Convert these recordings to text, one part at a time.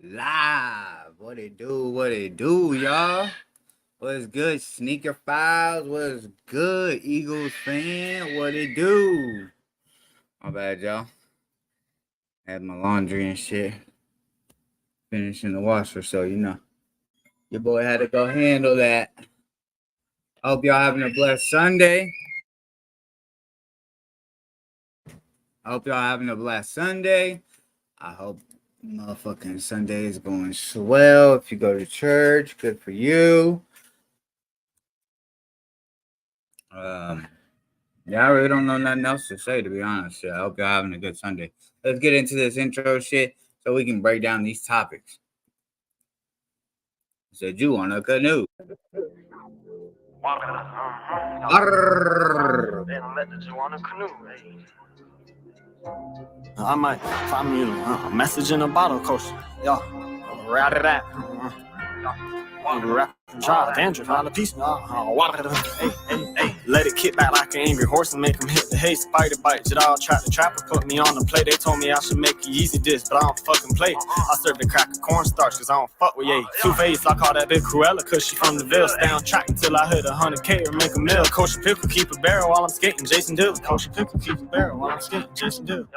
Live. What it do? What it do, y'all? What's good, Sneaker Files? What's good, Eagles fan? What it do? My bad, y'all. Had my laundry and shit. Finished in the washer, so your boy had to go handle that. Hope y'all having a blessed Sunday. I hope motherfucking Sunday is going swell. If you go to church, good for you. Yeah, I really don't know nothing else to say, to be honest. Yeah, I hope y'all having a good Sunday. Let's get into this intro shit so we can break down these topics. Said you on a canoe. I might find me a message in a bottle, coach. Yeah, rat it at. Rap, try dandruff, alopecia. Hey, let it kick back like an angry horse and make him hit the hay. Spider bites, it all tried to trap and put me on the play. They told me I should make it easy dish, but I don't fucking play. I serve the crack of cornstarch, cause I don't fuck with yay. Two-Face, I call that big Cruella, cause she from the Ville. Stay on track until I hit 100K or make a mill. Coach Pickle, keep a barrel while I'm skating, Jason Dillon. Coach Pickle, keep a barrel while I'm skating, Jason Dillon.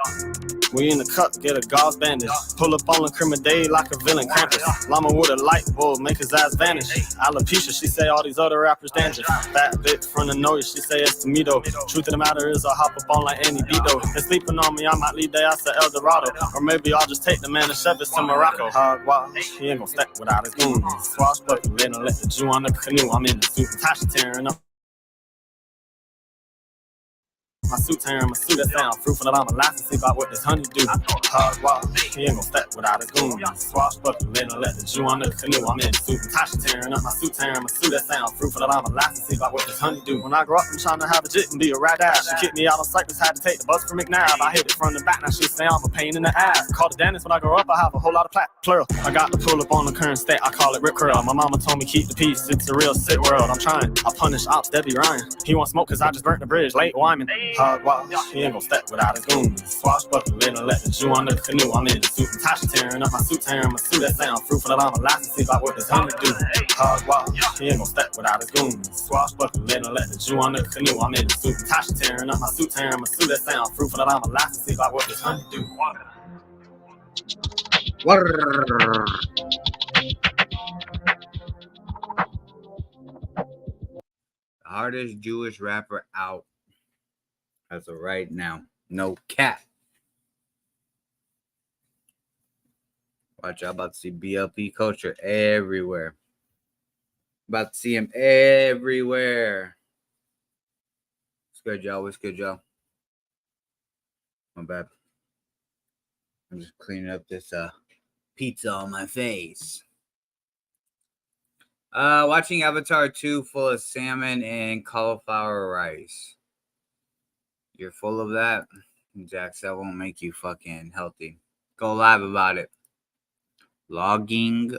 We in the cup, get a gauze bandage. Pull up on Incriminate like a villain, Krampus. Llama with a light bulb, make his ass vanish. Alopecia, she say all these other rappers dandruff. Fat bitch from the noise, she say it's to me though. Truth of the matter is I hop up on like any Beto. They sleeping on me, I might leave their ass to El Dorado. Or maybe I'll just take the man and shove this to Morocco. Hard wash, he ain't gon' step without his goons. Swashbuckling, they don't let the Jew on the canoe. I'm in the suit and Tasha tearing up my suit, tearing my suit, that sound fruitful that I'm a license, see about what this honey do. Hard walk, he ain't gon' step without a goon. Swashbuckling, they don't let the Jew on the canoe. I'm in the suit and Tasha tearing up my suit, tearing my suit, that sound fruitful that I'm a license, see about what this honey do. When I grow up, I'm trying to have a jit and be a rat ass. She kicked me out on Cypress, had to take the bus from McNabb. I hit it from the back, now she say I'm a pain in the ass. Call the dentist when I grow up, I have a whole lot of plaque, plural. I got to pull up on the current state, I call it rip curl. My mama told me keep the peace, it's a real sick world. I'm trying, I punish ops, Debbie Ryan. He want smoke cause I just burnt the bridge, late Wyman. Hard walk, he ain't gon' step without his goons. Swashbuckling, they don't let the Jew on the canoe. I'm in the suit and Tasha tearing up my suit, tearing my suit, that sound fruitful that I'm a license, see about what this honey do. Hard walk, he ain't gon' step without his goons. Swashbuckling, they don't let the Jew on the canoe. I'm in the suit and Tasha tearing up my suit, tearing my suit, that sound fruitful that I'm a license, see about what this honey do. The hardest Jewish rapper out as of right now. No cap. Watch out, about to see BLP culture everywhere. About to see him everywhere. What's good, y'all? What's good, y'all? My bad. I'm just cleaning up this pizza on my face. Watching Avatar 2 full of salmon and cauliflower rice. You're full of that? Jax, that won't make you fucking healthy. Go live about it. Logging,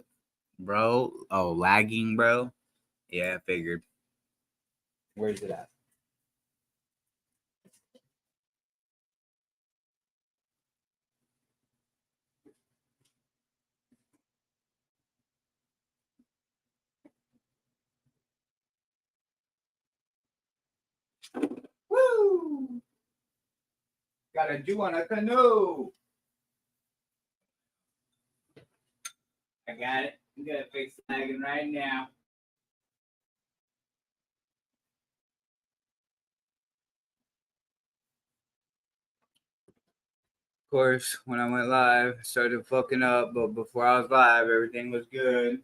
bro. Oh, lagging, bro. Yeah, I figured. Where's it at? Woo! Got a Jew on a canoe. I got it. I'm gonna fix lagging right now. Of course, when I went live, started fucking up, but before I was live, everything was good.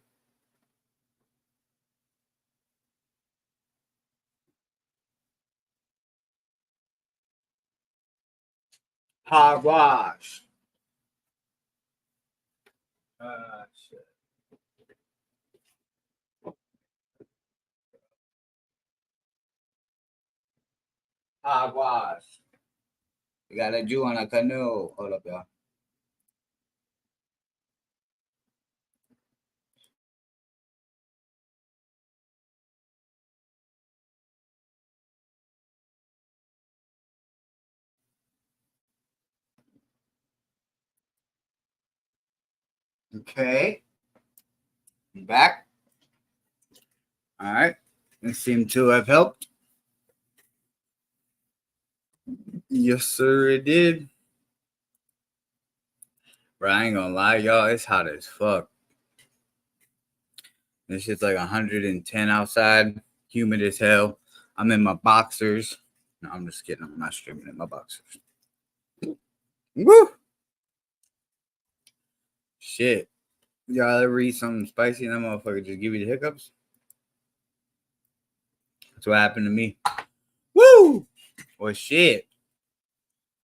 Hogwash. Shit. Hogwash. We got a Jew on a canoe. Hold up, y'all. Okay. I'm back. All right. It seemed to have helped. Yes, sir, it did. Bro, I ain't gonna lie, y'all. It's hot as fuck. This shit's like 110 outside. Humid as hell. I'm in my boxers. No, I'm just kidding. I'm not streaming in my boxers. Woo! Shit. Y'all ever eat something spicy and that motherfucker just give you the hiccups? That's what happened to me. Woo! Well, shit.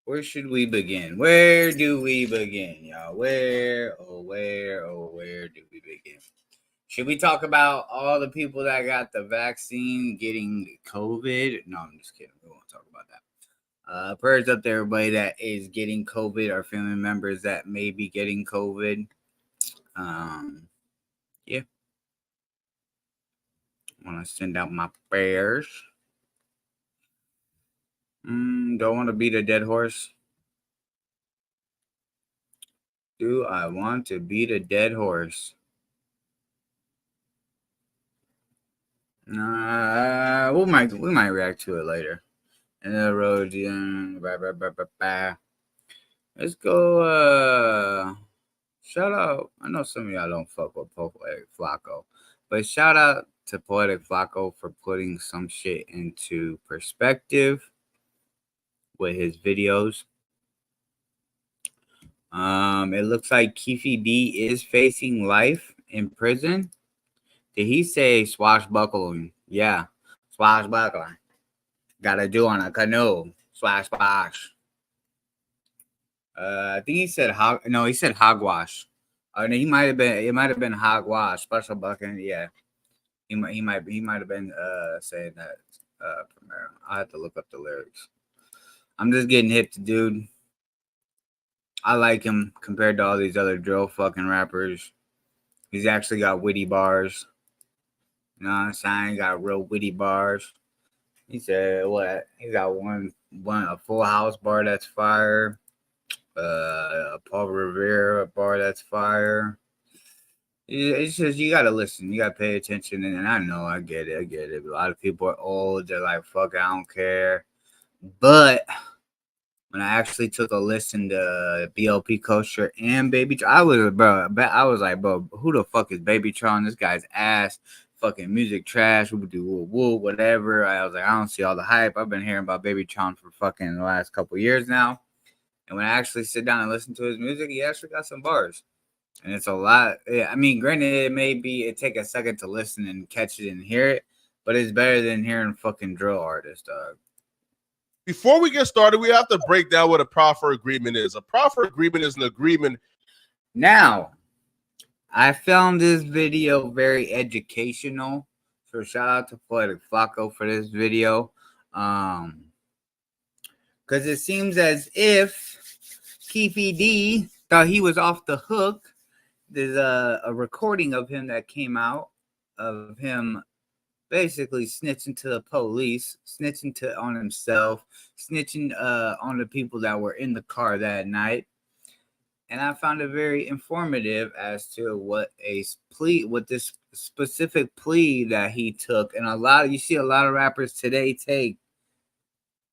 Where should we begin? Where do we begin, y'all? Where do we begin? Should we talk about all the people that got the vaccine getting COVID? No, I'm just kidding. We won't talk about that. Prayers up to everybody that is getting COVID, our family members that may be getting COVID. Yeah. I want to send out my prayers. Don't want to beat a dead horse. Do I want to beat a dead horse? We might react to it later. And the road, let's go. Shout out. I know some of y'all don't fuck with Poetic Flacco, but shout out to Poetic Flacco for putting some shit into perspective with his videos. It looks like Keefe D is facing life in prison. Did he say swashbuckling? Yeah, swashbuckling. Gotta do on a canoe. Swash. I think he said he said hogwash. No, he might have been. It might have been hogwash. Special bucking. Yeah, he might have been saying that. I have to look up the lyrics. I'm just getting hip to dude. I like him compared to all these other drill fucking rappers. He's actually got witty bars. You know what I'm saying? He got real witty bars. He said what? He got a Full House bar that's fire. A Paul Revere bar that's fire. It's just you gotta listen, you gotta pay attention, and I know I get it. A lot of people are old, they're like, fuck, I don't care. But when I actually took a listen to BLP Kosher and Baby Tron, I was like, bro, who the fuck is Baby Tron? This guy's ass. Fucking music trash. We would do woo whatever. I was like, I don't see all the hype. I've been hearing about Baby Tron for fucking the last couple years now. And when I actually sit down and listen to his music, he actually got some bars. And it's a lot. Yeah, I mean, granted, it take a second to listen and catch it and hear it, but it's better than hearing fucking drill artists, dog. Before we get started, we have to break down what a proffer agreement is. A proffer agreement is an agreement. Now, I found this video very educational. So shout out to Poetic Flacco for this video. Because it seems as if Keefe D thought he was off the hook. There's a recording of him that came out of him basically snitching to the police, snitching on himself, snitching on the people that were in the car that night. And I found it very informative as to what this specific plea that he took. And you see a lot of rappers today take,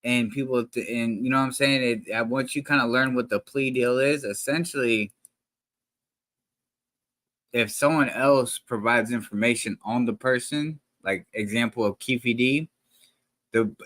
and people, and you know what I'm saying? Once you kind of learn what the plea deal is, essentially, if someone else provides information on the person, like example of Keefe D,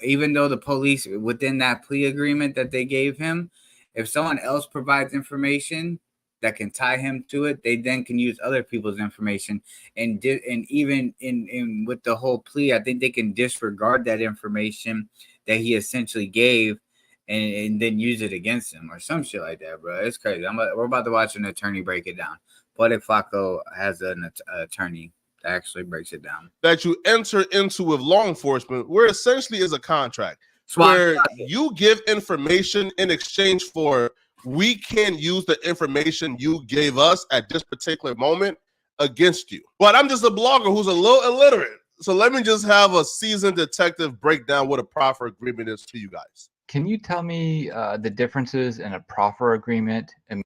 even though the police within that plea agreement that they gave him, if someone else provides information that can tie him to it, they then can use other people's information, and even in with the whole plea, I think they can disregard that information that he essentially gave, and then use it against him or some shit like that, bro. It's crazy. We're about to watch an attorney break it down. Poetic Flacco has an attorney that actually breaks it down. That you enter into with law enforcement, where essentially is a contract. Where you give information in exchange for, we can use the information you gave us at this particular moment against you. But I'm just a blogger who's a little illiterate. So let me just have a seasoned detective break down what a proffer agreement is to you guys. Can you tell me the differences in a proffer agreement? Oh,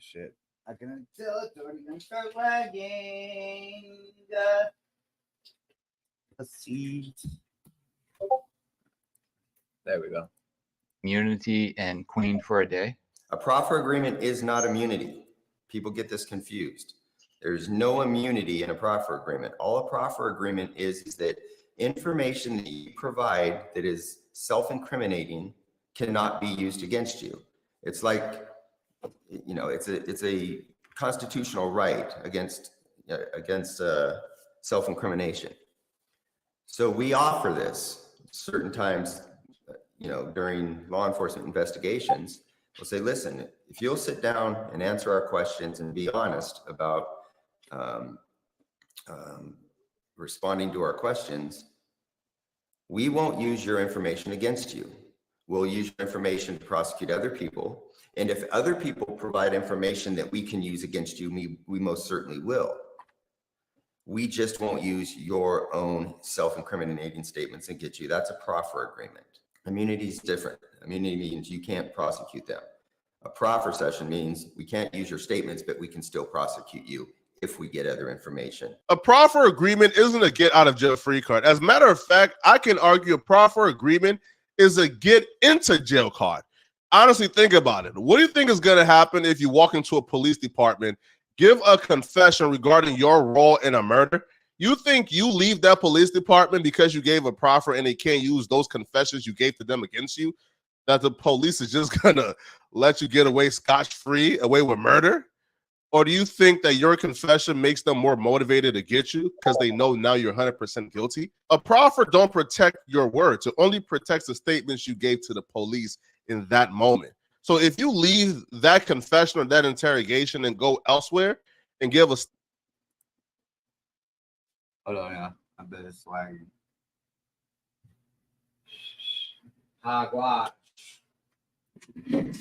shit. I can tell 30 gonna start lagging. Let's see. There we go. Immunity and queen for a day. A proffer agreement is not immunity. People get this confused. There's no immunity in a proffer agreement. All a proffer agreement is that information that you provide that is self-incriminating cannot be used against you. It's like, you know, it's a constitutional right against self-incrimination. So we offer this certain times, you know, during law enforcement investigations. We'll say, listen, if you'll sit down and answer our questions and be honest about responding to our questions, we won't use your information against you. We'll use your information to prosecute other people. And if other people provide information that we can use against you, we most certainly will. We just won't use your own self-incriminating statements and get you. That's a proffer agreement. Immunity is different. Immunity means you can't prosecute them. A proffer session means we can't use your statements, but we can still prosecute you if we get other information. A proffer agreement isn't a get out of jail free card. As a matter of fact, I can argue a proffer agreement is a get into jail card. Honestly, think about it. What do you think is going to happen if you walk into a police department, give a confession regarding your role in a murder? You think you leave that police department because you gave a proffer and they can't use those confessions you gave to them against you? That the police is just going to let you get away scotch-free, away with murder? Or do you think that your confession makes them more motivated to get you because they know now you're 100% guilty? A proffer don't protect your words. It only protects the statements you gave to the police in that moment. So if you leave that confession or that interrogation and go elsewhere and give a... Hold on, yeah. I bet it's lagging. Hogwash. Let me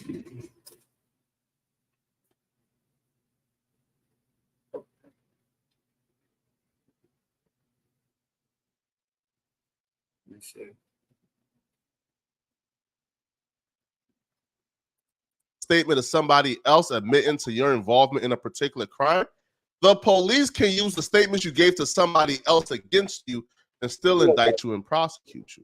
see. Statement of somebody else admitting to your involvement in a particular crime, the police can use the statements you gave to somebody else against you and still indict you and prosecute you.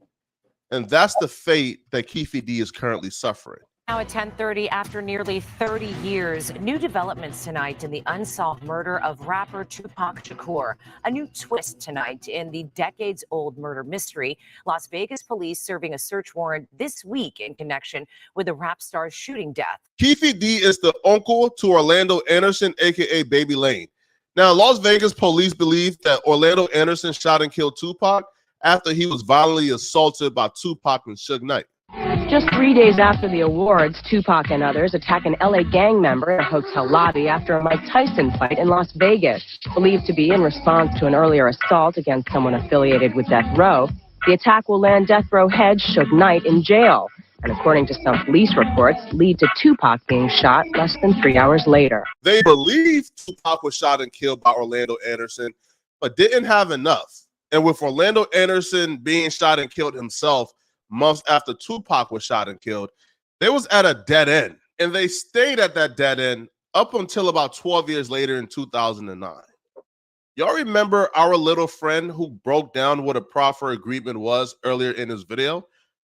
And that's the fate that Keffe D is currently suffering. Now at 10:30, after nearly 30 years, new developments tonight in the unsolved murder of rapper Tupac Shakur. A new twist tonight in the decades-old murder mystery. Las Vegas police serving a search warrant this week in connection with the rap star's shooting death. Keffe D is the uncle to Orlando Anderson, aka Baby Lane. Now, Las Vegas police believe that Orlando Anderson shot and killed Tupac after he was violently assaulted by Tupac and Suge Knight. Just 3 days after the awards, Tupac and others attack an LA gang member in a hotel lobby after a Mike Tyson fight in Las Vegas. Believed to be in response to an earlier assault against someone affiliated with Death Row, the attack will land Death Row head Suge Knight in jail, and according to some police reports, lead to Tupac being shot less than 3 hours later. They believe Tupac was shot and killed by Orlando Anderson, but didn't have enough. And with Orlando Anderson being shot and killed himself months after Tupac was shot and killed, they was at a dead end. And they stayed at that dead end up until about 12 years later in 2009. Y'all remember our little friend who broke down what a proffer agreement was earlier in his video?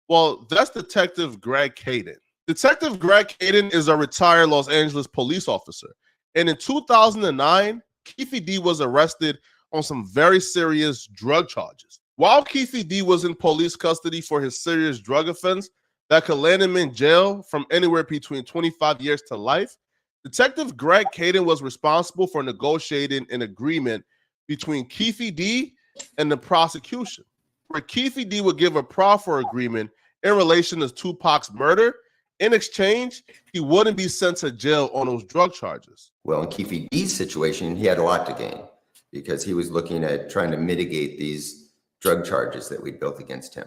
Well, that's Detective Greg Caden. Detective Greg Caden is a retired Los Angeles police officer. And in 2009, Keffe D was arrested on some very serious drug charges. While Keffe D was in police custody for his serious drug offense that could land him in jail from anywhere between 25 years to life, Detective Greg Caden was responsible for negotiating an agreement between Keffe D and the prosecution, where Keffe D would give a proffer agreement in relation to Tupac's murder. In exchange, he wouldn't be sent to jail on those drug charges. Well, in Keffe D's situation, he had a lot to gain because he was looking at trying to mitigate these drug charges that we built against him.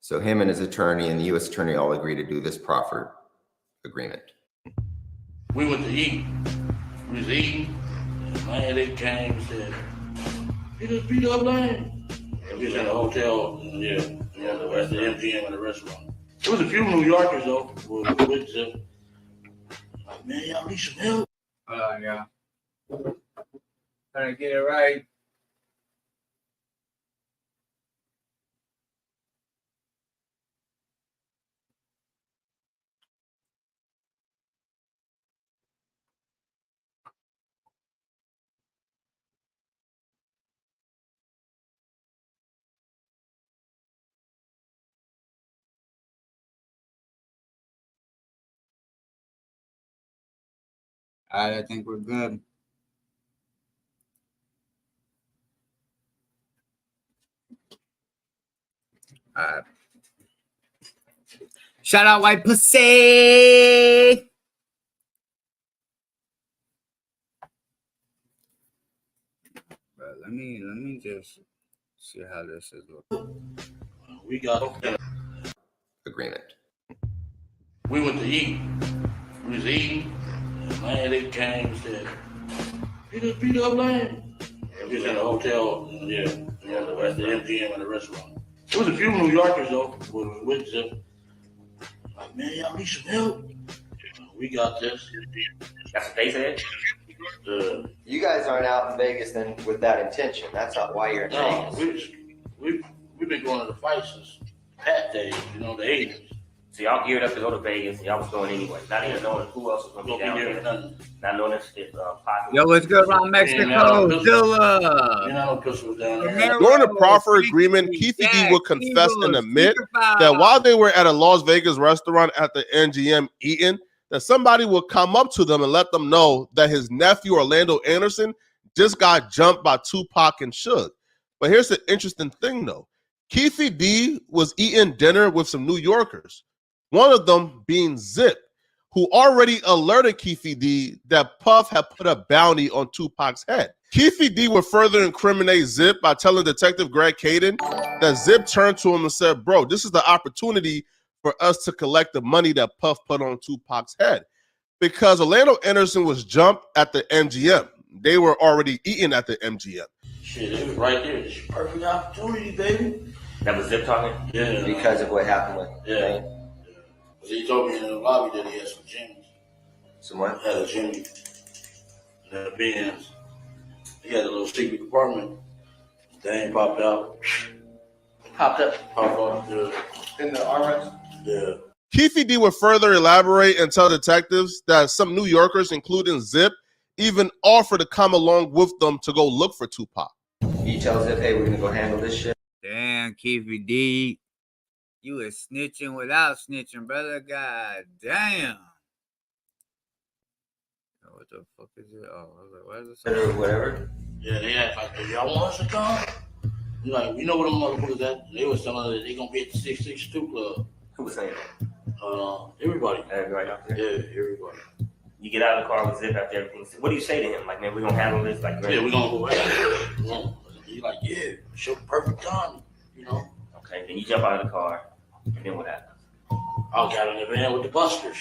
So him and his attorney and the U.S. attorney all agreed to do this proffer agreement. We went to eat. We was eating. And man, they came and said, "You just beat up Lane." And we was in a hotel. Yeah, at the MGM in the restaurant. There was a few New Yorkers though. With like, man, y'all need some help. Hold on, y'all. Trying to get it right. All right, I think we're good. All right. Shout out White Pussy. Bro, let me just see how this is looking. We got Agreement. we went to eat. We was eating. And man, they came and said, beat up Lane. We was in a hotel, yeah, at the MGM and the restaurant. There was a few New Yorkers though, with them. Like, man, y'all need some help. We got this. That's what they said? You guys aren't out in Vegas then with that intention. That's not why you're in No, Vegas. we've been going to the fight since Pat days, the 80s. So y'all geared up to go to Vegas and y'all was going anyway. Not even knowing who else was going to be down there. Not knowing if Pac. Yo, what's good around Mexico? Zilla. During the proffer agreement, Keefe D would confess and admit that while they were at a Las Vegas restaurant at the MGM eating, that somebody would come up to them and let them know that his nephew Orlando Anderson just got jumped by Tupac and Suge. But here's the interesting thing, though. Keefe D was eating dinner with some New Yorkers, one of them being Zip, who already alerted Keefe D that Puff had put a bounty on Tupac's head. Keefe D would further incriminate Zip by telling Detective Greg Caden that Zip turned to him and said, bro, this is the opportunity for us to collect the money that Puff put on Tupac's head. Because Orlando Anderson was jumped at the MGM. They were already eating at the MGM. Shit, it was right there. It's a perfect opportunity, baby. That was Zip talking? Yeah. Because of what happened with Yeah. He told me in the lobby that he had some Jimmys. someone. Had a Jimmy. The Benz. He had a little secret compartment. Thing popped out. Popped out. In the armrest? Yeah. Keefe D would further elaborate and tell detectives that some New Yorkers, including Zip, even offered to come along with them to go look for Tupac. He tells Zip, hey, we're going to go handle this shit. Damn, Keefe D. You was snitching without snitching, brother. God damn. What the fuck is it? Oh, I was like, what is this? Or whatever. Yeah, they asked like, do y'all want us to come? We like, we know what them motherfuckers at. They was telling us that they gonna be at the 662 Club. Who was saying that? Everybody. Everybody out there? Yeah, everybody. You get out of the car with Zip after everything. What do you say to him? Like, man, we're going to handle this? Like, Yeah, we're gonna go ahead. He's like, yeah, show perfect time, Okay, then you jump out of the car, and then what happens? I got in the van with the busters.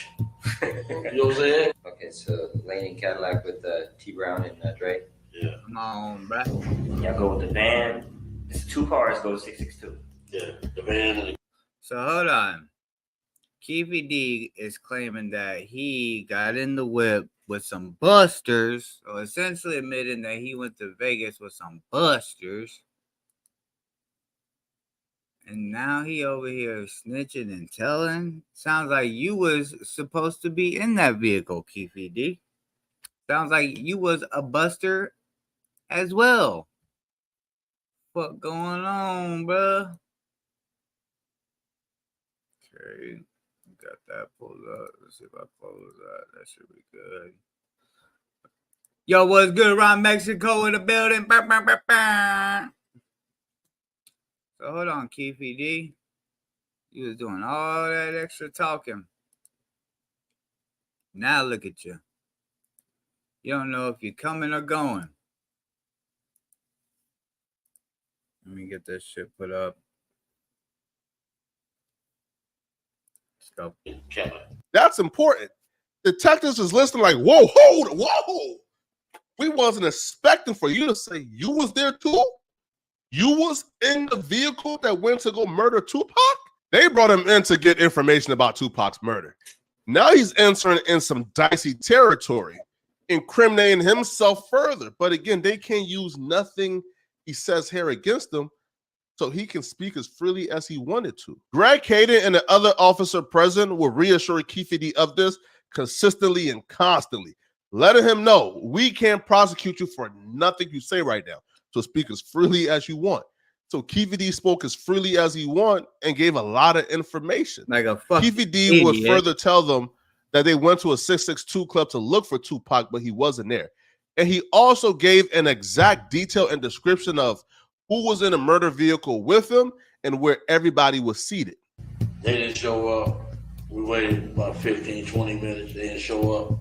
You know what I'm saying? Okay, so Lane and Cadillac with T Brown and Dre. Yeah. Come on, bro. Y'all go with the van. It's 2 cars, go to 662. Yeah, the van and the So hold on. Keefe D is claiming that he got in the whip with some busters, or essentially admitting that he went to Vegas with some busters. And now he over here snitching and telling. Sounds like you was supposed to be in that vehicle, Keefe D. Sounds like you was a buster as well. What going on, bruh? Okay, got that pulled up. Let's see if I close that. That should be good. Yo, what's good around Mexico in the building? Bah, bah, bah, bah. So hold on, Keefe D. You was doing all that extra talking. Now look at you. You don't know if you're coming or going. Let me get this shit put up. Let's go. That's important. Detectives was listening like, whoa. We wasn't expecting for you to say you was there too. You was in the vehicle that went to go murder Tupac? They brought him in to get information about Tupac's murder. Now he's entering in some dicey territory. incriminating himself further. But again, they can't use nothing he says here against him, so he can speak as freely as he wanted to. Greg Hayden and the other officer present will reassure Keffe D of this consistently and constantly, letting him know we can't prosecute you for nothing you say right now. So speak as freely as you want. So Keffe D spoke as freely as he want and gave a lot of information. Like a fucking Keffe D would idiot. further tell them that they went to a 662 club to look for Tupac, but he wasn't there. And he also gave an exact detail and description of who was in a murder vehicle with him and where everybody was seated. They didn't show up. We waited about 15, 20 minutes. They didn't show up.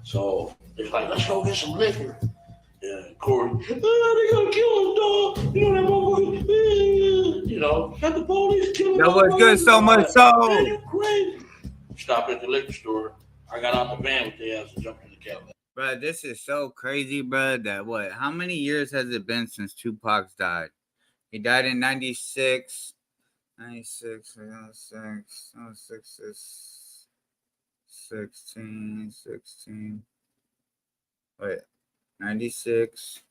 So it's like, let's go get some liquor. And Corey, they gonna kill us, dog. You know that motherfucker. You know, got the police killing us. That was good, so much so. Man, you crazy. Stopped at the liquor store. I got out the van with their ass and jumped in the Cadillac. Bro, this is so crazy, bro, that what? How many years has it been since Tupac died? He died in 96. 96, 96, 96 is 16. Wait, 96.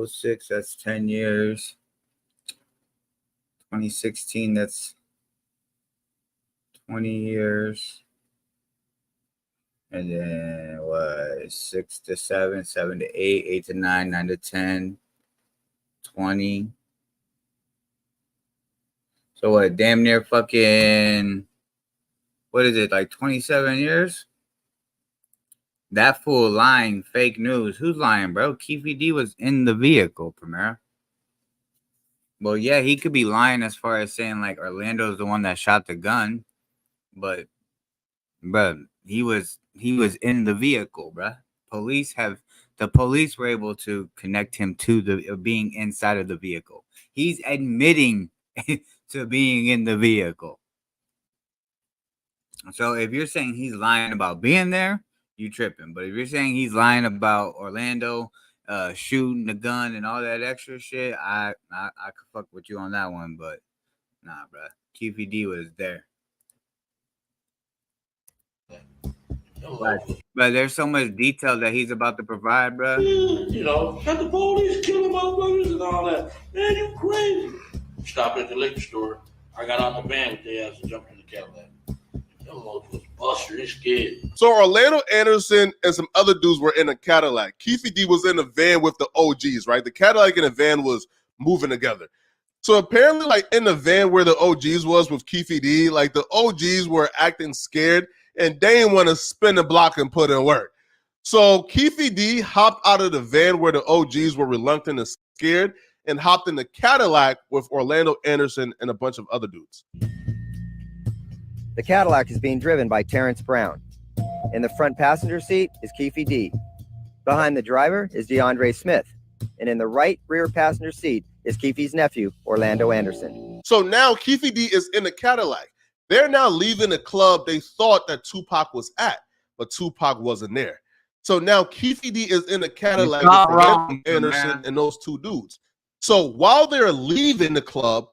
06, that's 10 years. 2016, that's 20 years. And then what? 6 to 7, 7 to 8, 8 to 9, 9 to 10, 20. So what? Damn near fucking, what is it? Like 27 years? That fool lying, fake news. Who's lying, bro? Keffe D was in the vehicle, Primera. Well, yeah, he could be lying as far as saying like Orlando's the one that shot the gun, but, bro, he was in the vehicle, bruh. The police were able to connect him to the being inside of the vehicle. He's admitting to being in the vehicle. So if you're saying he's lying about being there, you tripping. But if you're saying he's lying about Orlando shooting the gun and all that extra shit, I could fuck with you on that one. But nah, bruh. Keffe D was there. But there's so much detail that he's about to provide, bro. You know, got the police killing motherfuckers and all that. Man, you crazy. Stopped at the liquor store. I got out the van with their ass and jumped in the Cadillac. Them motherfuckers buster, they scared. So Orlando Anderson and some other dudes were in a Cadillac. Keffe D was in a van with the OGs, right? The Cadillac and the van was moving together. So apparently, like in the van where the OGs was with Keffe D, like the OGs were acting scared and they didn't want to spin the block and put in work. So Keffe D hopped out of the van where the OGs were reluctant and scared and hopped in the Cadillac with Orlando Anderson and a bunch of other dudes. The Cadillac is being driven by Terrence Brown. In the front passenger seat is Keffe D. Behind the driver is DeAndre Smith. And in the right rear passenger seat is Keffe's nephew, Orlando Anderson. So now Keffe D is in the Cadillac. They're now leaving the club they thought that Tupac was at, but Tupac wasn't there. So now Keffe D is in the Cadillac with wrong, Anderson man. and those two dudes. So while they're leaving the club,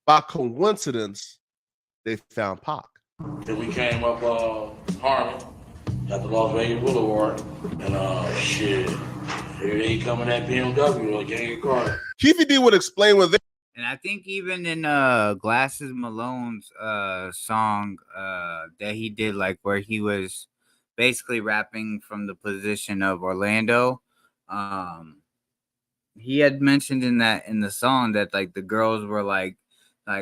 by coincidence, they found Pac. Then we came up Harmon at the Las Vegas Boulevard, and shit, here they coming at BMW, a gang of cars. Keffe D would explain when they. And I think even in Glasses Malone's song that he did, like where he was basically rapping from the position of Orlando, he had mentioned in the song that like the girls were like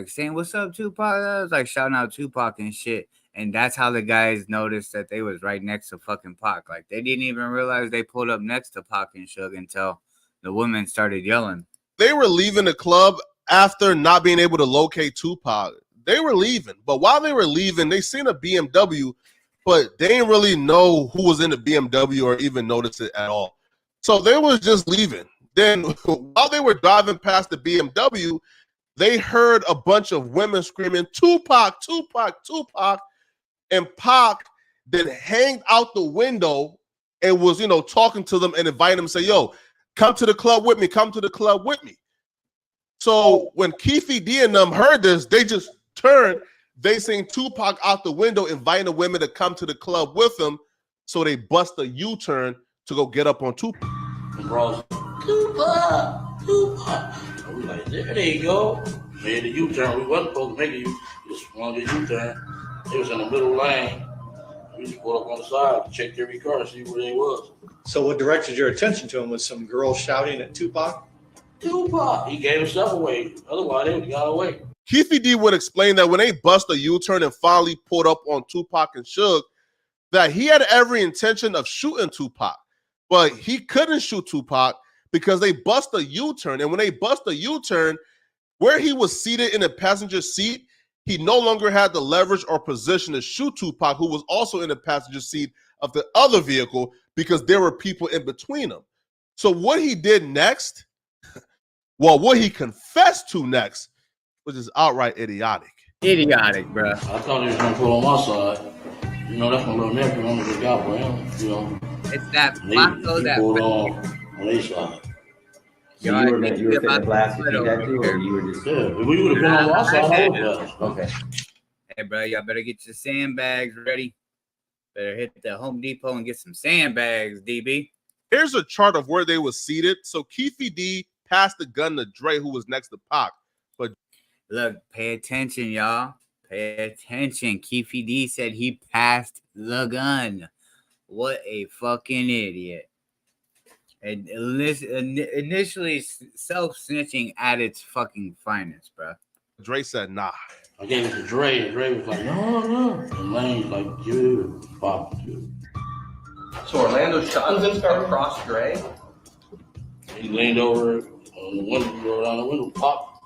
saying "What's up, Tupac?" I was like shouting out Tupac and shit, and that's how the guys noticed that they was right next to fucking Pac. Like they didn't even realize they pulled up next to Pac and Suge until the women started yelling. They were leaving the club after not being able to locate Tupac. They were leaving, but while they were leaving, they seen a BMW, but they didn't really know who was in the BMW or even notice it at all. So they was just leaving. Then while they were driving past the BMW, they heard a bunch of women screaming, "Tupac, Tupac, Tupac," and Pac then hanged out the window and was, talking to them and inviting them, say, "Yo, come to the club with me, come to the club with me." So when Keffe D and them heard this, they just turned. They seen Tupac out the window inviting the women to come to the club with him. so they bust a U-turn to go get up on Tupac. And bros, Tupac. I was like, there you go. Made the U-turn. We wasn't supposed to make it. Just wanted the U-turn. It was in the middle lane. We just pulled up on the side to check every car, see where they was. So what directed your attention to him? Was some girl shouting at Tupac? Tupac. He gave himself away. Otherwise, they would have got away. Keefe D would explain that when they bust a U-turn and finally pulled up on Tupac and Suge, that he had every intention of shooting Tupac, but he couldn't shoot Tupac because they bust a U-turn. And when they bust a U-turn, where he was seated in the passenger seat, he no longer had the leverage or position to shoot Tupac, who was also in the passenger seat of the other vehicle, because there were people in between them. So what he did next, well, what he confessed to next, which is outright idiotic. Idiotic, bro. I thought he was going to pull on my side. You know, that's my little nephew. I'm a good guy for him. You know, It's that he Flacco that. pulled on their side. So you were fitting the blast to do that too, or you were just... Yeah, if we would have been on my side, I would have. Okay. Hey, bro, y'all better get your sandbags ready. Better hit the Home Depot and get some sandbags, DB. Here's a chart of where they were seated. So Keefe D passed the gun to Dre, who was next to Pac. But look, pay attention, y'all. Pay attention. Keefe D said he passed the gun. What a fucking idiot. And initially self-snitching at its fucking finest, bro. Dre said, nah. I gave it to Dre, and Dre was like, no. And Lane's like, dude, pop, dude. So Orlando shot him across Dre? He leaned over on the window, around the window, pop.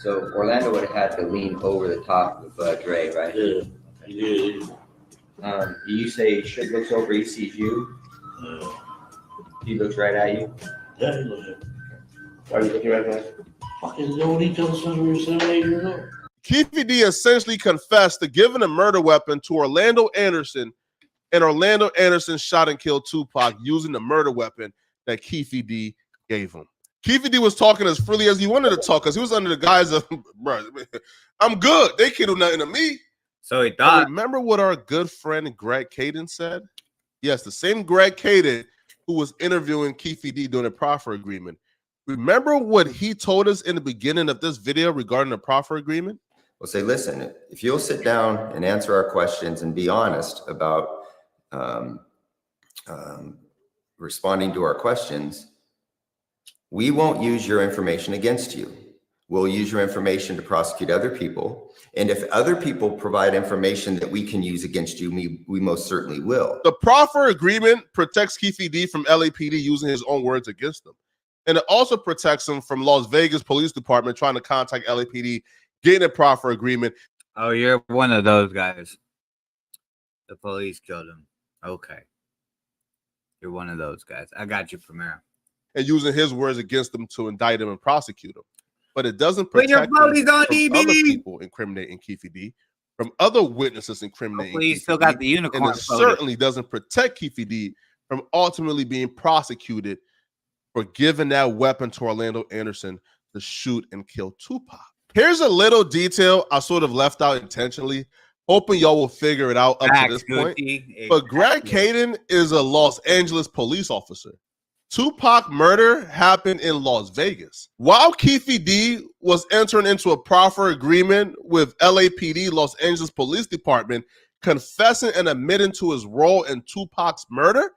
So Orlando would have had to lean over the top of Dre, right? Yeah, he did. You say Suge looks over, he sees you. Yeah. He looks right at you. Yeah, he looked at me. Why are you looking right at me? Fucking know what he told us since we were 7, 8 years old. Keefe D essentially confessed to giving a murder weapon to Orlando Anderson, and Orlando Anderson shot and killed Tupac using the murder weapon that Keefe D gave him. Keefe D was talking as freely as he wanted to talk because he was under the guise of, bro, I'm good. They can't do nothing to me. So he thought. Remember what our good friend Greg Caden said? Yes, the same Greg Caden who was interviewing Keefe D during the proffer agreement. Remember what he told us in the beginning of this video regarding the proffer agreement? We'll say, listen, if you'll sit down and answer our questions and be honest about responding to our questions, we won't use your information against you. We'll use your information to prosecute other people. And if other people provide information that we can use against you, we most certainly will. The proffer agreement protects Keefe D from LAPD using his own words against him. And it also protects him from Las Vegas Police Department trying to contact LAPD, getting a proffer agreement. Oh, you're one of those guys. The police killed him. Okay. You're one of those guys. I got you, Primero. And using his words against him to indict him and prosecute him. But it doesn't protect your him police on from DB. other people incriminating Keefe D, from other witnesses incriminating Hopefully, he Keefe still D, got the unicorn. and it certainly doesn't protect Keefe D from ultimately being prosecuted for giving that weapon to Orlando Anderson to shoot and kill Tupac. Here's a little detail I sort of left out intentionally, hoping y'all will figure it out up to this point. But Greg Caden is a Los Angeles police officer. Tupac murder happened in Las Vegas. While Keefe D was entering into a proffer agreement with LAPD, Los Angeles Police Department, confessing and admitting to his role in Tupac's murder,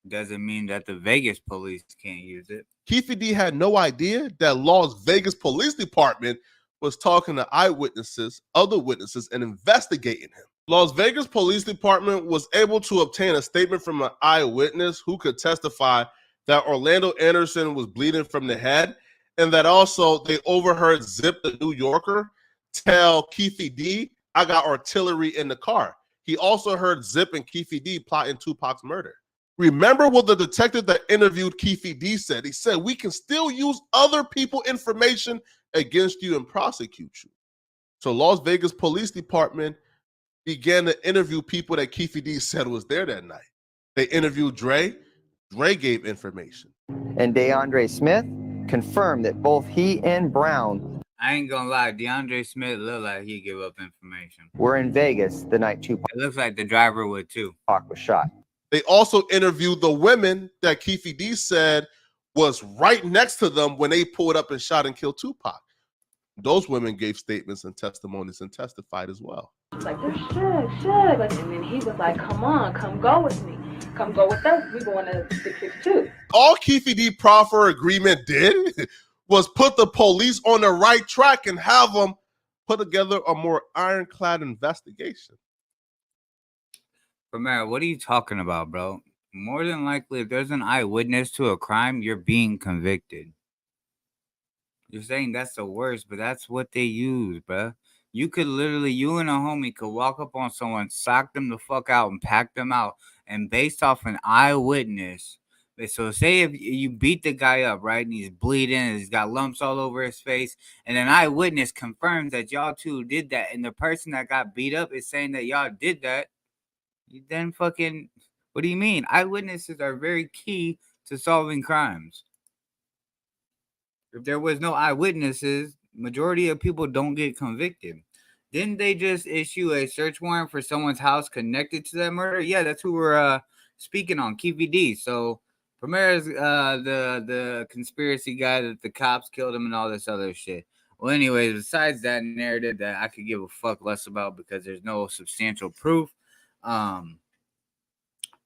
doesn't mean that the Vegas police can't use it. Keefe D had no idea that Las Vegas Police Department was talking to eyewitnesses, other witnesses, and investigating him. Las Vegas Police Department was able to obtain a statement from an eyewitness who could testify that Orlando Anderson was bleeding from the head, and that also they overheard Zip, the New Yorker, tell Keefe D, I got artillery in the car. He also heard Zip and Keefe D plotting Tupac's murder. Remember what the detective that interviewed Keefe D said. He said, we can still use other people's information against you and prosecute you. So Las Vegas Police Department began to interview people that Keefe D said was there that night. They interviewed Dre. Dre gave information. And DeAndre Smith confirmed that both he and Brown, I ain't gonna lie, DeAndre Smith looked like he give up information. were in Vegas the night Tupac It looks like the driver would too. was shot. They also interviewed the women that Keefe D said was right next to them when they pulled up and shot and killed Tupac. Those women gave statements and testimonies and testified as well. Like, they're shook. Like, and then he was like, come on, come go with me. Come go with us. We're going to 662. All Keefe D proffer agreement did was put the police on the right track and have them put together a more ironclad investigation. Premier, what are you talking about, bro? More than likely, if there's an eyewitness to a crime, you're being convicted. You're saying that's the worst, but that's what they use, bro. You could literally, you and a homie could walk up on someone, sock them the fuck out, and pack them out. And based off an eyewitness, so say if you beat the guy up, right, and he's bleeding, and he's got lumps all over his face, and an eyewitness confirms that y'all two did that, and the person that got beat up is saying that y'all did that, then fucking, what do you mean? Eyewitnesses are very key to solving crimes. If there was no eyewitnesses, majority of people don't get convicted. Didn't they just issue a search warrant for someone's house connected to that murder? Yeah, that's who we're speaking on, Keefe D. So Premier is the conspiracy guy that the cops killed him and all this other shit. Well, anyways, besides that narrative that I could give a fuck less about because there's no substantial proof,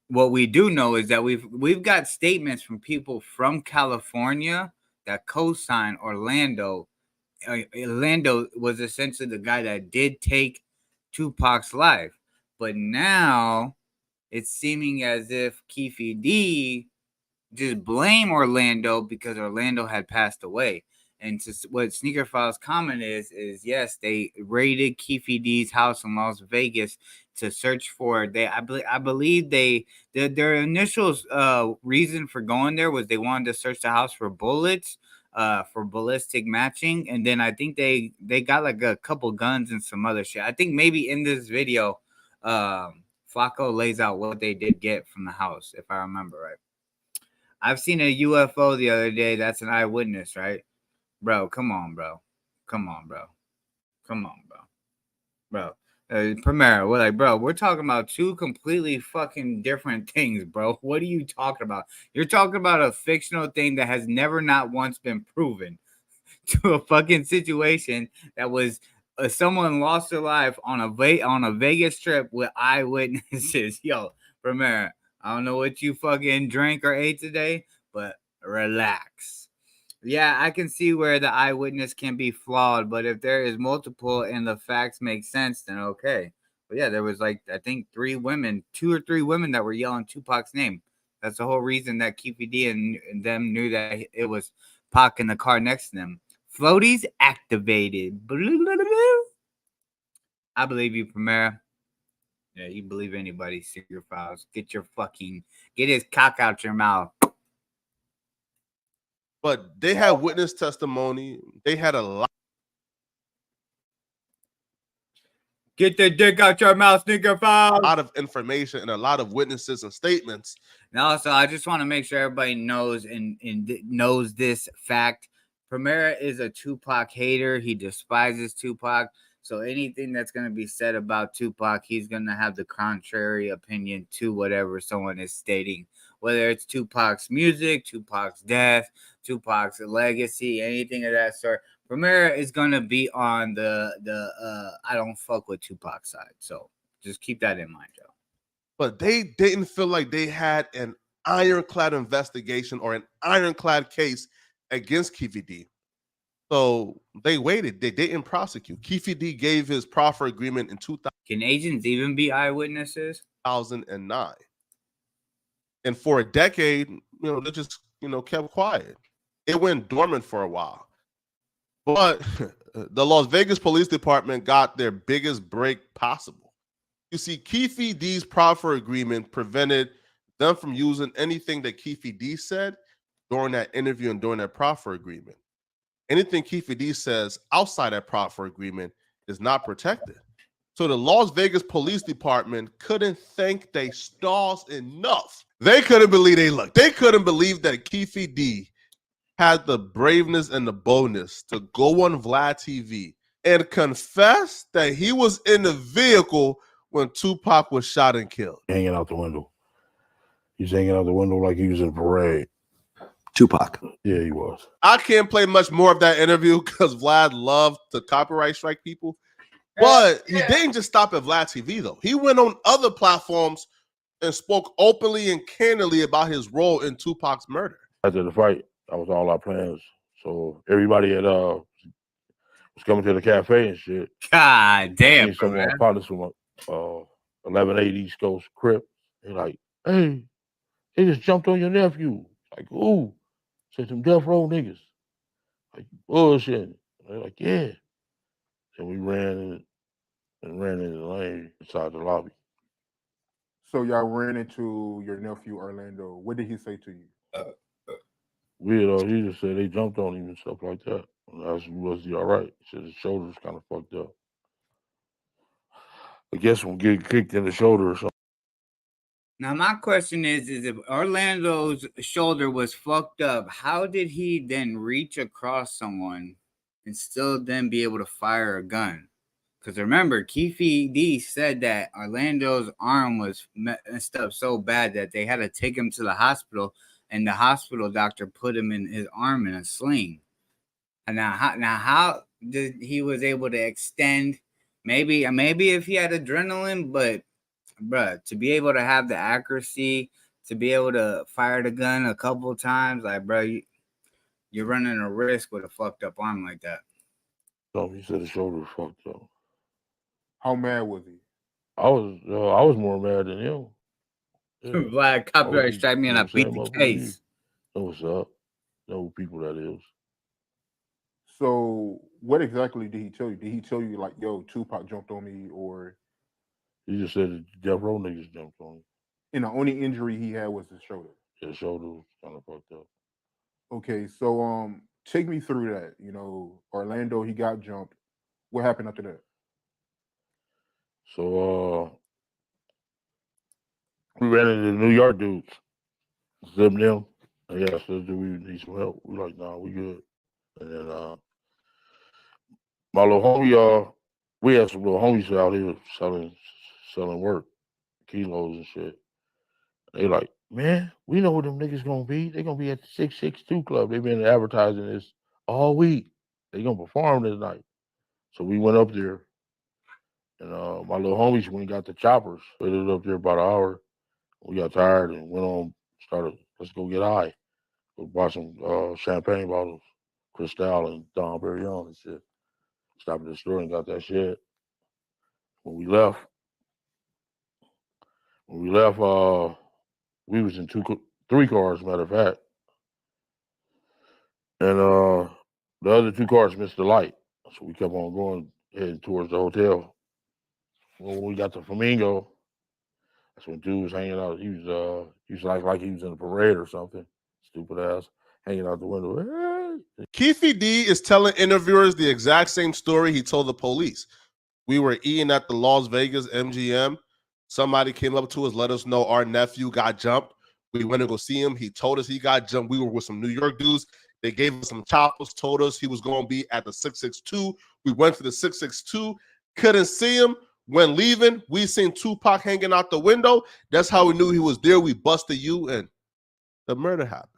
what we do know is that we've got statements from people from California that co-signed Orlando. Orlando was essentially the guy that did take Tupac's life, but now it's seeming as if Keefe D just blame Orlando because Orlando had passed away. And what Sneaker Files comment is yes, they raided Keefe D's house in Las Vegas to search for. I believe their initial reason for going there was they wanted to search the house for bullets, for ballistic matching, and then I think they got like a couple guns and some other shit. I think maybe in this video, Flacco lays out what they did get from the house, if I remember right. I've seen a UFO the other day. That's an eyewitness, right? Bro, come on, bro. Premier, we're like, bro, we're talking about two completely fucking different things, bro. What are you talking about? You're talking about a fictional thing that has never not once been proven to a fucking situation that was someone lost their life on a Vegas trip with eyewitnesses. Yo, Premier, I don't know what you fucking drank or ate today, but relax. Yeah, I can see where the eyewitness can be flawed, but if there is multiple and the facts make sense, then okay. But yeah, there was like, I think 2 or 3 women that were yelling Tupac's name. That's the whole reason that Keefe D and them knew that it was Pac in the car next to them. Floaties activated. I believe you, Premier. Yeah, you believe anybody, Secret Files. Get his cock out your mouth. But they had witness testimony. They had a lot. Get the dick out your mouth, Sneaker Files. A lot of information and a lot of witnesses and statements. Now, so I just want to make sure everybody knows and knows this fact. Premier is a Tupac hater. He despises Tupac. So anything that's going to be said about Tupac, he's going to have the contrary opinion to whatever someone is stating. Whether it's Tupac's music, Tupac's death, Tupac's legacy, anything of that sort. Premier is going to be on the I don't fuck with Tupac side. So just keep that in mind, Joe. But they didn't feel like they had an ironclad investigation or an ironclad case against Keefe D. So they waited. They didn't prosecute. Keefe D gave his proffer agreement in 2000. Can agents even be eyewitnesses? 2009. And for a decade, they just, kept quiet. It went dormant for a while. But the Las Vegas Police Department got their biggest break possible. You see, Keefe D's proffer agreement prevented them from using anything that Keefe D said during that interview and during that proffer agreement. Anything Keefe D says outside that proffer agreement is not protected. So the Las Vegas Police Department couldn't thank their stars enough. They couldn't believe they couldn't believe that Keefe D had the braveness and the boldness to go on Vlad TV and confess that he was in the vehicle when Tupac was shot and killed. Hanging out the window. He's hanging out the window like he was in a parade. Tupac. Yeah, he was. I can't play much more of that interview because Vlad loved to copyright strike people. But he didn't just stop at Vlad TV, though. He went on other platforms and spoke openly and candidly about his role in Tupac's murder. After the fight, that was all our plans. So everybody had was coming to the cafe and shit. God damn, Some of bro. our partners from 1180 East Coast Crip. They're like, hey, they just jumped on your nephew. Like, ooh, said some death row niggas. Like, bullshit. They're like, yeah. So we ran in the lane inside the lobby. So y'all ran into your nephew Orlando. What did he say to you? He just said they jumped on him and stuff like that. And I asked him, was he all right? He said his shoulder's kind of fucked up. I guess from getting kicked in the shoulder or something. Now my question is if Orlando's shoulder was fucked up, how did he then reach across someone and still then be able to fire a gun? Because remember, Keefe D said that Orlando's arm was messed up so bad that they had to take him to the hospital, and the hospital doctor put him in his arm in a sling. And how did he was able to extend? Maybe if he had adrenaline, but bruh, to be able to have the accuracy, to be able to fire the gun a couple of times, like bruh, you're running a risk with a fucked up arm like that. So he said his shoulder was fucked up. How mad was he? I was more mad than him. Yeah. Vlad copyright strike me and I beat the case. Know what's up? Know people that is. So what exactly did he tell you? Did he tell you like, yo, Tupac jumped on me, or he just said the death row niggas jumped on him? And the only injury he had was his shoulder. His shoulder was kind of fucked up. Okay, so take me through that. You know, Orlando, he got jumped. What happened after that? So we ran into the New York dudes. Zip them. And yeah, so do we need some help? We like, nah, we good. And then my little homie, we had some little homies out here selling work, kilos and shit. They like, man, we know where them niggas gonna be. They gonna be at the 662 Club. They been advertising this all week. They gonna perform this night. So we went up there, and my little homies went and got the choppers. Waited up there about an hour. We got tired and went on. Started, let's go get high. We bought some champagne bottles, Cristal and Dom Perignon and shit. Stopped at the store and got that shit. When we left, we was in 3 cars, matter of fact. And the other 2 cars missed the light. So we kept on going, heading towards the hotel. When we got to Flamingo, that's when dude was hanging out. He was like he was in a parade or something. Stupid ass, hanging out the window. Hey. Keefe D is telling interviewers the exact same story he told the police. We were eating at the Las Vegas MGM. Somebody came up to us, let us know our nephew got jumped. We went to go see him. He told us he got jumped. We were with some New York dudes. They gave us some choppers, told us he was going to be at the 662. We went to the 662, couldn't see him. When leaving, we seen Tupac hanging out the window. That's how we knew he was there. We busted you, and the murder happened.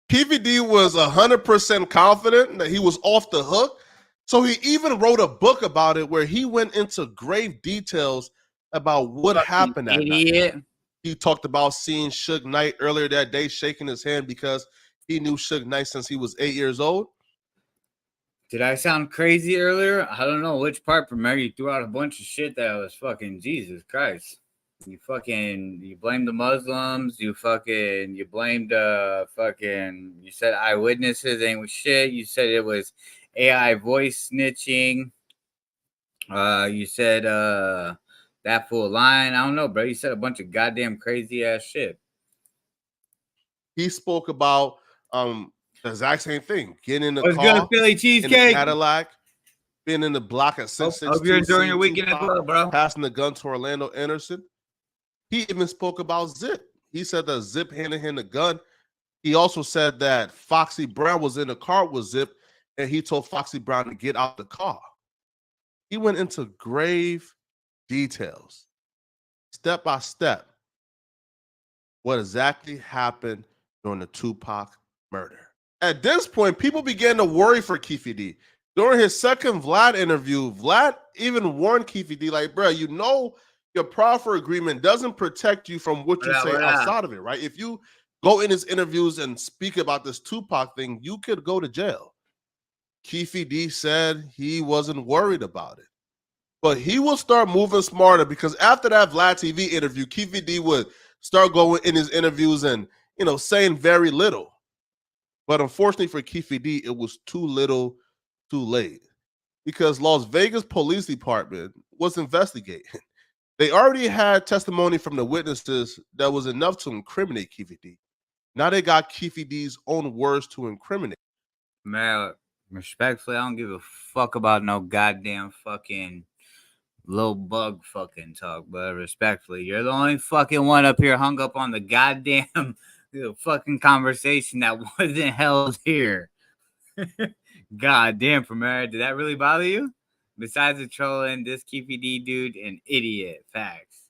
Keefe D was 100% confident that he was off the hook. So he even wrote a book about it where he went into grave details about what happened that night. He talked about seeing Suge Knight earlier that day, shaking his hand because he knew Suge Knight since he was 8 years old. Did I sound crazy earlier? I don't know which part, Premier. You threw out a bunch of shit that was fucking Jesus Christ. You blamed the Muslims. You blamed you said eyewitnesses ain't with shit. You said it was AI voice snitching. You said that fool lying. I don't know, bro. You said a bunch of goddamn crazy ass shit. He spoke about the exact same thing. Getting in the What's car, good, Philly cheesecake? in the Cadillac, being in the block at 662. Hope you're enjoying your weekend as well, bro. Passing the gun to Orlando Anderson. He even spoke about Zip. He said that Zip handed him the gun. He also said that Foxy Brown was in the car with Zip, and he told Foxy Brown to get out the car. He went into grave details, step by step, what exactly happened during the Tupac murder. At this point, people began to worry for Keefe D. During his second Vlad interview, Vlad even warned Keefe D, like, bro, you know your proffer agreement doesn't protect you from what you say outside of it, right? If you go in his interviews and speak about this Tupac thing, you could go to jail. Keefe D said he wasn't worried about it. But he will start moving smarter because after that Vlad TV interview, Keefe D would start going in his interviews and, saying very little. But unfortunately for Keefe D, it was too little, too late. Because Las Vegas Police Department was investigating. They already had testimony from the witnesses that was enough to incriminate Keefe D. Now they got Keefe D's own words to incriminate. Man, respectfully, I don't give a fuck about no goddamn fucking little bug fucking talk, but respectfully, you're the only fucking one up here hung up on the goddamn fucking conversation that wasn't held here. Goddamn, Premier, did that really bother you? Besides the trolling, this Keefe D dude, an idiot. Facts.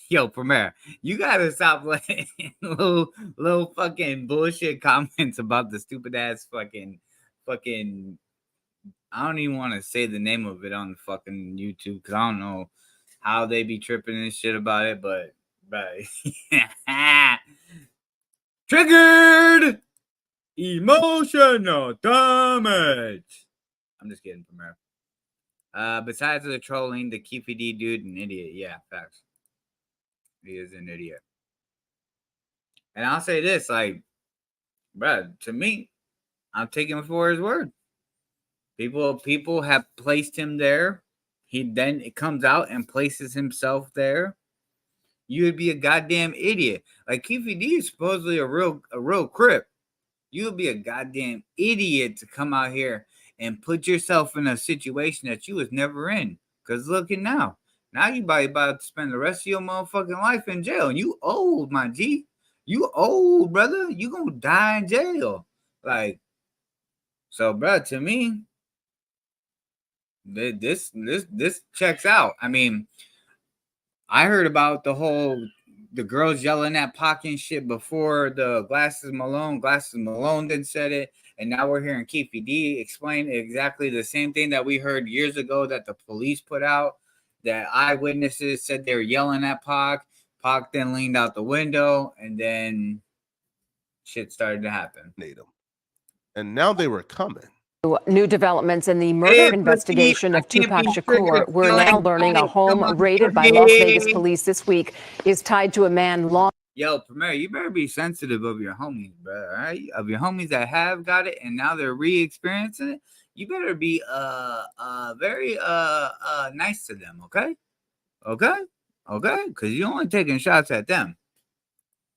Yo, Premier, you gotta stop letting little fucking bullshit comments about the stupid ass fucking. I don't even want to say the name of it on the fucking YouTube because I don't know how they be tripping and shit about it, but triggered emotional damage. I'm just kidding, Premier. Besides the trolling, the Keefe D dude, an idiot. Yeah, facts. He is an idiot. And I'll say this, like, bruh, to me, I'm taking him for his word. People have placed him there. It comes out and places himself there. You would be a goddamn idiot. Like Keefe D is supposedly a real crip. You would be a goddamn idiot to come out here and put yourself in a situation that you was never in. Because look at now. Now you about to spend the rest of your motherfucking life in jail. And you old, my G. You old, brother. You gonna die in jail. Like, so, bro, to me, this checks out. I mean, I heard about the girls yelling at Pac and shit before the Glasses Malone then said it. And now we're hearing Keefe D explain exactly the same thing that we heard years ago that the police put out, that eyewitnesses said they were yelling at Pac. Pac then leaned out the window and then shit started to happen. And now they were coming. New developments in the murder investigation of Tupac Shakur. We're now learning a home raided by Las Vegas police this week is tied to a man long. Yo, Premier, you better be sensitive of your homies, bro. All right, of your homies that have got it and now they're re-experiencing it. You better be very nice to them, okay? Okay, because you're only taking shots at them.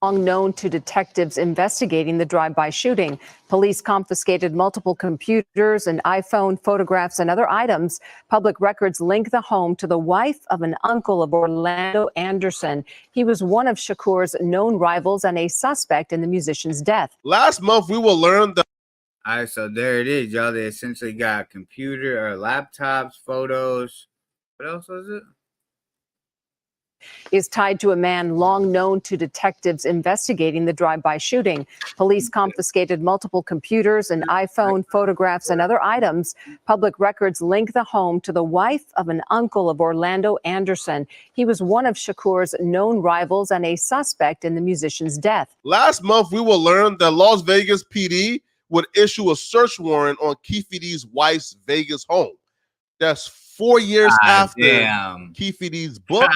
Known to detectives investigating the drive-by shooting. Police confiscated multiple computers, an iPhone, photographs, and other items. Public records link the home to the wife of an uncle of Orlando Anderson. He was one of Shakur's known rivals and a suspect in the musician's death. Last month, we will learn that. All right, so there it is, y'all. They essentially got computer or laptops, photos. What else was it? Is tied to a man long known to detectives investigating the drive-by shooting. Police confiscated multiple computers, an iPhone, photographs, and other items. Public records link the home to the wife of an uncle of Orlando Anderson. He was one of Shakur's known rivals and a suspect in the musician's death. Last month, we will learn that Las Vegas PD would issue a search warrant on Keefe D's wife's Vegas home. That's 4 years after Keefe D's book.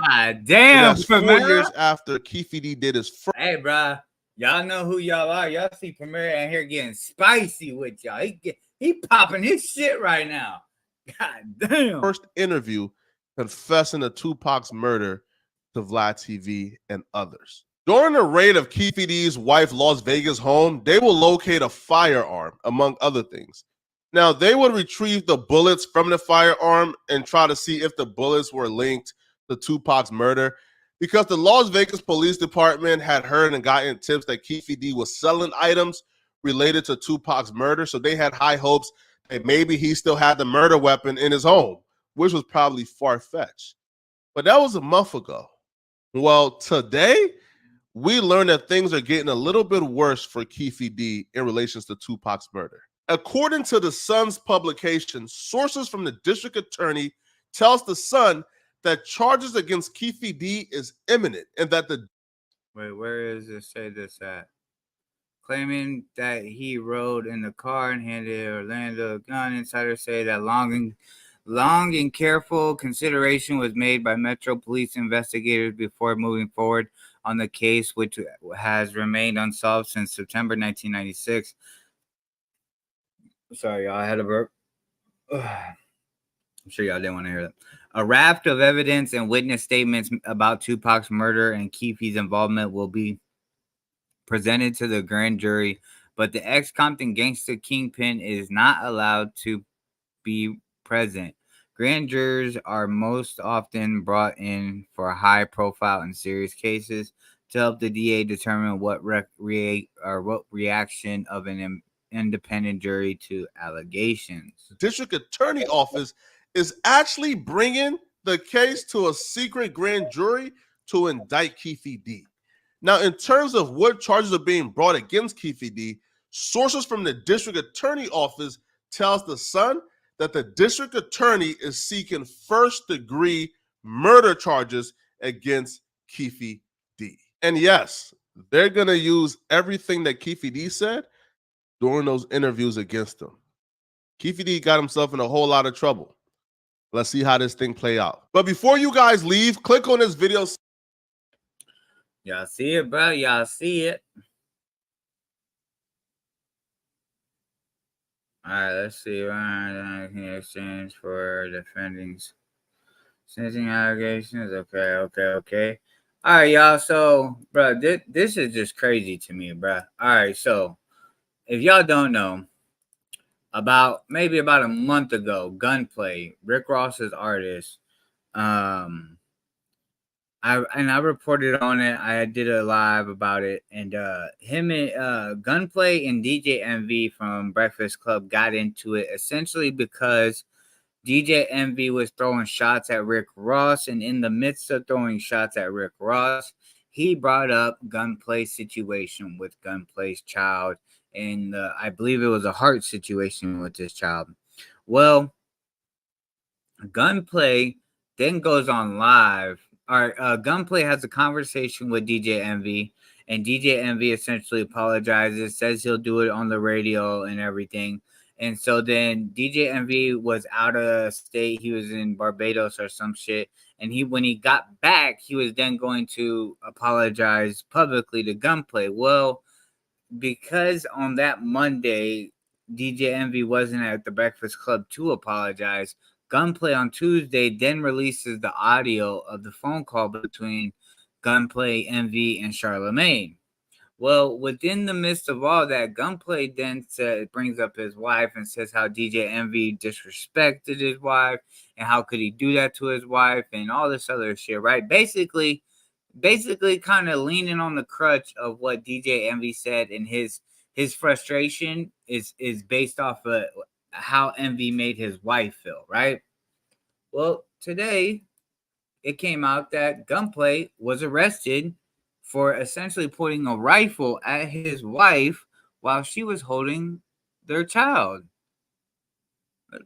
That's 4 years after Keefe D did his first. Hey, bro, y'all know who y'all are. Y'all see Premier out here getting spicy with y'all. He popping his shit right now. God damn. First interview confessing to Tupac's murder to Vlad TV and others. During the raid of Keefe D's wife Las Vegas home, they will locate a firearm, among other things. Now, they would retrieve the bullets from the firearm and try to see if the bullets were linked to Tupac's murder, because the Las Vegas Police Department had heard and gotten tips that Keefe D was selling items related to Tupac's murder, so they had high hopes that maybe he still had the murder weapon in his home, which was probably far-fetched. But that was a month ago. Well, today, we learned that things are getting a little bit worse for Keffe D in relations to Tupac's murder. According to the Sun's publication, sources from the district attorney tells the Sun that charges against Keffe D is imminent and that the Wait, where does it say this at? Claiming that he rode in the car and handed Orlando a gun. Insiders say that long and careful consideration was made by Metro Police investigators before moving forward on the case, which has remained unsolved since September 1996. Sorry, y'all, I had a burp. I'm sure y'all didn't want to hear that. A raft of evidence and witness statements about Tupac's murder and Keffe's involvement will be presented to the grand jury, but the ex-Compton gangster kingpin is not allowed to be present. Grand jurors are most often brought in for high-profile and serious cases to help the DA determine what reaction of an independent jury to allegations. district attorney office is actually bringing the case to a secret grand jury to indict Keffe D. Now, in terms of what charges are being brought against Keffe D, sources from the district attorney office tells the Sun that the district attorney is seeking first-degree murder charges against Keffe D. And yes, they're going to use everything that Keffe D said during those interviews against him. Keffe D got himself in a whole lot of trouble. Let's see how this thing play out. But before you guys leave, click on this video. Y'all see it, bro? Y'all see it? All right, let's see. In exchange for defending sentencing allegations. Okay. All right, y'all. So, bro, this is just crazy to me, bro. All right, so if y'all don't know, maybe about a month ago, Gunplay, Rick Ross's artist, I reported on it. I did a live about it, and him and Gunplay and DJ Envy from Breakfast Club got into it essentially because DJ Envy was throwing shots at Rick Ross, and in the midst of throwing shots at Rick Ross, he brought up Gunplay's situation with Gunplay's child, and I believe it was a heart situation with this child. Well, Gunplay then goes on live. Gunplay has a conversation with DJ Envy, and DJ Envy essentially apologizes, says he'll do it on the radio and everything. And so then DJ Envy was out of state. He was in Barbados or some shit. And when he got back, he was then going to apologize publicly to Gunplay. Well, because on that Monday, DJ Envy wasn't at the Breakfast Club to apologize, Gunplay on Tuesday then releases the audio of the phone call between Gunplay, Envy, and Charlemagne. Well, within the midst of all that, Gunplay then brings up his wife and says how DJ Envy disrespected his wife and how could he do that to his wife and all this other shit, right? Basically kind of leaning on the crutch of what DJ Envy said, and his frustration is based off of how Envy made his wife feel, right? Well, today it came out that Gunplay was arrested for essentially pointing a rifle at his wife while she was holding their child.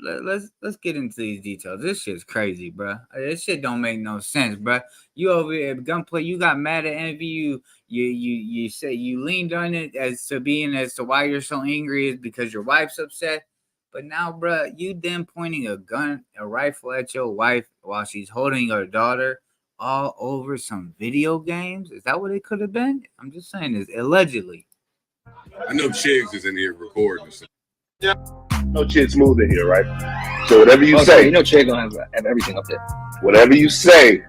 Let's get into these details. This shit's crazy, bro. This shit don't make no sense, bro. You over here, Gunplay, you got mad at Envy. You say you leaned on it as to why you're so angry is because your wife's upset. But now, bro, you then pointing a rifle at your wife while she's holding her daughter all over some video games? Is that what it could have been? I'm just saying this allegedly. I know Chigs is in here recording. Yeah. No Chig's smooth in here, right? So whatever you say, you know Chig gonna have everything up there. Whatever you say,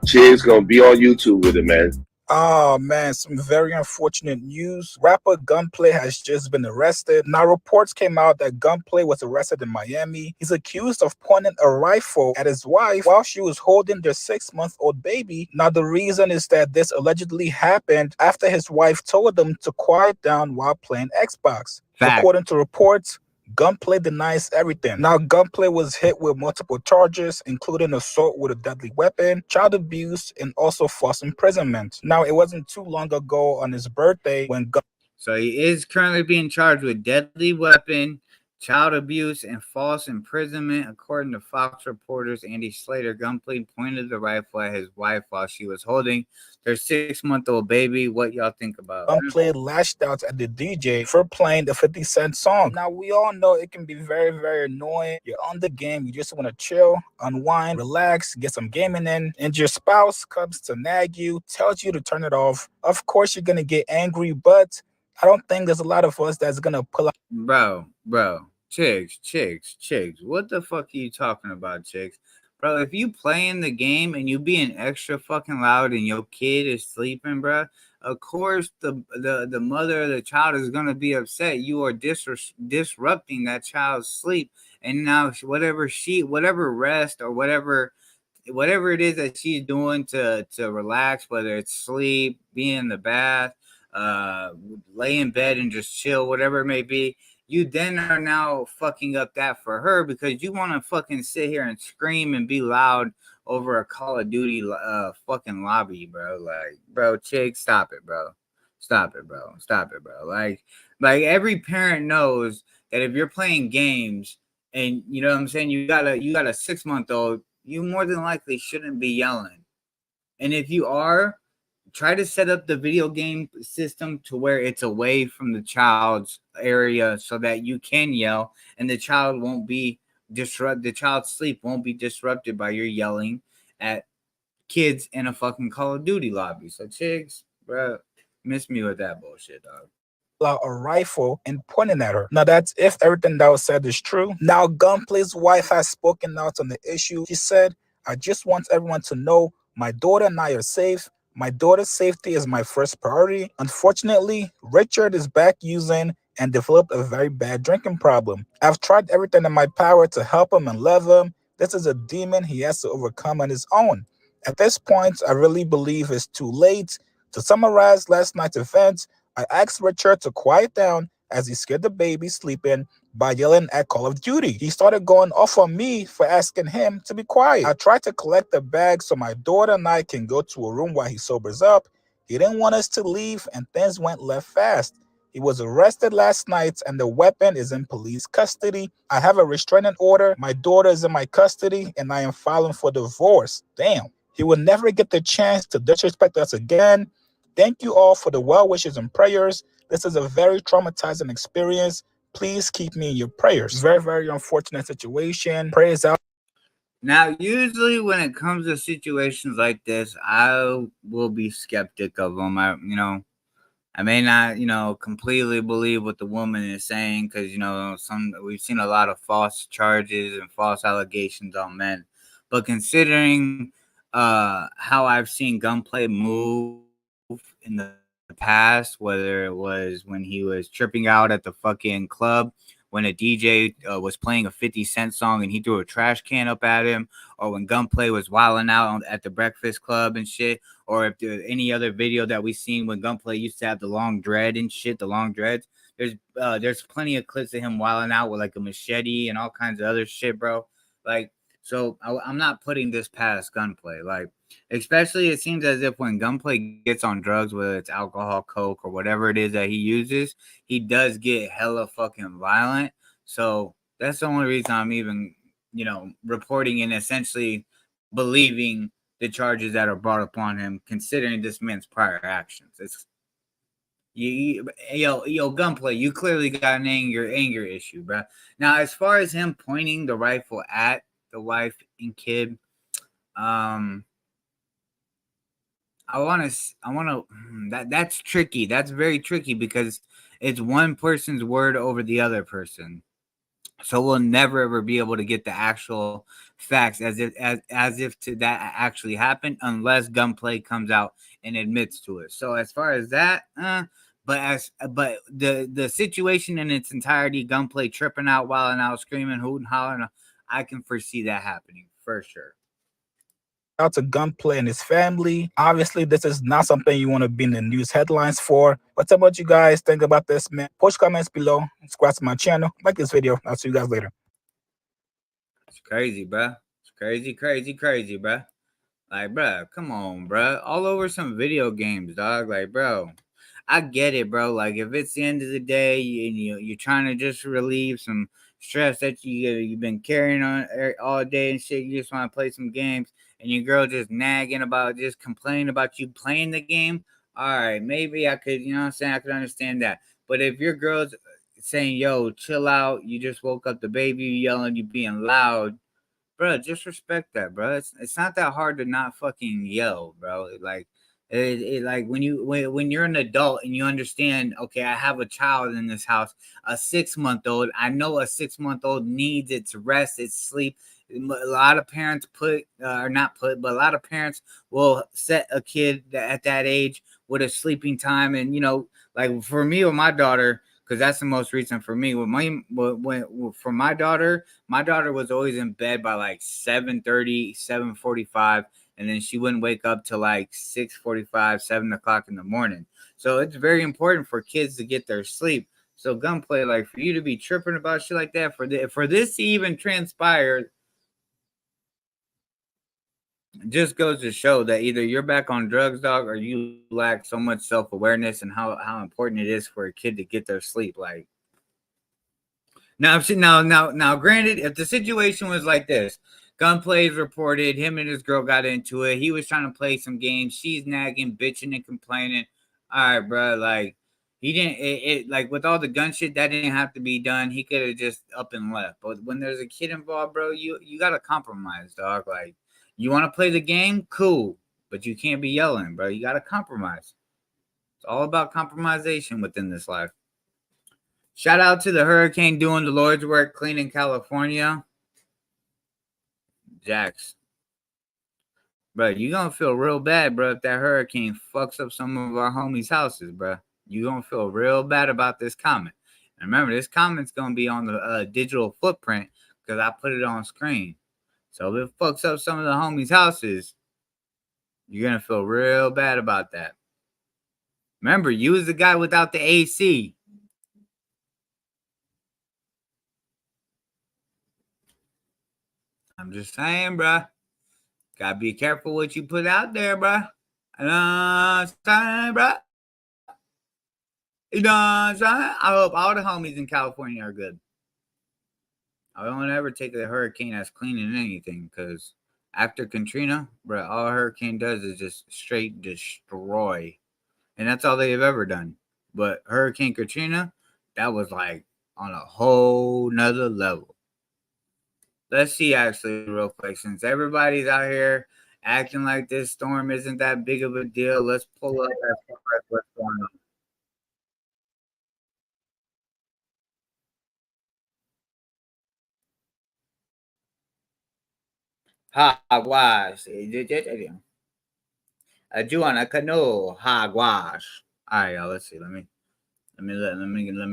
Chig's gonna be on YouTube with it, man. Oh man, some very unfortunate news. Rapper Gunplay has just been arrested. Now reports came out that Gunplay was arrested in Miami. He's accused of pointing a rifle at his wife while she was holding their 6-month-old baby. Now the reason is that this allegedly happened after his wife told him to quiet down while playing Xbox. According to reports, Gunplay denies everything. Now, Gunplay was hit with multiple charges, including assault with a deadly weapon, child abuse, and also false imprisonment. Now, it wasn't too long ago on his birthday when So he is currently being charged with deadly weapon, child abuse, and false imprisonment. According to Fox reporters, Andy Slater, Gunplay pointed the rifle at his wife while she was holding their 6-month-old baby. What y'all think about it? Gunplay lashed out at the DJ for playing the 50 Cent song. Now, we all know it can be very, very annoying. You're on the game, you just want to chill, unwind, relax, get some gaming in, and your spouse comes to nag you, tells you to turn it off. Of course, you're going to get angry, but I don't think there's a lot of us that's going to pull out. Bro. Chicks. What the fuck are you talking about, chicks? Bro, if you playing the game and you being extra fucking loud and your kid is sleeping, bro, of course the mother of the child is gonna be upset. You are disrupting that child's sleep, and now whatever rest or whatever it is that she's doing to relax, whether it's sleep, be in the bath, lay in bed and just chill, whatever it may be. You then are now fucking up that for her because you want to fucking sit here and scream and be loud over a Call of Duty fucking lobby, bro. Like, bro, chick, stop it, bro. Like every parent knows that if you're playing games and you know what I'm saying, you got a 6-month-old, you more than likely shouldn't be yelling. And if you are, try to set up the video game system to where it's away from the child's area so that you can yell and the child won't be disrupted. The child's sleep won't be disrupted by your yelling at kids in a fucking Call of Duty lobby. So chicks, bro, miss me with that bullshit, dog. Out a rifle and pointing at her. Now, that's if everything that was said is true. Now, Gunplay's wife has spoken out on the issue. She said, "I just want everyone to know my daughter and I are safe. My daughter's safety is my first priority. Unfortunately, Richard is back using and developed a very bad drinking problem. I've tried everything in my power to help him and love him. This is a demon he has to overcome on his own. At this point, I really believe it's too late. To summarize last night's event, I asked Richard to quiet down as he scared the baby sleeping by yelling at Call of Duty. He started going off on me for asking him to be quiet. I tried to collect the bag so my daughter and I can go to a room while he sobers up. He didn't want us to leave and things went left fast. He was arrested last night and the weapon is in police custody. I have a restraining order. My daughter is in my custody and I am filing for divorce." Damn. He will never get the chance to disrespect us again. Thank you all for the well wishes and prayers. This is a very traumatizing experience. Please keep me in your prayers. Very, very unfortunate situation. Prayers out. Now, usually when it comes to situations like this, I will be skeptic of them. I may not, completely believe what the woman is saying because, we've seen a lot of false charges and false allegations on men. But considering how I've seen Gunplay move in the past, whether it was when he was tripping out at the fucking club, when a DJ was playing a 50 Cent song and he threw a trash can up at him, or when Gunplay was wilding out at the Breakfast Club and shit, or if there's any other video that we seen when Gunplay used to have the long dread and shit, the long dreads. There's plenty of clips of him wilding out with like a machete and all kinds of other shit, bro. Like, so I'm not putting this past Gunplay. Like, especially it seems as if when Gunplay gets on drugs, whether it's alcohol, coke, or whatever it is that he uses, he does get hella fucking violent. So that's the only reason I'm even, reporting and essentially believing the charges that are brought upon him, considering this man's prior actions. It's yo, Gunplay, you clearly got an anger issue, bro. Now, as far as him pointing the rifle at the wife and kid, that's tricky. That's very tricky because it's one person's word over the other person. So we'll never ever be able to get the actual facts as if that actually happened unless Gunplay comes out and admits to it. So as far as that, but the situation in its entirety, Gunplay tripping out, wilding out, screaming, hooting, hollering, I can foresee that happening for sure. out to Gunplay and his family. Obviously, this is not something you want to be in the news headlines for. But tell me what you guys think about this, man. Post comments below. Subscribe to my channel. Like this video. I'll see you guys later. It's crazy, bro. It's crazy, bro. Like, bro, come on, bro. All over some video games, dog. Like, bro, I get it, bro. Like, if it's the end of the day and you're trying to just relieve some stress that you've been carrying on all day and shit, you just want to play some games, and your girl just nagging about, just complaining about you playing the game. All right, maybe I could, you know what I'm saying? I could understand that. But if your girl's saying, yo, chill out, you just woke up the baby, you yelling, you being loud, bro, just respect that, bro. It's not that hard to not fucking yell, bro. Like, like when you're an adult and you understand, okay, I have a child in this house, a 6-month-old. I know a 6-month-old needs its rest, its sleep. A lot of parents but a lot of parents will set a kid at that age with a sleeping time. And, you know, like for me with my daughter, because that's the most recent for me. For my daughter was always in bed by like 7:30, 7:45, and then she wouldn't wake up till like 6:45, 7 o'clock in the morning. So it's very important for kids to get their sleep. So Gunplay, like for you to be tripping about shit like that, for this to even transpire, just goes to show that either you're back on drugs, dog, or you lack so much self-awareness and how important it is for a kid to get their sleep. Like, now, granted, if the situation was like this, Gunplay is reported, him and his girl got into it. He was trying to play some games. She's nagging, bitching, and complaining. All right, bro, like, he didn't, like, with all the gun shit, that didn't have to be done. He could have just up and left. But when there's a kid involved, bro, you got to compromise, dog. Like, you want to play the game? Cool. But you can't be yelling, bro. You got to compromise. It's all about compromisation within this life. Shout out to the hurricane doing the Lord's work cleaning California. Jax. Bro, you going to feel real bad, bro, if that hurricane fucks up some of our homies' houses, bro. You going to feel real bad about this comment. And remember, this comment's going to be on the digital footprint because I put it on screen. So if it fucks up some of the homies' houses, you're going to feel real bad about that. Remember, you was the guy without the AC. I'm just saying, bruh. Gotta be careful what you put out there, bruh. You know what I'm saying, bruh? You know what I'm saying? I hope all the homies in California are good. I don't ever take a hurricane as cleaning anything, because after Katrina, bro, all a hurricane does is just straight destroy. And that's all they've ever done. But Hurricane Katrina, that was like on a whole nother level. Let's see, actually, real quick, since everybody's out here acting like this storm isn't that big of a deal, let's pull up as far as what's going on. Hogwash. Juana Cano. Hogwash. All right, y'all. Let's see. Let me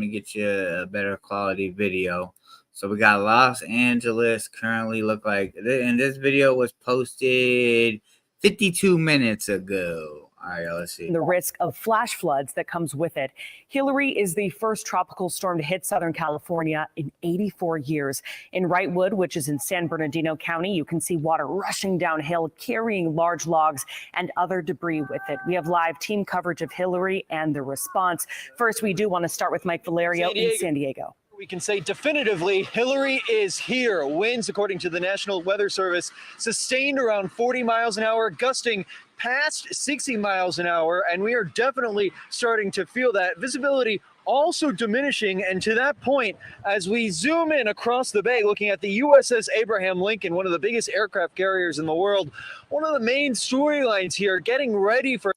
get you a better quality video. So we got Los Angeles currently look like, and this video was posted 52 minutes ago. All right, let's see. The risk of flash floods that comes with it. Hillary is the first tropical storm to hit Southern California in 84 years. In Wrightwood, which is in San Bernardino County, you can see water rushing downhill, carrying large logs and other debris with it. We have live team coverage of Hillary and the response. First, we do want to start with Mike Valerio in San Diego. We can say definitively Hillary is here. Winds, according to the National Weather Service, sustained around 40 miles an hour, gusting past 60 miles an hour. And we are definitely starting to feel that. Visibility also diminishing. And to that point, as we zoom in across the bay, looking at the USS Abraham Lincoln, one of the biggest aircraft carriers in the world, one of the main storylines here, getting ready for...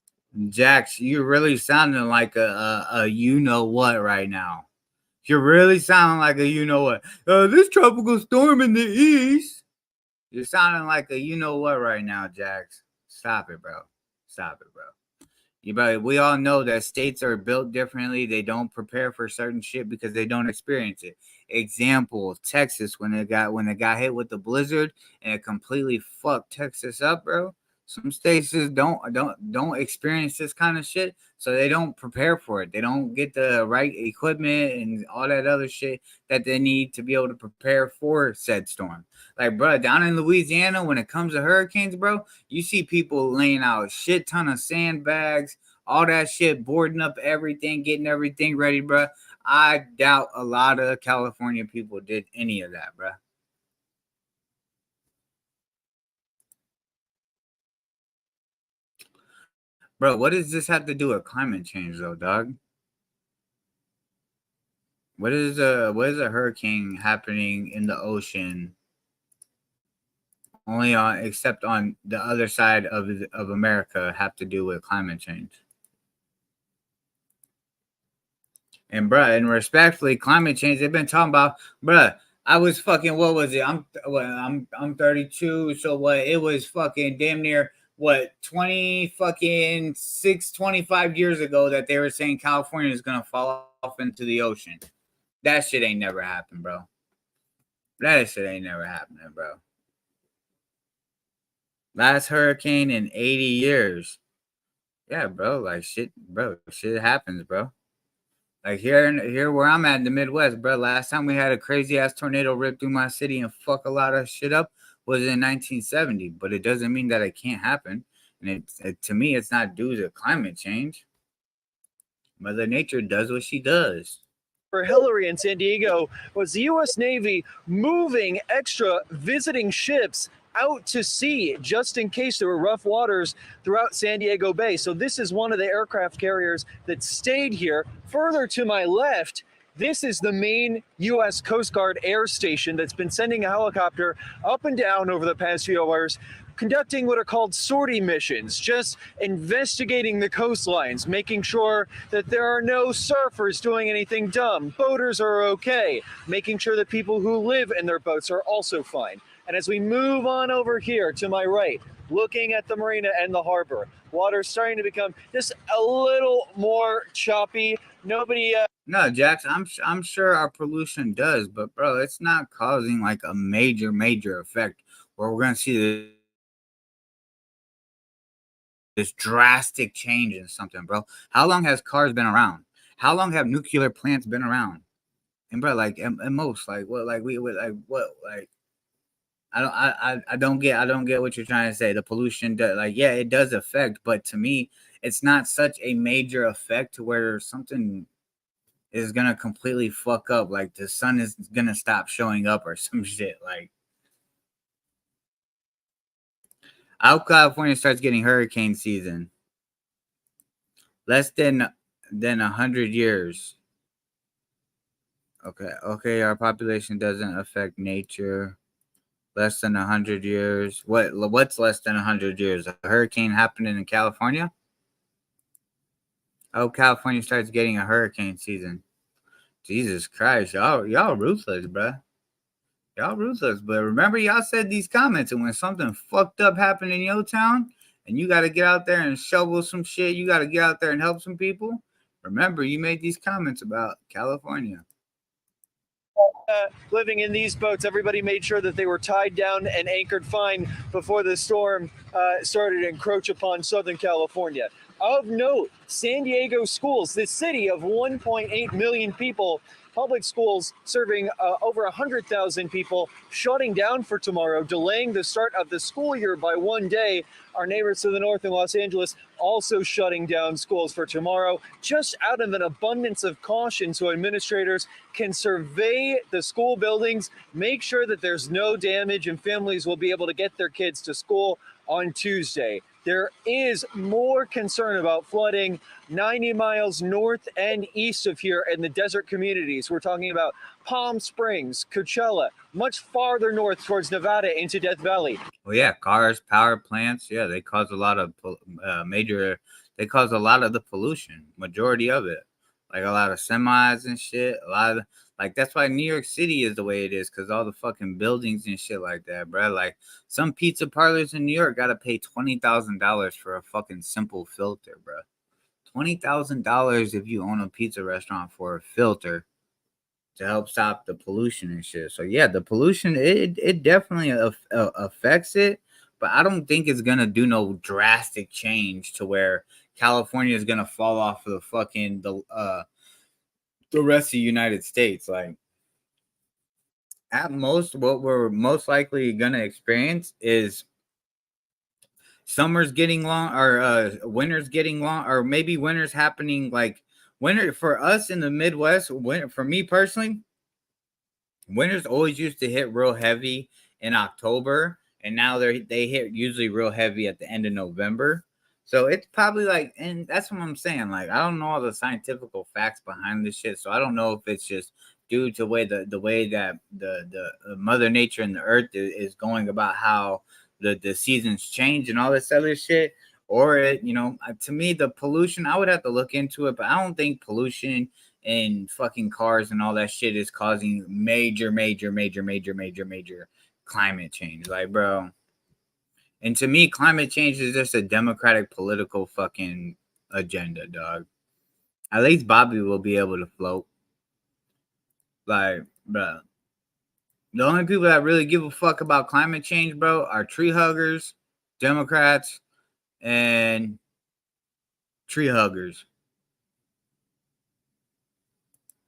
Jax, you're really sounding like a you-know-what right now. You're really sounding like a you-know-what. This tropical storm in the east. You're sounding like a you-know-what right now, Jax. Stop it, bro. Stop it, bro. We all know that states are built differently. They don't prepare for certain shit because they don't experience it. Example, Texas, when it got hit with the blizzard and it completely fucked Texas up, bro. Some states just don't experience this kind of shit, so they don't prepare for it. They don't get the right equipment and all that other shit that they need to be able to prepare for said storm. Like, bro, down in Louisiana, when it comes to hurricanes, bro, you see people laying out a shit ton of sandbags, all that shit, boarding up everything, getting everything ready, bro. I doubt a lot of California people did any of that, bro. Bro, what does this have to do with climate change, though, dog? What is a hurricane happening in the ocean only on except on the other side of America have to do with climate change? And bruh, and respectfully, climate change, they've been talking about, bruh, I was fucking, what was it? I'm 32, so what? It was fucking damn near what 25 years ago that they were saying California is gonna fall off into the ocean. That shit ain't never happened, bro. That shit ain't never happening, bro. Last hurricane in 80 years. Yeah, bro, like shit, bro, shit happens, bro. Like here where I'm at in the Midwest, bro. Last time we had a crazy ass tornado rip through my city and fuck a lot of shit up was in 1970. But it doesn't mean that it can't happen. And to me, it's not due to climate change. Mother Nature does what she does. For Hillary in San Diego was the U.S. Navy moving extra visiting ships out to sea just in case there were rough waters throughout San Diego Bay. So this is one of the aircraft carriers that stayed here. Further to my left, this is the main U.S. Coast Guard air station that's been sending a helicopter up and down over the past few hours, conducting what are called sortie missions, just investigating the coastlines, making sure that there are no surfers doing anything dumb, boaters are okay, making sure that people who live in their boats are also fine. And as we move on over here to my right, looking at the marina and the harbor, water's starting to become just a little more choppy. Nobody... No, Jax, I'm sure our pollution does, but bro, it's not causing like a major effect where we're gonna see this drastic change in something, bro. How long has cars been around? How long have nuclear plants been around? And bro, like at most, like what, like we would, like what, like I don't get what you're trying to say. The pollution does, like, yeah, it does affect, but to me, it's not such a major effect to where something is gonna completely fuck up, like the sun is gonna stop showing up or some shit. Like, I hope California starts getting hurricane season. Less than 100 years. Okay, our population doesn't affect nature. Less than 100 years. What's less than 100 years? A hurricane happening in California? I hope California starts getting a hurricane season. Jesus Christ, y'all ruthless, bruh. Y'all ruthless. But remember, y'all said these comments, and when something fucked up happened in your town, and you got to get out there and shovel some shit, you got to get out there and help some people, remember, you made these comments about California. Living in these boats, everybody made sure that they were tied down and anchored fine before the storm started to encroach upon Southern California. Of note, San Diego schools, the city of 1.8 million people, public schools serving over 100,000 people, shutting down for tomorrow, delaying the start of the school year by one day. Our neighbors to the north in Los Angeles also shutting down schools for tomorrow, just out of an abundance of caution so administrators can survey the school buildings, make sure that there's no damage, and families will be able to get their kids to school on Tuesday. There is more concern about flooding 90 miles north and east of here in the desert communities. We're talking about Palm Springs, Coachella, much farther north towards Nevada into Death Valley. Well, yeah, cars, power plants, yeah, they cause a lot of they cause a lot of the pollution, majority of it. Like a lot of semis and shit, a lot of, like, that's why New York City is the way it is, because all the fucking buildings and shit like that, bro. Like, some pizza parlors in New York got to pay $20,000 for a fucking simple filter, bro. $20,000 if you own a pizza restaurant for a filter to help stop the pollution and shit. So, yeah, the pollution, it definitely affects it. but I don't think it's gonna do no drastic change to where California is gonna fall off of the rest of the United States. Like at most, what we're most likely gonna experience is summer's getting long, or winter's getting long, or maybe winter's happening like winter for us in the Midwest. Winter for me personally, winters always used to hit real heavy in October, and now they hit usually real heavy at the end of November. So it's probably like, and that's what I'm saying. Like, I don't know all the scientific facts behind this shit, so I don't know if it's just due to the way that the Mother Nature and the Earth is going about how the seasons change and all this other shit, or it, to me, the pollution, I would have to look into it, but I don't think pollution and fucking cars and all that shit is causing major climate change. Like, bro. And to me, climate change is just a democratic political fucking agenda, dog. At least Bobby will be able to float. Like, bro. The only people that really give a fuck about climate change, bro, are tree huggers, Democrats, and tree huggers.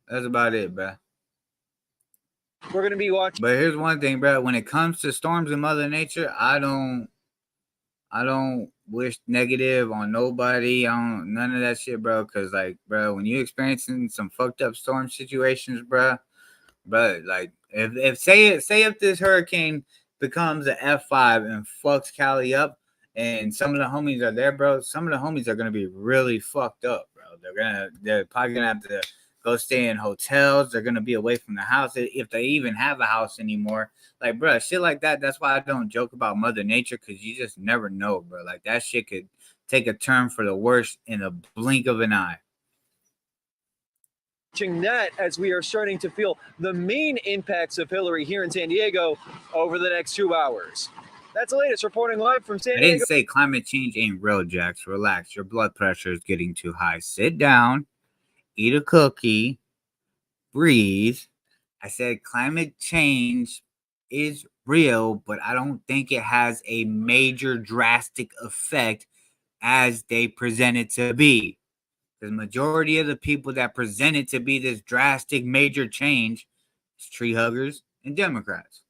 That's about it, bro. We're going to be watching. But here's one thing, bro. When it comes to storms and Mother Nature, I don't wish negative on nobody. None of that shit, bro. Because, like, bro, when you experiencing some fucked up storm situations, bro, like, if this hurricane becomes an F5 and fucks Cali up, and some of the homies are there, bro, some of the homies are gonna be really fucked up, bro. They're probably gonna have to go stay in hotels. They're gonna be away from the house if they even have a house anymore. Like, bro, shit like that. That's why I don't joke about Mother Nature, because you just never know, bro. Like, that shit could take a turn for the worse in a blink of an eye. That as we are starting to feel the main impacts of Hillary here in San Diego over the next 2 hours. That's the latest reporting live from San Diego. I didn't say climate change ain't real, Jax. Relax. Your blood pressure is getting too high. Sit down, eat a cookie, breathe. I said climate change is real, but I don't think it has a major drastic effect as they present it to be. The majority of the people that present it to be this drastic major change is tree huggers and Democrats.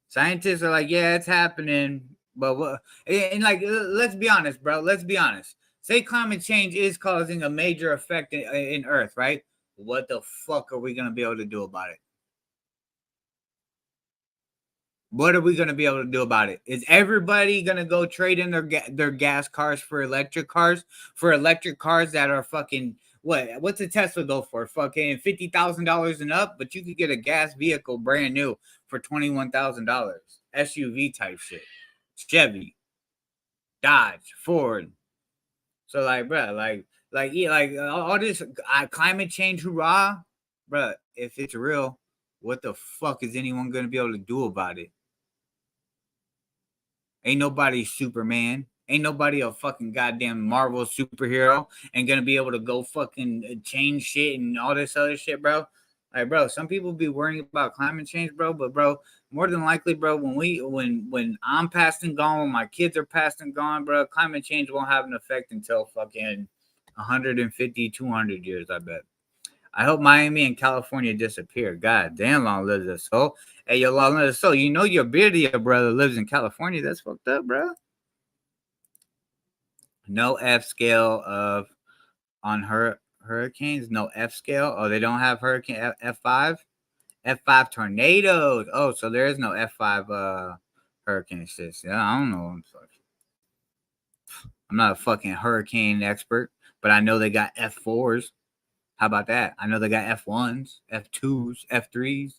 Scientists are like, yeah, it's happening, but what? And like, let's be honest, bro. Let's be honest. Say climate change is causing a major effect in Earth, right? What the fuck are we gonna be able to do about it? What are we going to be able to do about it? Is everybody going to go trade in their gas cars for electric cars? For electric cars that are fucking, what's a Tesla go for? Fucking $50,000 and up, but you could get a gas vehicle brand new for $21,000. SUV type shit. Chevy, Dodge, Ford. So like, bro, all this climate change hoorah, bro, if it's real, what the fuck is anyone going to be able to do about it? Ain't nobody Superman. Ain't nobody a fucking goddamn Marvel superhero and gonna be able to go fucking change shit and all this other shit, bro. Like, bro, some people be worrying about climate change, bro, but bro, more than likely, bro, when I'm past and gone, when my kids are past and gone, bro, climate change won't have an effect until fucking 150, 200 years, I bet. I hope Miami and California disappear. God damn, long live the soul. Hey, yo, long live the soul. You know your beardy brother lives in California. That's fucked up, bro. No F scale on hurricanes. No F scale. Oh, they don't have hurricane F5. F5 tornadoes. Oh, so there is no F5 hurricane system. I don't know. I'm not a fucking hurricane expert, but I know they got F4s. How about that? I know they got F1s, F2s, F3s.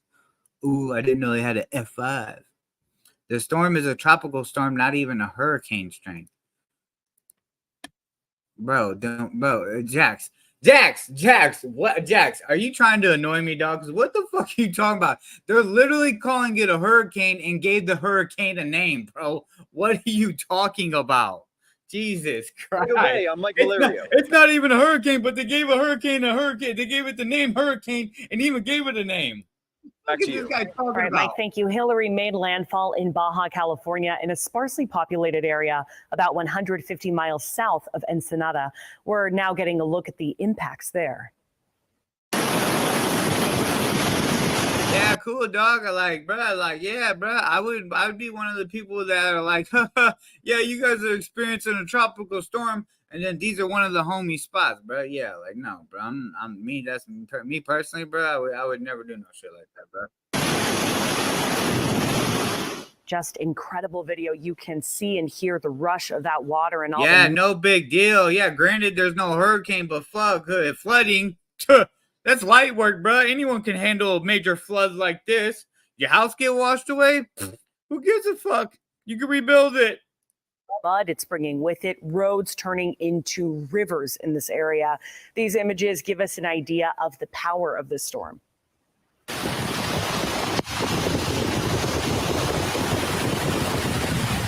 Ooh, I didn't know they had an F5. The storm is a tropical storm, not even a hurricane strength. Bro, Jax, what, Jax? Are you trying to annoy me, dog? Because what the fuck are you talking about? They're literally calling it a hurricane and gave the hurricane a name, bro. What are you talking about? Jesus Christ. Hey, I'm Mike Valerio. It's not even a hurricane, but they gave a hurricane a hurricane. They gave it the name hurricane and even gave it a name. Back to you. All right, Mike, thank you. Hillary made landfall in Baja, California, in a sparsely populated area about 150 miles south of Ensenada. We're now getting a look at the impacts there. Yeah, cool, dog. Yeah, bro. I would be one of the people that are like, yeah, you guys are experiencing a tropical storm, and then these are one of the homie spots, bro. Yeah, like no, bro. I'm me. That's me personally, bro. I would never do no shit like that, bro. Just incredible video. You can see and hear the rush of that water and all. Yeah, no big deal. Yeah, granted, there's no hurricane, but fuck, flooding. That's light work, bro. Anyone can handle a major flood like this. Your house get washed away? Who gives a fuck? You can rebuild it. Mud, it's bringing with it roads turning into rivers in this area. These images give us an idea of the power of this storm.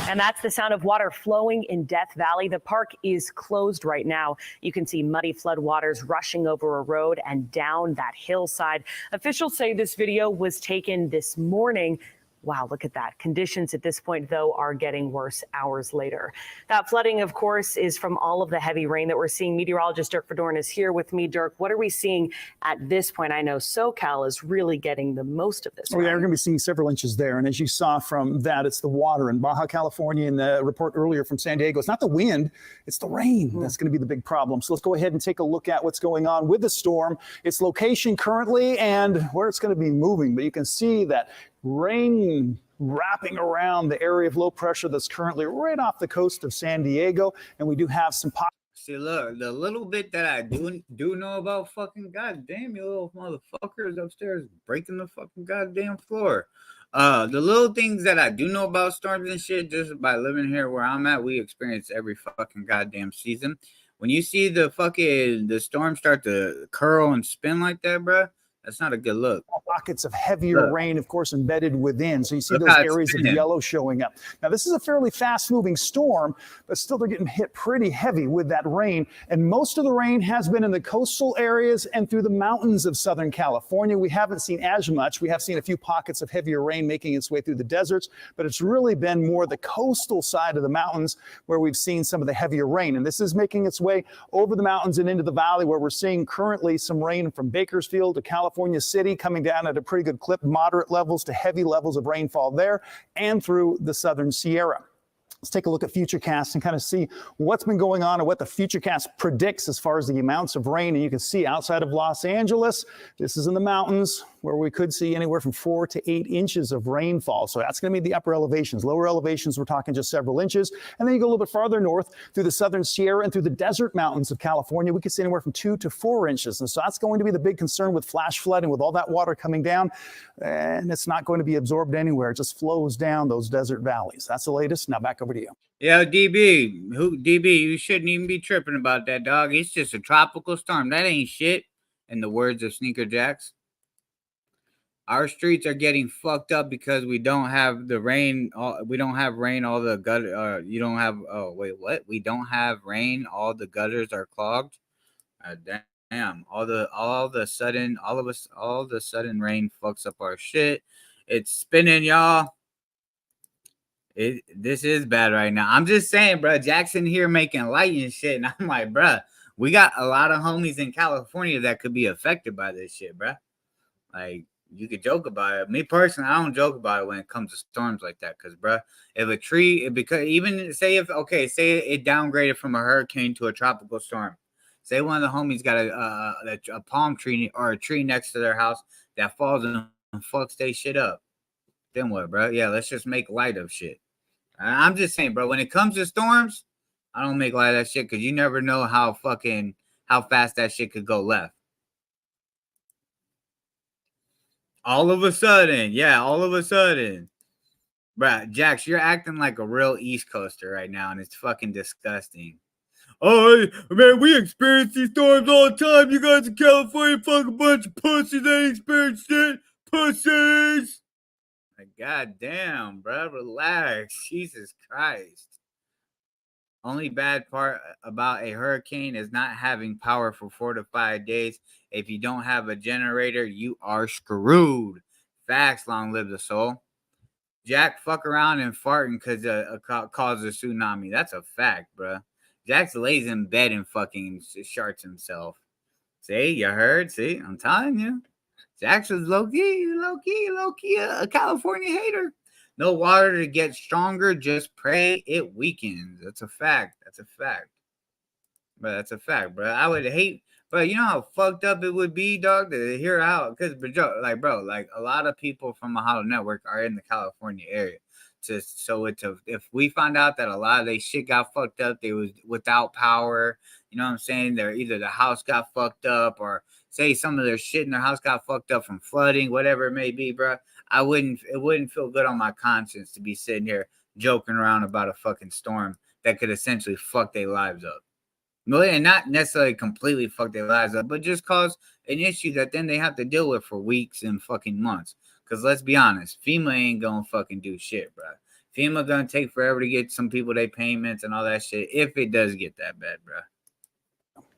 And that's the sound of water flowing in Death Valley. The park is closed right now. You can see muddy flood waters rushing over a road and down that hillside. Officials say this video was taken this morning. Wow, look at that. Conditions at this point, though, are getting worse hours later. That flooding, of course, is from all of the heavy rain that we're seeing. Meteorologist Dirk Verdorn is here with me. Dirk, what are we seeing at this point? I know SoCal is really getting the most of this. Oh, yeah, we're going to be seeing several inches there. And as you saw from that, it's the water in Baja California. And the report earlier from San Diego, it's not the wind, it's the rain that's going to be the big problem. So let's go ahead and take a look at what's going on with the storm, its location currently, and where it's going to be moving. But you can see that rain wrapping around the area of low pressure that's currently right off the coast of San Diego. And we do have some See, look, the little bit that I do know about fucking goddamn you little motherfuckers upstairs breaking the fucking goddamn floor. The little things that I do know about storms and shit, just by living here where I'm at, we experience every fucking goddamn season. When you see the storm start to curl and spin like that, bro, that's not a good look. Pockets of heavier rain, of course, embedded within. So you see those areas of yellow showing up. Now, this is a fairly fast-moving storm, but still they're getting hit pretty heavy with that rain. And most of the rain has been in the coastal areas and through the mountains of Southern California. We haven't seen as much. We have seen a few pockets of heavier rain making its way through the deserts, but it's really been more the coastal side of the mountains where we've seen some of the heavier rain. And this is making its way over the mountains and into the valley, where we're seeing currently some rain from Bakersfield to California City coming down at a pretty good clip, moderate levels to heavy levels of rainfall there and through the southern Sierra. Let's take a look at Futurecast and kind of see what's been going on and what the Futurecast predicts as far as the amounts of rain. And you can see outside of Los Angeles, this is in the mountains where we could see anywhere from 4 to 8 inches of rainfall. So that's going to be the upper elevations. Lower elevations, we're talking just several inches. And then you go a little bit farther north through the southern Sierra and through the desert mountains of California, we could see anywhere from 2 to 4 inches. And so that's going to be the big concern with flash flooding, with all that water coming down. And it's not going to be absorbed anywhere. It just flows down those desert valleys. That's the latest. Now back over to you. Yeah, DB, you shouldn't even be tripping about that, dog. It's just a tropical storm. That ain't shit. In the words of Sneaker Jacks. Our streets are getting fucked up because we don't have the rain. We don't have rain. All the gutter. You don't have. Oh wait, what? We don't have rain. All the gutters are clogged. Damn. All the sudden rain fucks up our shit. It's spinning, y'all. This is bad right now. I'm just saying, bro. Jackson here making light and shit, and I'm like, bro, we got a lot of homies in California that could be affected by this shit, bro. Like. You could joke about it. Me personally, I don't joke about it when it comes to storms like that. Because, bro, if a tree, because even say it downgraded from a hurricane to a tropical storm. Say one of the homies got a palm tree or a tree next to their house that falls and fucks they shit up. Then what, bro? Yeah, let's just make light of shit. I'm just saying, bro, when it comes to storms, I don't make light of that shit because you never know how fast that shit could go left. All of a sudden, bruh, Jax, you're acting like a real East Coaster right now, and it's fucking disgusting. Oh, man, we experience these storms all the time. You guys in California, fucking bunch of pussies that ain't experience shit. Pussies! Like, goddamn, bruh, relax. Jesus Christ. Only bad part about a hurricane is not having power for 4 to 5 days. If you don't have a generator, you are screwed. Facts, long live the soul. Jack fuck around and farting because cause a tsunami. That's a fact, bruh. Jack lays in bed and fucking sharts himself. See, you heard? See, I'm telling you. Jax was low-key, a California hater. No water to get stronger, just pray it weakens. That's a fact. That's a fact. But that's a fact, bro. I would hate, but you know how fucked up it would be, dog, to hear out. Because, bro, a lot of people from Mahalo Network are in the California area. If we find out that a lot of their shit got fucked up, they was without power, you know what I'm saying? They're either the house got fucked up or say some of their shit in their house got fucked up from flooding, whatever it may be, bro. It wouldn't feel good on my conscience to be sitting here joking around about a fucking storm that could essentially fuck their lives up. And not necessarily completely fuck their lives up, but just cause an issue that then they have to deal with for weeks and fucking months. Because let's be honest, FEMA ain't gonna fucking do shit, bro. FEMA gonna take forever to get some people their payments and all that shit if it does get that bad, bro.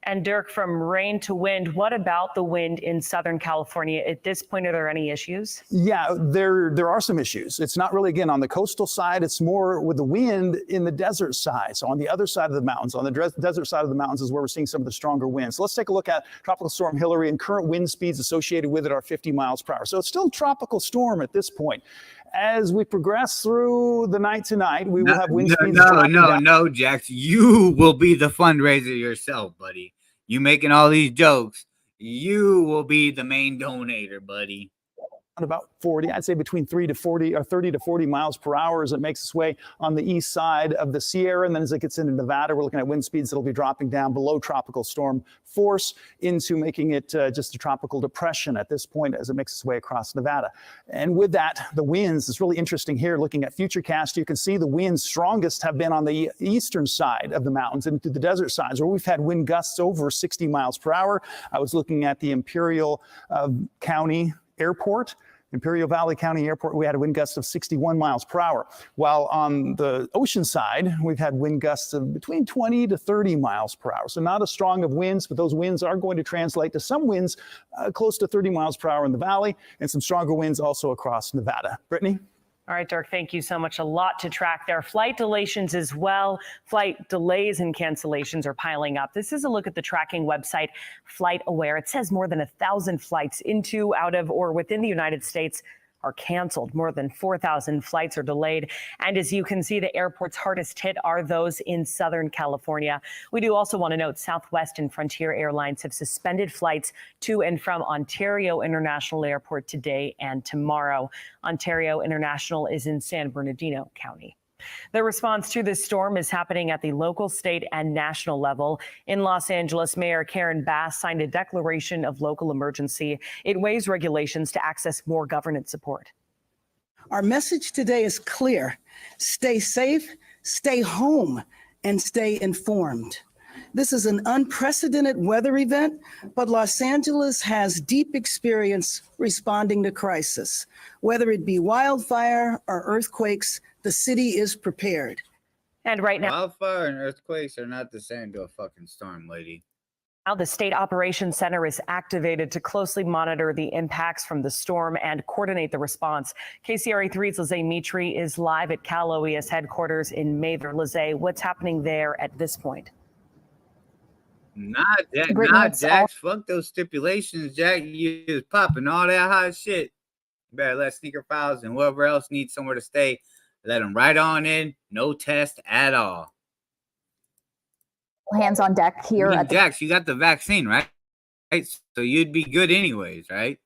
And Dirk, from rain to wind, what about the wind in Southern California? At this point, are there any issues? Yeah, there are some issues. It's not really, again, on the coastal side. It's more with the wind in the desert side. So on the other side of the mountains, on the desert side of the mountains is where we're seeing some of the stronger winds. So let's take a look at Tropical Storm Hilary, and current wind speeds associated with it are 50 miles per hour. So it's still a tropical storm at this point. As we progress through the night tonight, we will have wind speeds. No, Jax. You will be the fundraiser yourself, buddy. You making all these jokes. You will be the main donator, buddy. About 40, I'd say between 30 to 40 miles per hour as it makes its way on the east side of the Sierra. And then as it gets into Nevada, we're looking at wind speeds that'll be dropping down below tropical storm force into making it just a tropical depression at this point as it makes its way across Nevada. And with that, the winds, it's really interesting here looking at Futurecast. You can see the winds strongest have been on the eastern side of the mountains and to the desert sides where we've had wind gusts over 60 miles per hour. I was looking at the Imperial County Airport. Imperial Valley County Airport, we had a wind gust of 61 miles per hour. While on the ocean side, we've had wind gusts of between 20 to 30 miles per hour. So not as strong of winds, but those winds are going to translate to some winds close to 30 miles per hour in the valley and some stronger winds also across Nevada. Brittany? All right, Dirk, thank you so much. A lot to track there. Flight delays as well. Flight delays and cancellations are piling up. This is a look at the tracking website FlightAware. It says more than 1,000 flights into, out of, or within the United States are canceled. More than 4,000 flights are delayed. And as you can see, the airports hardest hit are those in Southern California. We do also want to note Southwest and Frontier Airlines have suspended flights to and from Ontario International Airport today and tomorrow. Ontario International is in San Bernardino County. The response to this storm is happening at the local, state, and national level. In Los Angeles, Mayor Karen Bass signed a declaration of local emergency. It weighs regulations to access more government support. Our message today is clear. Stay safe, stay home, and stay informed. This is an unprecedented weather event, but Los Angeles has deep experience responding to crisis. Whether it be wildfire or earthquakes, the city is prepared. And right now, wildfire and earthquakes are not the same to a fucking storm, lady. Now the State Operations Center is activated to closely monitor the impacts from the storm and coordinate the response. KCRA 3's Lizzie Mitri is live at Cal OES headquarters in Mather. Lizzie, what's happening there at this point? Jack. Fuck those stipulations, Jack. You was popping all that hot shit. You better let Sneaker Files and whoever else needs somewhere to stay, let them right on in. No test at all. Hands on deck here. Jax, you got the vaccine, right? So you'd be good anyways, right?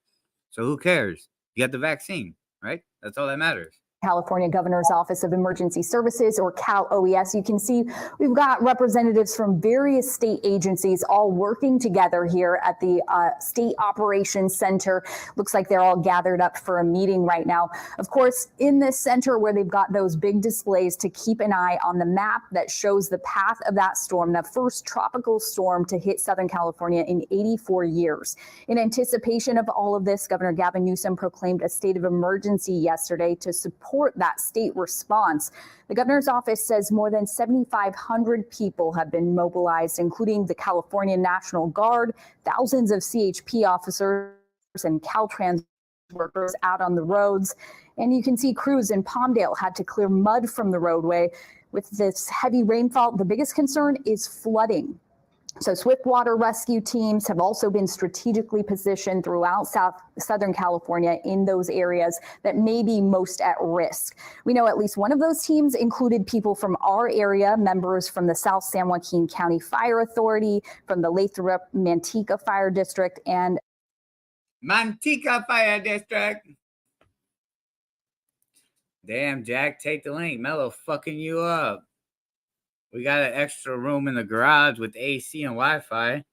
So who cares? You got the vaccine, right? That's all that matters. California Governor's Office of Emergency Services, or Cal OES. You can see we've got representatives from various state agencies all working together here at the State Operations Center. Looks like they're all gathered up for a meeting right now. Of course, in this center where they've got those big displays to keep an eye on the map that shows the path of that storm, the first tropical storm to hit Southern California in 84 years. In anticipation of all of this, Governor Gavin Newsom proclaimed a state of emergency yesterday to support that state response. The governor's office says more than 7,500 people have been mobilized, including the California National Guard, thousands of CHP officers and Caltrans workers out on the roads. And you can see crews in Palmdale had to clear mud from the roadway. With this heavy rainfall, the biggest concern is flooding. So swift water rescue teams have also been strategically positioned throughout Southern California in those areas that may be most at risk. We know at least one of those teams included people from our area, members from the South San Joaquin County Fire Authority, from the Lathrop Manteca Fire District, and Manteca Fire District. Damn, Jack, take the link. Mello fucking you up. We got an extra room in the garage with AC and Wi-Fi.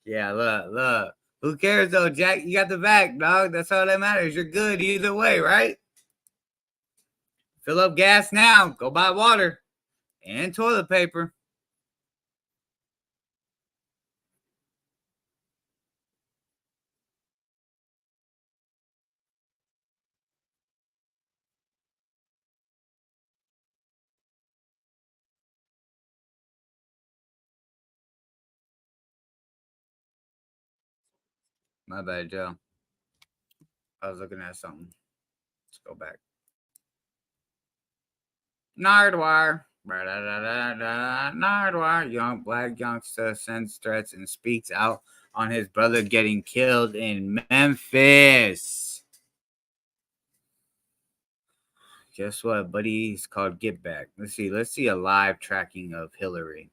Yeah, look. Who cares, though, Jack? You got the back, dog. That's all that matters. You're good either way, right? Fill up gas now. Go buy water and toilet paper. My bad, Joe. I was looking at something. Let's go back. Nardwuar. Nardwuar. Young black youngster sends threats and speaks out on his brother getting killed in Memphis. Guess what, buddy? It's called Get Back. Let's see a live tracking of Hillary.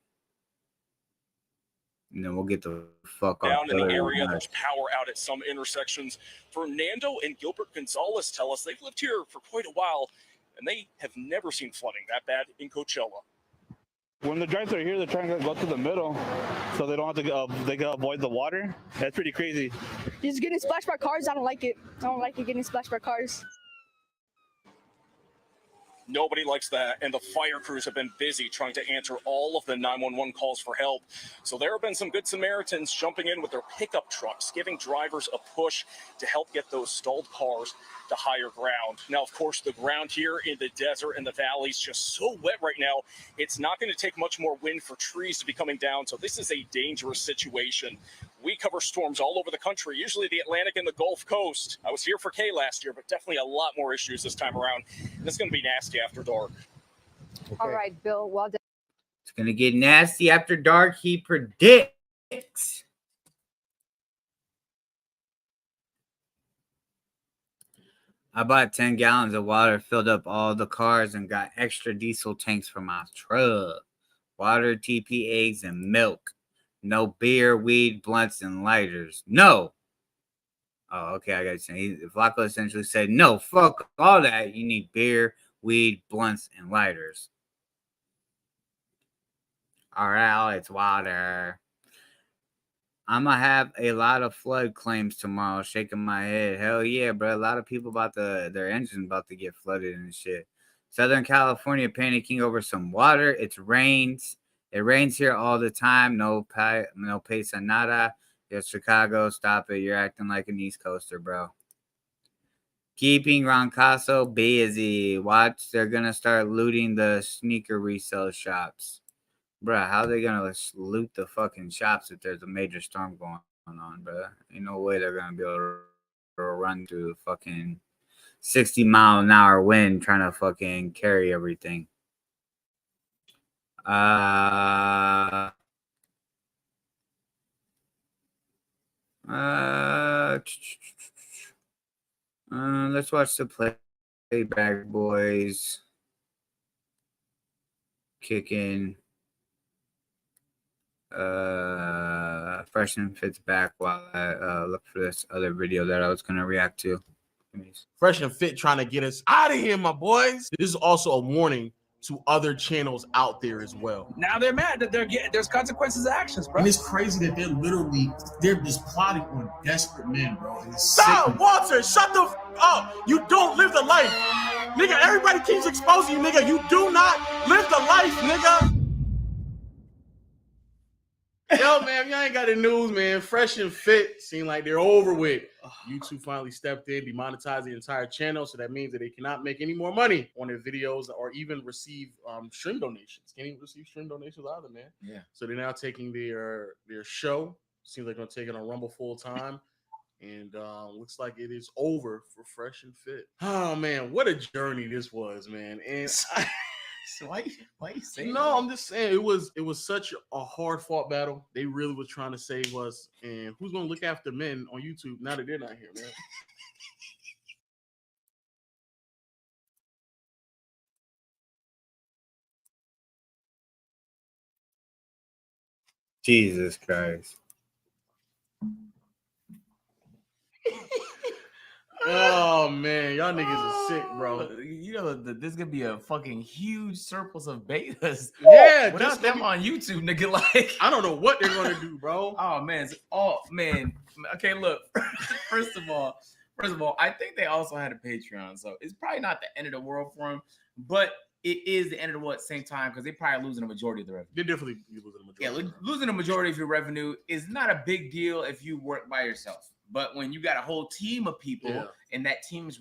And then we'll get the fuck off. Down in the area, there's power out at some intersections. Fernando and Gilbert Gonzalez tell us they've lived here for quite a while, and they have never seen flooding that bad in Coachella. When the drivers are here, they're trying to go to the middle, so they don't have to go. They can avoid the water. That's pretty crazy. Just getting splashed by cars. I don't like it. I don't like it getting splashed by cars. Nobody likes that, and the fire crews have been busy trying to answer all of the 911 calls for help. So there have been some good Samaritans jumping in with their pickup trucks, giving drivers a push to help get those stalled cars to higher ground. Now, of course, the ground here in the desert and the valley is just so wet right now, it's not going to take much more wind for trees to be coming down, so this is a dangerous situation. We cover storms all over the country, usually the Atlantic and the Gulf Coast. I was here for Kay last year, but definitely a lot more issues this time around. And it's going to be nasty after dark. Okay. All right, Bill, well done. It's going to get nasty after dark, he predicts. I bought 10 gallons of water, filled up all the cars, and got extra diesel tanks for my truck. Water, TP, eggs, and milk. No beer, weed, blunts, and lighters. No. Oh, okay, I got to say. Flacco essentially said, no, fuck all that. You need beer, weed, blunts, and lighters. All right, it's water. I'm going to have a lot of flood claims tomorrow, shaking my head. Hell yeah, bro. A lot of people their engines about to get flooded and shit. Southern California panicking over some water. It rains here all the time. No pesa nada. Yo, Chicago, stop it. You're acting like an East Coaster, bro. Keeping Roncaso busy. Watch, they're going to start looting the sneaker resale shops. Bro, how are they going to loot the fucking shops if there's a major storm going on, bro? Ain't no way they're going to be able to run through the fucking 60-mile-an-hour wind trying to fucking carry everything. Let's watch the Playback Boys kicking. Fresh and Fit's back while I look for this other video that I was gonna react to. Fresh and Fit trying to get us out of here, my boys. This is also a warning to other channels out there as well. Now they're mad that there's consequences of actions, bro. And it's crazy that they're just plotting on desperate men, bro. Stop, Walter, shut the up. You don't live the life. Nigga, everybody keeps exposing you, nigga. You do not live the life, nigga. Yo, man, y'all ain't got the news, man. Fresh and Fit seem like they're over with. YouTube finally stepped in, demonetized the entire channel, so that means that they cannot make any more money on their videos or even receive stream donations. Can't even receive stream donations either, man. Yeah. So they're now taking their show. Seems like they're gonna take it on Rumble full time. And looks like it is over for Fresh and Fit. Oh man, what a journey this was, man. And So why you saying no, that? I'm just saying it was such a hard fought battle. They really was trying to save us. And who's gonna look after men on YouTube now that they're not here, man? Jesus Christ. Oh man, y'all niggas are sick, bro. You know this gonna be a fucking huge surplus of betas. Yeah, without just them on YouTube, nigga. Like I don't know what they're gonna do, bro. Oh man, man. Okay, look. First of all, I think they also had a Patreon, so it's probably not the end of the world for them, but it is the end of the world at the same time because they're probably losing a majority of the revenue. They're definitely losing a majority. Yeah, losing a majority of your revenue is not a big deal if you work by yourself. But when you got a whole team of people and that team is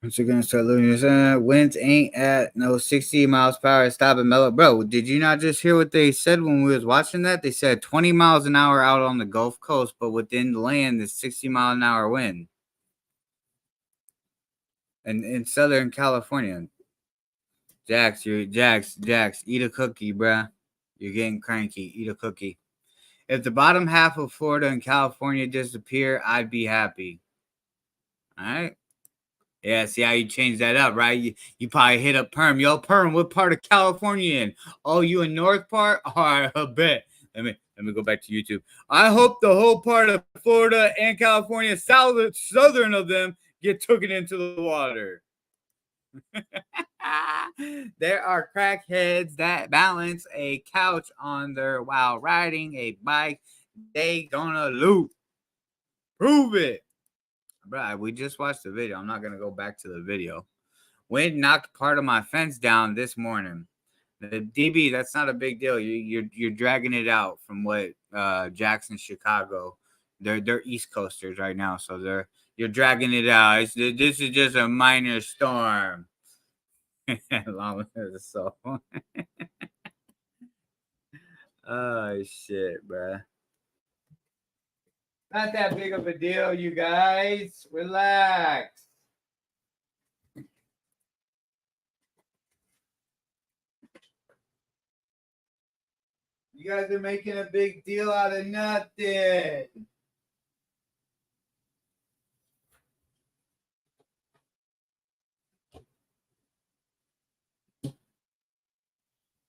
Once you're gonna start losing your winds ain't at no 60 miles per hour. Stop it, Mellow. Bro, did you not just hear what they said when we was watching that? They said 20 miles an hour out on the Gulf Coast, but within the land is 60 mile an hour wind. And in Southern California. Jax, eat a cookie, bruh. You're getting cranky. Eat a cookie. If the bottom half of Florida and California disappear, I'd be happy. All right. Yeah, see how you change that up, right? You probably hit up Perm. Yo, Perm, what part of California in? Oh, you in North part? All right, I bet. Let me go back to YouTube. I hope the whole part of Florida and California, southern of them, get taken into the water. There are crackheads that balance a couch on their while riding a bike. They gonna loot. Prove it. Bro, we just watched the video. I'm not gonna go back to the video. Wind knocked part of my fence down this morning. The DB, that's not a big deal. You're dragging it out from what Jackson, Chicago. They're East Coasters right now, so you're dragging it out. This is just a minor storm. So oh shit, bro. Not that big of a deal, you guys. Relax. You guys are making a big deal out of nothing.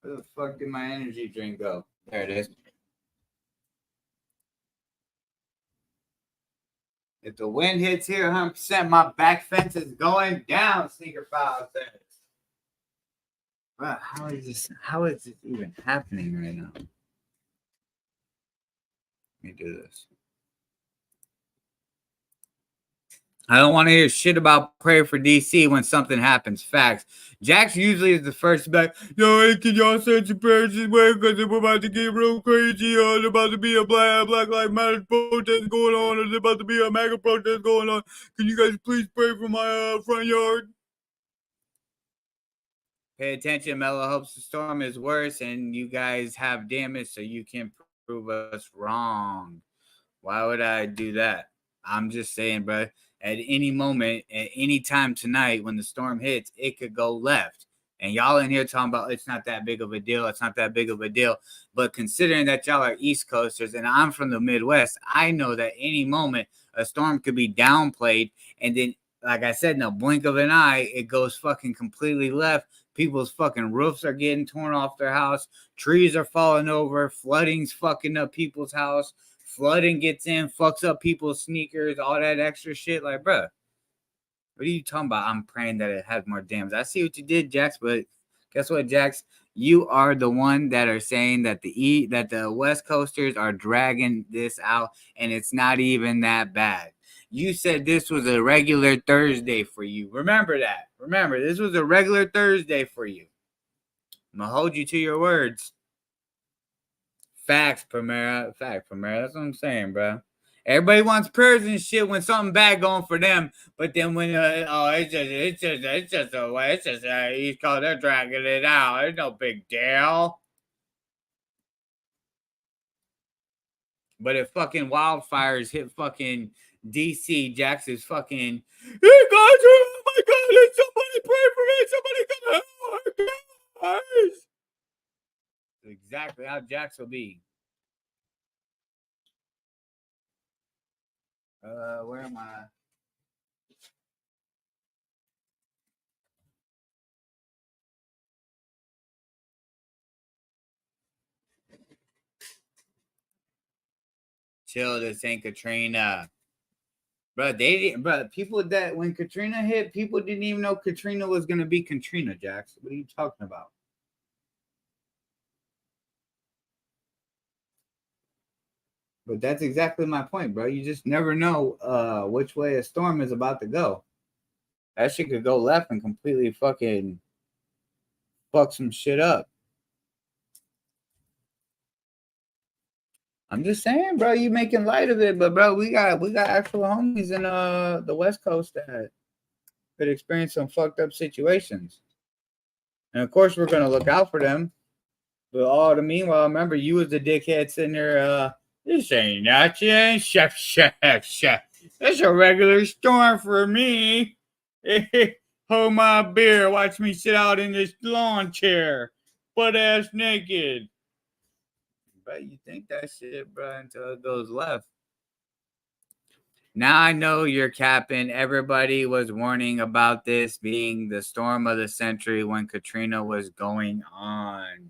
Where the fuck did my energy drink go? There it is. If the wind hits here 100%, my back fence is going down, Sneaker File says. Bro, how is this even happening right now? Let me do this. I don't want to hear shit about prayer for DC when something happens. Facts. Jax usually is the first to be like, yo, hey, can y'all send your prayers this way because we're about to get real crazy. There's about to be a Black Lives Matter protest going on. There's about to be a MAGA protest going on. Can you guys please pray for my front yard? Pay attention. Mello hopes the storm is worse and you guys have damage so you can prove us wrong. Why would I do that? I'm just saying, bro. At any moment, at any time tonight, when the storm hits, it could go left. And y'all in here talking about it's not that big of a deal. It's not that big of a deal. But considering that y'all are East Coasters and I'm from the Midwest, I know that any moment a storm could be downplayed. And then, like I said, in a blink of an eye, it goes fucking completely left. People's fucking roofs are getting torn off their house. Trees are falling over. Flooding's fucking up people's house. Flooding gets in, fucks up people's sneakers, all that extra shit. Like, bro, what are you talking about? I'm praying that it has more damage. I see what you did, Jax, but guess what, Jax? You are the one that are saying that the West Coasters are dragging this out, and it's not even that bad. You said this was a regular Thursday for you. Remember that. Remember, this was a regular Thursday for you. I'm going to hold you to your words. Facts, Primera. Fact, Primera. That's what I'm saying, bro. Everybody wants prayers and shit when something bad going for them, but then when it's just East Coast, they're dragging it out. It's no big deal. But if fucking wildfires hit fucking DC, Jax is fucking, hey guys, oh my God, somebody pray for me. Somebody come help me, guys. Exactly how Jax will be. Where am I? Chill, this ain't Katrina. Bro, they didn't, bro. People that when Katrina hit, people didn't even know Katrina was gonna be Katrina, Jax. What are you talking about? But that's exactly my point, bro. You just never know which way a storm is about to go. That shit could go left and completely fucking fuck some shit up. I'm just saying, bro, you making light of it, but bro, we got actual homies in the West Coast that could experience some fucked up situations. And of course we're gonna look out for them. But all the meanwhile, remember you was the dickhead sitting there, this ain't nothing. It's a regular storm for me. Hold my beer, watch me sit out in this lawn chair, butt ass naked. But you think that shit, bro, until it goes left. Now I know you're capping. Everybody was warning about this being the storm of the century when Katrina was going on.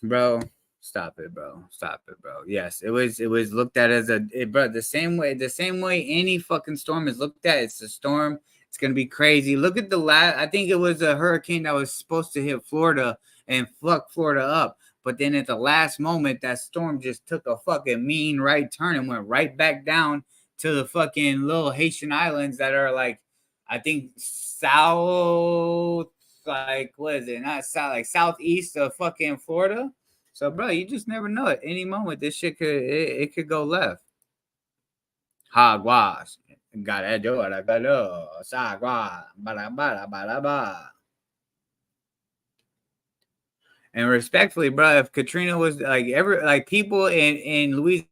Bro, stop it, bro. Stop it, bro. Yes, it was looked at as bro, the same way any fucking storm is looked at. It's a storm. It's gonna be crazy. Look at the last. I think it was a hurricane that was supposed to hit Florida and fuck Florida up. But then at the last moment, that storm just took a fucking mean right turn and went right back down to the fucking little Haitian islands that are like, I think south, like, what is it? Not south, like southeast of fucking Florida. So, bro, you just never know. At any moment, this shit could go left. Hogwash. Gotta do it. I gotta. Sagwa. Bada bada bada ba. And respectfully, bro, if Katrina was like people in Louisiana,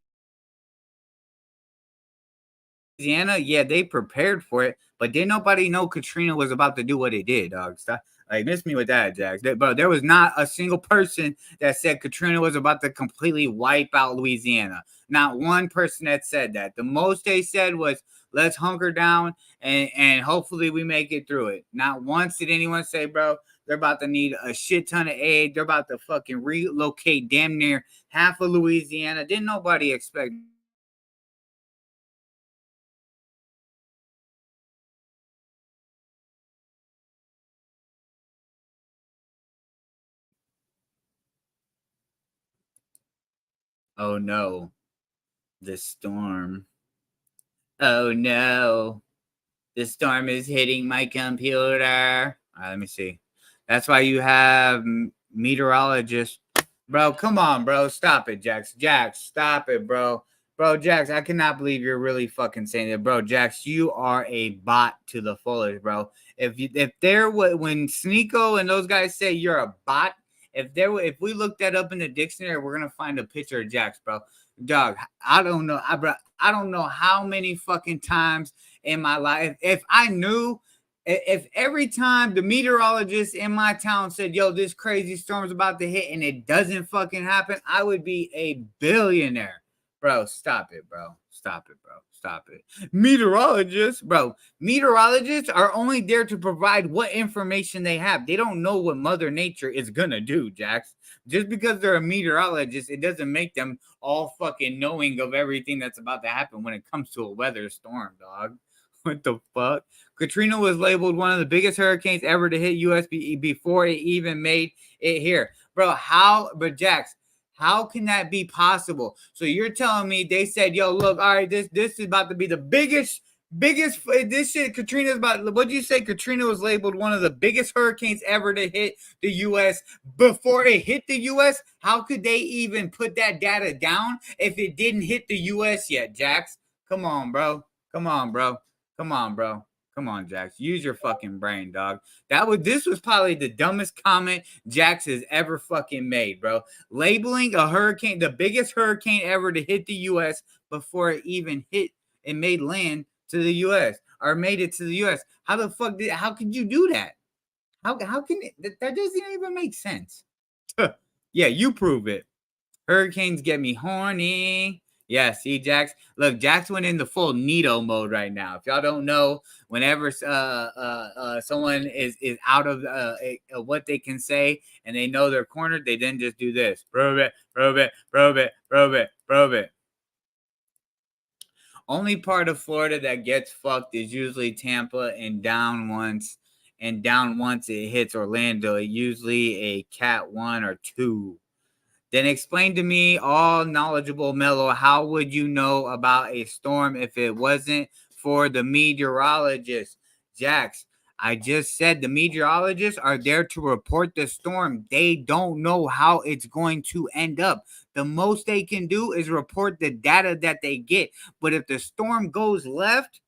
yeah, they prepared for it, but didn't nobody know Katrina was about to do what it did, dog. Stop. Like, miss me with that, Jax. Bro, there was not a single person that said Katrina was about to completely wipe out Louisiana. Not one person that said that. The most they said was, let's hunker down and hopefully we make it through it. Not once did anyone say, bro, they're about to need a shit ton of aid. They're about to fucking relocate damn near half of Louisiana. Didn't nobody expect. Oh no, the storm. Oh no, the storm is hitting my computer. All right, let me see. That's why you have meteorologists. Bro, come on, bro. Stop it, Jax. Jax, stop it, bro. Bro, Jax, I cannot believe you're really fucking saying that. Bro, Jax, you are a bot to the fullest, bro. When Sneeko and those guys say you're a bot, if we look that up in the dictionary, we're gonna find a picture of Jax, bro. Dog, I don't know. I don't know how many fucking times in my life, if every time the meteorologist in my town said, yo, this crazy storm's about to hit and it doesn't fucking happen, I would be a billionaire. Bro, stop it, bro. Stop it, bro. Stop it. Meteorologists are only there to provide what information they have. They don't know what Mother Nature is gonna do, Jax. Just because they're a meteorologist, it doesn't make them all fucking knowing of everything that's about to happen when it comes to a weather storm, dog. What the fuck? Katrina was labeled one of the biggest hurricanes ever to hit US before it even made it here. Bro, but Jax, how can that be possible? So you're telling me they said, yo, look, all right, this is about to be the biggest, this shit, Katrina's about, what'd you say? Katrina was labeled one of the biggest hurricanes ever to hit the U.S. before it hit the U.S.? How could they even put that data down if it didn't hit the U.S. yet, Jax? Come on, bro. Come on, bro. Come on, bro. Come on, Jax. Use your fucking brain, dog. This was probably the dumbest comment Jax has ever fucking made, bro. Labeling a hurricane, the biggest hurricane ever to hit the U.S. before it even hit and made land to the U.S. or made it to the U.S. How the fuck how could you do that? How can that doesn't even make sense? Yeah, you prove it. Hurricanes get me horny. Yeah, see, Jax. Look, Jax went into full Nito mode right now. If y'all don't know, whenever someone is out of what they can say and they know they're cornered, they then just do this. Prove it, prove it, prove it, prove it, prove it. Only part of Florida that gets fucked is usually Tampa, and down once it hits Orlando, usually a Cat 1 or 2. Then explain to me, all knowledgeable Mellow, how would you know about a storm if it wasn't for the meteorologists? Jax, I just said the meteorologists are there to report the storm. They don't know how it's going to end up. The most they can do is report the data that they get. But if the storm goes left,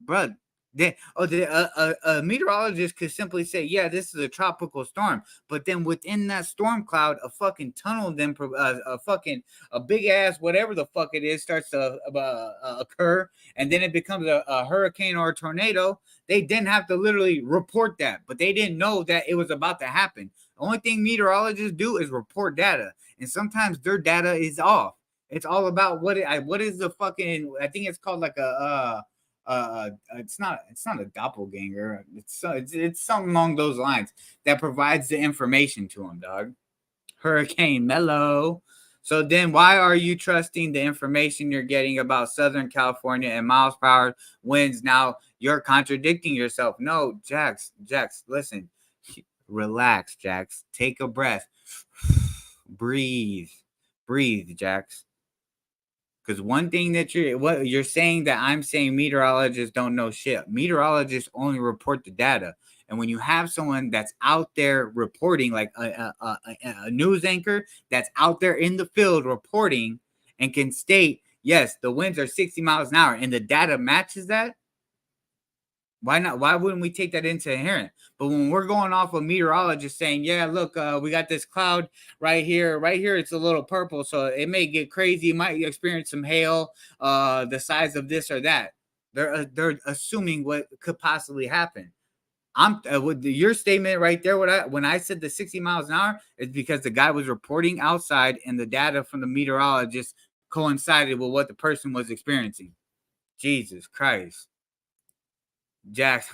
bruh, a meteorologist could simply say, yeah, this is a tropical storm. But then within that storm cloud, a fucking tunnel, then a big ass, whatever the fuck it is, starts to occur. And then it becomes a hurricane or a tornado. They didn't have to literally report that, but they didn't know that it was about to happen. The only thing meteorologists do is report data. And sometimes their data is off. It's all about what is the fucking, I think it's called like it's not a doppelganger. It's something along those lines that provides the information to him, dog. Hurricane Mellow. So then why are you trusting the information you're getting about Southern California and miles per hour winds? Now you're contradicting yourself. No, Jax, listen. Relax, Jax. Take a breath. Breathe, Jax. Because one thing that you're saying that I'm saying meteorologists don't know shit. Meteorologists only report the data. And when you have someone that's out there reporting, like a news anchor that's out there in the field reporting and can state, yes, the winds are 60 miles an hour, and the data matches that, why not? Why wouldn't we take that into inherent? But when we're going off a meteorologist saying, yeah, look, we got this cloud right here, it's a little purple, so it may get crazy, you might experience some hail, the size of this or that. They're assuming what could possibly happen. I'm with your statement right there. When I said the 60 miles an hour is because the guy was reporting outside, and the data from the meteorologist coincided with what the person was experiencing. Jesus Christ. Jax,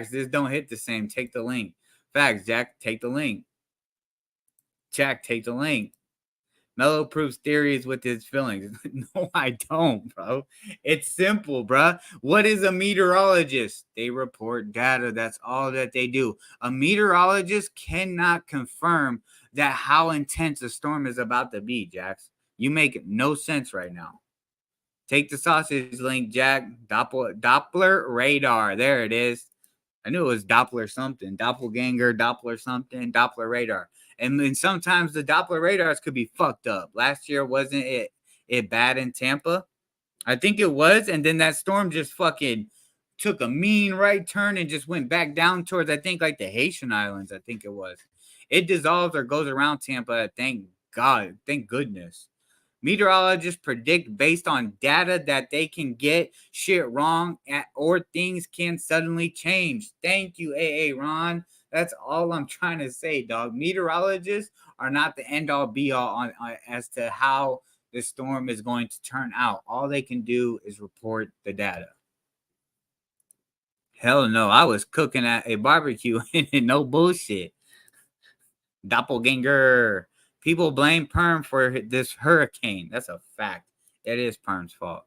this don't hit the same. Take the link. Facts, Jack, take the link. Jack, take the link. Mellow proves theories with his feelings. No, I don't, bro. It's simple, bro. What is a meteorologist? They report data. That's all that they do. A meteorologist cannot confirm that how intense a storm is about to be, Jax. You make no sense right now. Take the sausage link, Jack. Doppler radar. There it is. I knew it was Doppler something. Doppelganger, Doppler something, Doppler radar. And then sometimes the Doppler radars could be fucked up. Last year, wasn't it bad in Tampa? I think it was. And then that storm just fucking took a mean right turn and just went back down towards, I think, like the Haitian Islands, I think it was. It dissolves or goes around Tampa. Thank God. Thank goodness. Meteorologists predict based on data that they can get shit wrong or things can suddenly change. Thank you, AA Ron. That's all I'm trying to say, dog. Meteorologists are not the end-all be-all on as to how the storm is going to turn out. All they can do is report the data. Hell no, I was cooking at a barbecue and no bullshit. Doppelganger. People blame Perm for this hurricane. That's a fact. It is Perm's fault.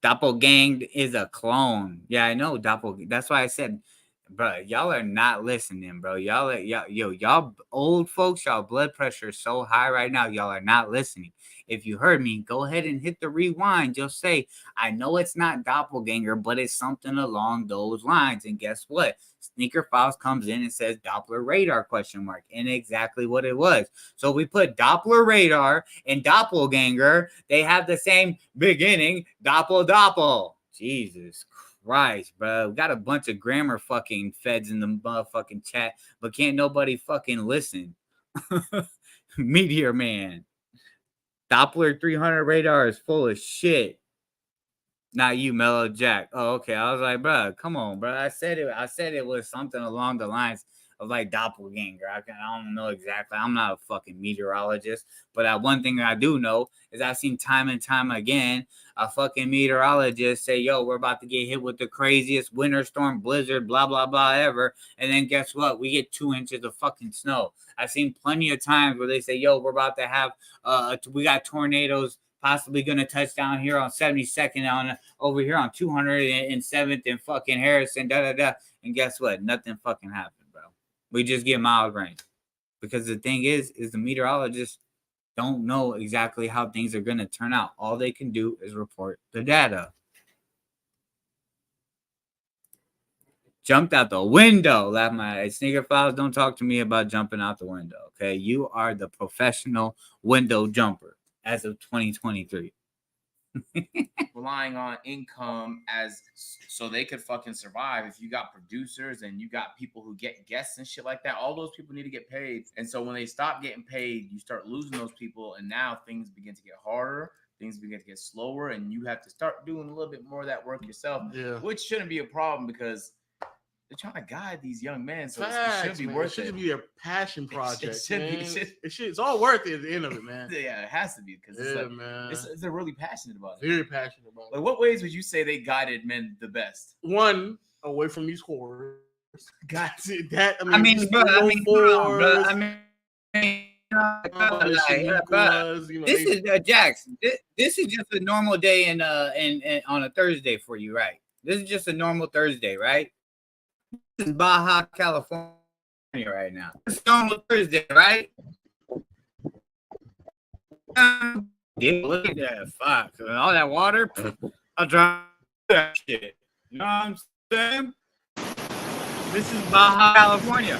Doppelgang is a clone. Yeah, I know That's why I said bro, y'all are not listening, bro. Y'all old folks, y'all blood pressure is so high right now. Y'all are not listening. If you heard me, go ahead and hit the rewind. You'll say, I know it's not doppelganger, but it's something along those lines. And guess what? Sneaker Files comes in and says Doppler radar ? And exactly what it was. So we put Doppler radar and doppelganger. They have the same beginning, doppel. Jesus Christ, bro. We got a bunch of grammar fucking feds in the motherfucking chat, but can't nobody fucking listen. Meteor Man. Doppler 300 radar is full of shit. Not you, Mellow Jack. Oh, okay. I was like, bro, come on, bro. I said it was something along the lines of like doppelganger. I don't know exactly. I'm not a fucking meteorologist, but one thing I do know is I've seen time and time again a fucking meteorologist say, yo, we're about to get hit with the craziest winter storm, blizzard, blah, blah, blah, ever. And then guess what? We get 2 inches of fucking snow. I've seen plenty of times where they say, yo, we're about to have, we got tornadoes possibly going to touch down here on 72nd over here on 207th and fucking Harrison, And guess what? Nothing fucking happened, bro. We just get mild rain. Because the thing is the meteorologists don't know exactly how things are going to turn out. All they can do is report the data. Jumped out the window. Laugh my Sneaker Files, don't talk to me about jumping out the window, okay? You are the professional window jumper as of 2023. Relying on income as so they could fucking survive. If you got producers and you got people who get guests and shit like that, all those people need to get paid. And so when they stop getting paid, you start losing those people, and now things begin to get harder. Things begin to get slower, and you have to start doing a little bit more of that work yourself, which shouldn't be a problem because they're trying to guide these young men, so it should be worth it. It should be their passion project. It's all worth it at the end of it, man. Yeah, it has to be because man. They're really passionate about it. Very passionate about it. Like, what ways would you say they guided men the best? One, away from these horrors. Got that. This is Jax. This is just a normal day in on a Thursday for you, right? This is just a normal Thursday, right? This is Baja, California right now. It's normal Thursday, right? Yeah, look at that. Fuck. All that water, I'll try that shit. You know what I'm saying? This is Baja, California.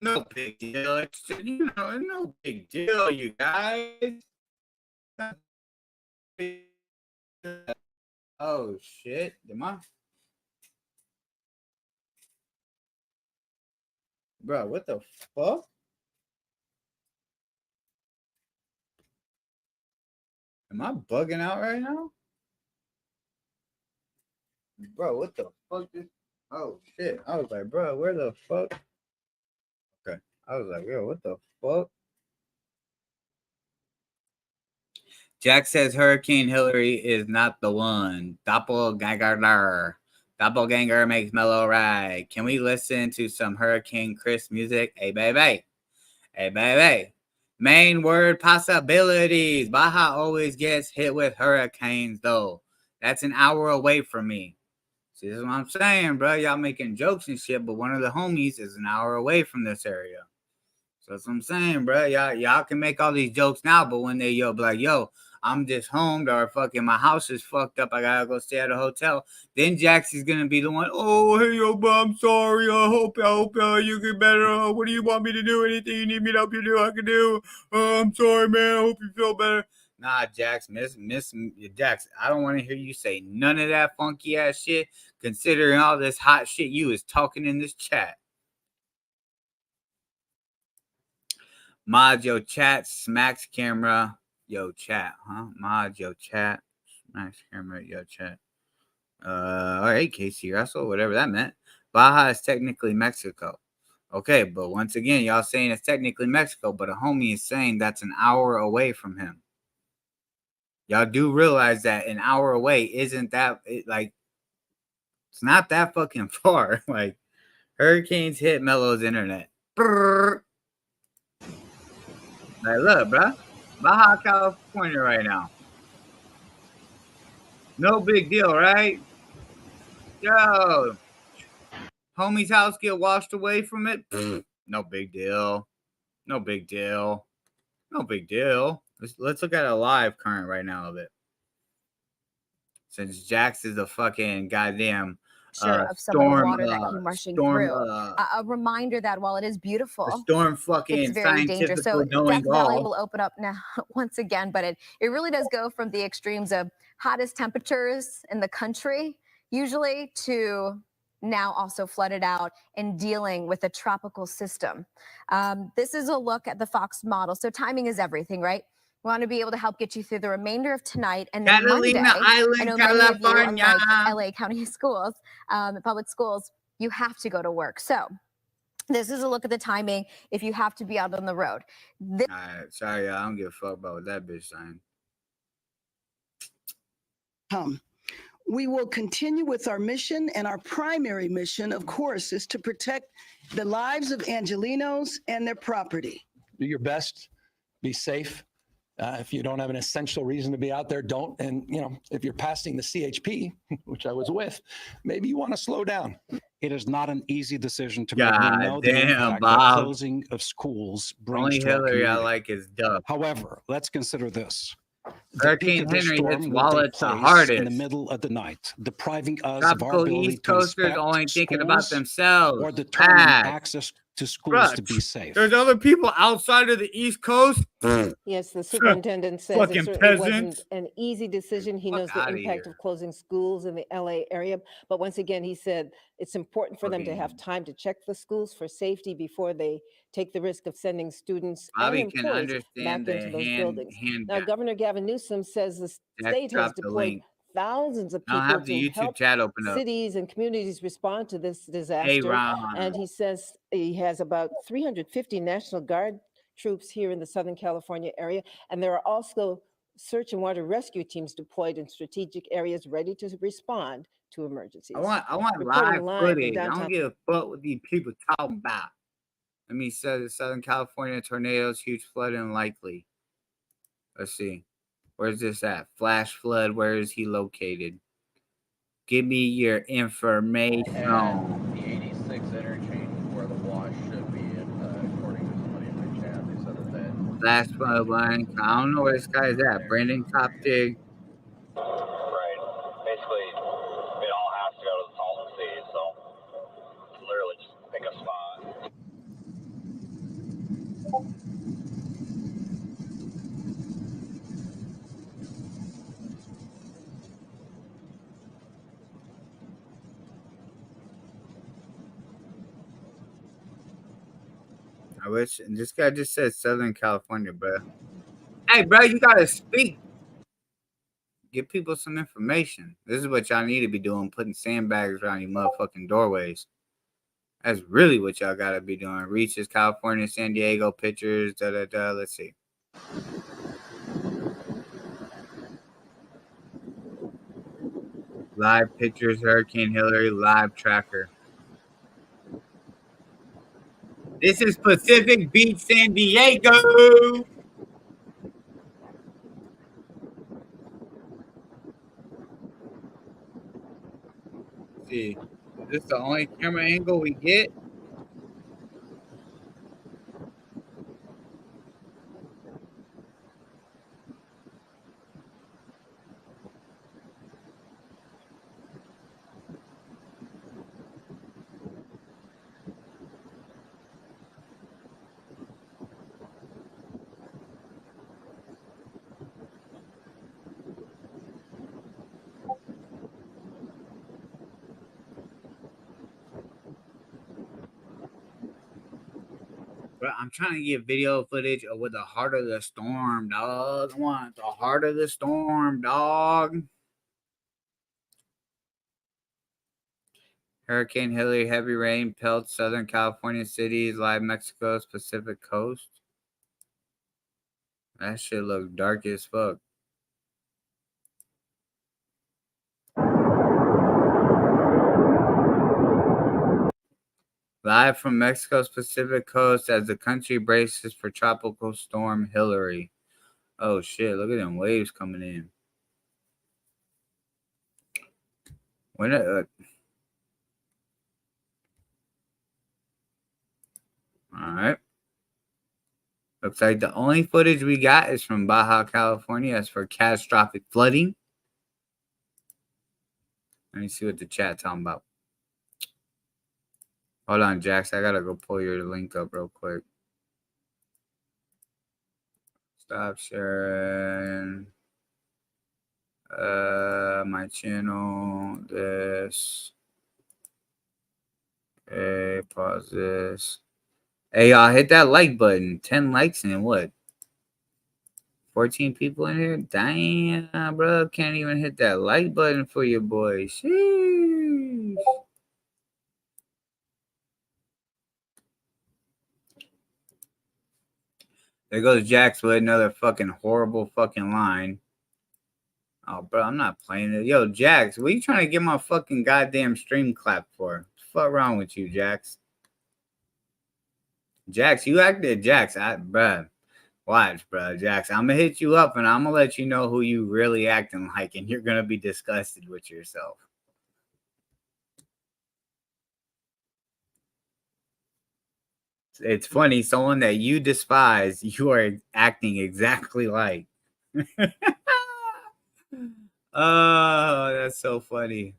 No big deal. It's no big deal, you guys. Oh shit! Bro, what the fuck? Am I bugging out right now? Bro, what the fuck? Oh shit! I was like, bro, where the fuck? Okay, I was like, yo, what the fuck? Jack says Hurricane Hillary is not the one. Doppelganger. Doppelganger makes mellow ride. Can we listen to some Hurricane Chris music? Hey, baby. Hey, baby. Main word possibilities. Baja always gets hit with hurricanes, though. That's an hour away from me. See, this is what I'm saying, bro. Y'all making jokes and shit, but one of the homies is an hour away from this area. So that's what I'm saying, bro. Y'all can make all these jokes now, but when they be like, yo, I'm just home, or fucking my house is fucked up, I gotta go stay at a hotel. Then Jax is gonna be the one, oh, hey, yo, bro, I'm sorry. I hope you get better. What do you want me to do? Anything you need me to help you do, I can do. I'm sorry, man. I hope you feel better. Nah, Jax, Miss Jax, I don't want to hear you say none of that funky ass shit, considering all this hot shit you is talking in this chat. Mod your chat, smacks camera, yo chat, huh? Mod your chat, smacks camera, yo chat. All right, Casey Russell, whatever that meant. Baja is technically Mexico. Okay, but once again, y'all saying it's technically Mexico, but a homie is saying that's an hour away from him. Y'all do realize that an hour away isn't that like it's not that fucking far. Like hurricanes hit Melo's internet. Brrr. Like, look, bruh. Baja California right now. No big deal, right? Yo. Homie's house get washed away from it. No big deal. No big deal. No big deal. Let's look at a live current right now of it. Since Jax is a fucking goddamn of some of the water that came rushing through. A reminder that while it is beautiful, the storm fucking it's very dangerous. So knowing Death Valley all. will open up now once again, but it really does go from the extremes of hottest temperatures in the country, usually, to now also flooded out and dealing with a tropical system. This is a look at the Fox model. So timing is everything, right? We want to be able to help get you through the remainder of tonight and then Catalina Monday. Island, I know many of you, California. unlike LA County schools, public schools, you have to go to work. So this is a look at the timing if you have to be out on the road. All right, sorry, I don't give a fuck about what that bitch saying. We will continue with our mission, and our primary mission, of course, is to protect the lives of Angelenos and their property. Do your best, be safe. If you don't have an essential reason to be out there, don't. And, you know, if you're passing the CHP, which I was with, maybe you want to slow down. It is not an easy decision to make. God We know the damn, impact Bob. the closing of schools brings Only to our Hillary I community. like is Duff. However, let's consider this. The Hurricane peak of the Henry storm hits will take wallets the place hardest. in the middle of the night, depriving us of our Tropical ability East to Coasters inspect only thinking about schools themselves. or determine Bad. access to schools to be safe. There's other people outside of the East Coast. Yes, the superintendent says Fucking it certainly wasn't peasants. an easy decision. He knows the outta impact here. of closing schools in the LA area. But once again, he said it's important for them to have time to check the schools for safety before they take the risk of sending students Bobby and can employees back understand the into those hand- buildings. hand Now, guy. Governor Gavin Newsom says the Jack state has dropped the deployed link. thousands of I don't people have the to YouTube help chat open up. cities and communities respond to this disaster. Ron. And he says he has about 350 National Guard troops here in the Southern California area. And there are also search and water rescue teams deployed in strategic areas ready to respond to emergencies. I want Reporting live from footage. I downtown- don't give a fuck what these people talking about. Let me say Southern California tornadoes, huge flooding likely. Let's see. Where's this at? Flash flood. Where is he located? Give me your information. The 86 interchange where the wash should be, according to somebody in my chat, they said that. Flash flood line. I don't know where this guy's at. Brandon Coptig. Right. Basically, it all has to go to the Salton Sea, so literally just pick a spot. I wish this guy just said Southern California, bro. Hey, bro, you gotta speak. Give people some information. This is what y'all need to be doing, putting sandbags around your motherfucking doorways. That's really what y'all gotta be doing. Reaches, California, San Diego, pictures, da-da-da. Let's see. Live pictures, Hurricane Hillary, live tracker. This is Pacific Beach, San Diego. Let's see, is this the only camera angle we get? Bro, I'm trying to get video footage of with the heart of the storm, dog. I want the heart of the storm, dog. Hurricane Hillary, heavy rain, pelts Southern California cities, live Mexico's Pacific coast. That shit look dark as fuck. Live from Mexico's Pacific coast as the country braces for Tropical Storm Hillary. Oh, shit. Look at them waves coming in. When all right. Looks like the only footage we got is from Baja California as for catastrophic flooding. Let me see what the chat's talking about. Hold on, Jax. I gotta go pull your link up real quick. Stop sharing. My channel. This. Okay, pause this. Hey, y'all, hit that like button. 10 likes and what? 14 people in here? Damn, bro. Can't even hit that like button for your boy. Sheesh. There goes Jax with another fucking horrible fucking line. Oh, bro, I'm not playing it. Yo, Jax, what are you trying to get my fucking goddamn stream clap for? What's the fuck wrong with you, Jax? Jax, you acted Jax. Bruh. Watch, bro, Jax. I'm going to hit you up and I'm going to let you know who you really acting like, and you're going to be disgusted with yourself. It's funny, someone that you despise, you are acting exactly like. Oh, that's so funny.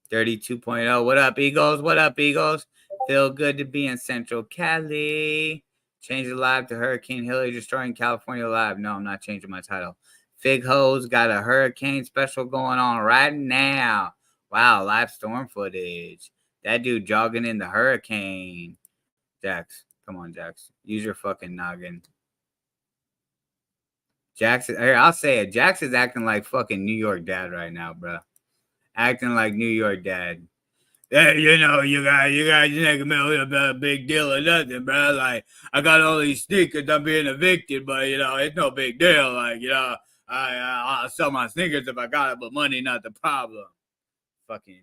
32.0. What up, Eagles? What up, Eagles? Feel good to be in Central Cali. Change the live to Hurricane Hillary destroying California live. No, I'm not changing my title. Fig Hoes got a hurricane special going on right now. Wow, live storm footage. That dude jogging in the hurricane. Jax, come on, Jax. Use your fucking noggin. Jax, here, I'll say it. Jax is acting like fucking New York Dad right now, bro. Acting like New York Dad. Yeah, you know, you guys make a big deal or nothing, bro. Like, I got all these sneakers, I'm being evicted, but, you know, it's no big deal. Like, you know, I'll sell my sneakers if I got it, but money not the problem. Fucking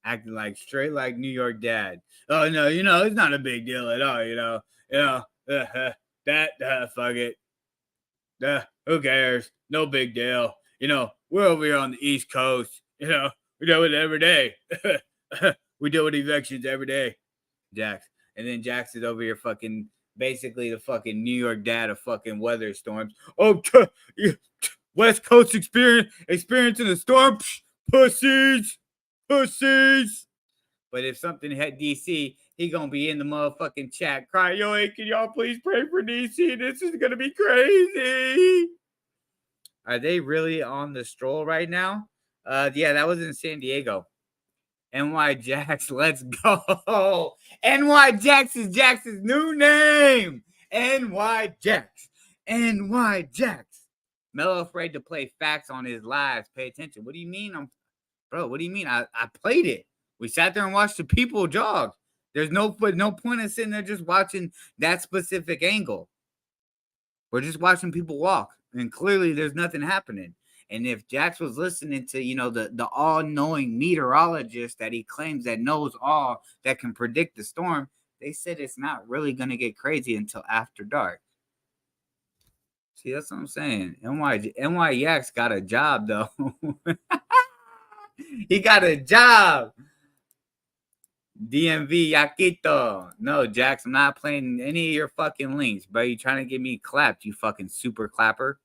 acting like straight like New York Dad. Oh, no, you know, it's not a big deal at all, you know. Fuck it. Who cares? No big deal. You know, we're over here on the East Coast. You know, we do it every day. We deal with evictions every day, Jax. And then Jax is over here fucking basically the fucking New York Dad of fucking weather storms. Oh, West Coast experiencing a storm. Pussies. But if something hit DC, he gonna be in the motherfucking chat crying, yo, hey, can y'all please pray for DC? This is gonna be crazy. Are they really on the stroll right now? Yeah, that was in San Diego. NY Jax, let's go. NY Jax is Jax's new name. NY Jax. Mello afraid to play facts on his lives. Pay attention. What do you mean? Bro, what do you mean? I played it. We sat there and watched the people jog. There's no point in sitting there just watching that specific angle. We're just watching people walk. And clearly there's nothing happening. And if Jax was listening to, you know, the all-knowing meteorologist that he claims that knows all, that can predict the storm, they said it's not really going to get crazy until after dark. See, that's what I'm saying. NY Jax got a job, though. He got a job. DMV Yaquito. No, Jax, I'm not playing any of your fucking links, bro. You trying to get me clapped, you fucking super clapper.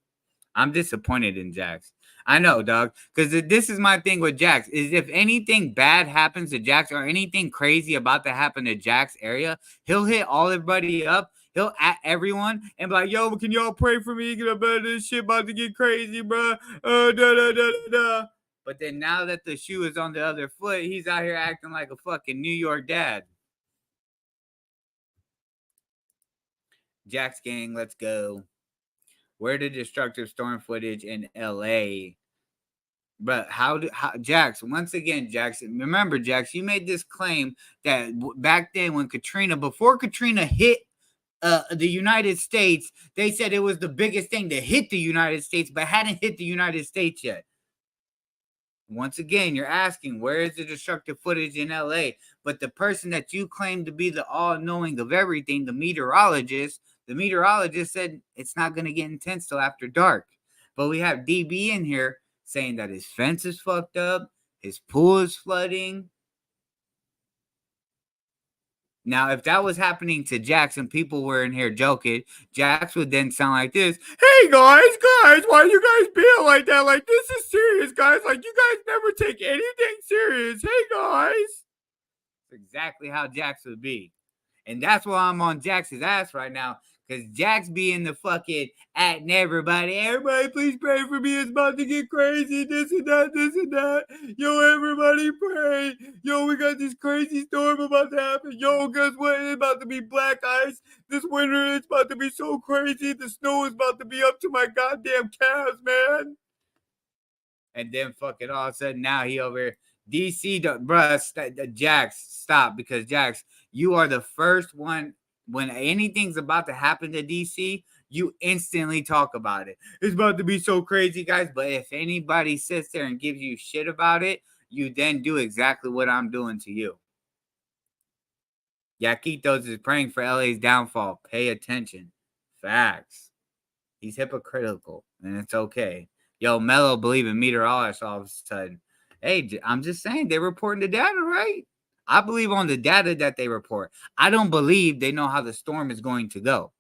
I'm disappointed in Jax. I know, dog. Because this is my thing with Jax. Is if anything bad happens to Jax or anything crazy about to happen to Jax area, he'll hit everybody up. He'll at everyone and be like, yo, can y'all pray for me? This shit about to get crazy, bro. But then now that the shoe is on the other foot, he's out here acting like a fucking New York Dad. Jax gang, let's go. Where the destructive storm footage in LA? But Jax, once again, Jax, remember, Jax, you made this claim that back then when before Katrina hit the United States, they said it was the biggest thing to hit the United States, but hadn't hit the United States yet. Once again, you're asking, where is the destructive footage in LA? But the person that you claim to be the all-knowing of everything, the meteorologist said it's not going to get intense till after dark. But we have DB in here saying that his fence is fucked up, his pool is flooding. Now, if that was happening to Jax and people were in here joking, Jax would then sound like this. Hey, guys, why you guys being like that? Like, this is serious, guys. Like, you guys never take anything serious. Hey, guys. That's exactly how Jax would be. And that's why I'm on Jax's ass right now. Because Jax being the fucking atting everybody. Everybody, please pray for me. It's about to get crazy. This and that, this and that. Yo, everybody pray. Yo, we got this crazy storm about to happen. Yo, guess what? It's about to be black ice. This winter, it's about to be so crazy. The snow is about to be up to my goddamn calves, man. And then fucking all of a sudden, now he over here. DC, bruh, Jax, stop. Because, Jax, you are the first one. When anything's about to happen to DC, you instantly talk about it. It's about to be so crazy, guys. But if anybody sits there and gives you shit about it, you then do exactly what I'm doing to you. Yaquitos is praying for LA's downfall. Pay attention. Facts. He's hypocritical, and it's okay. Yo, Mello believe in meteorologists all of a sudden. Hey, I'm just saying, they're reporting the data, right? I believe on the data that they report. I don't believe they know how the storm is going to go.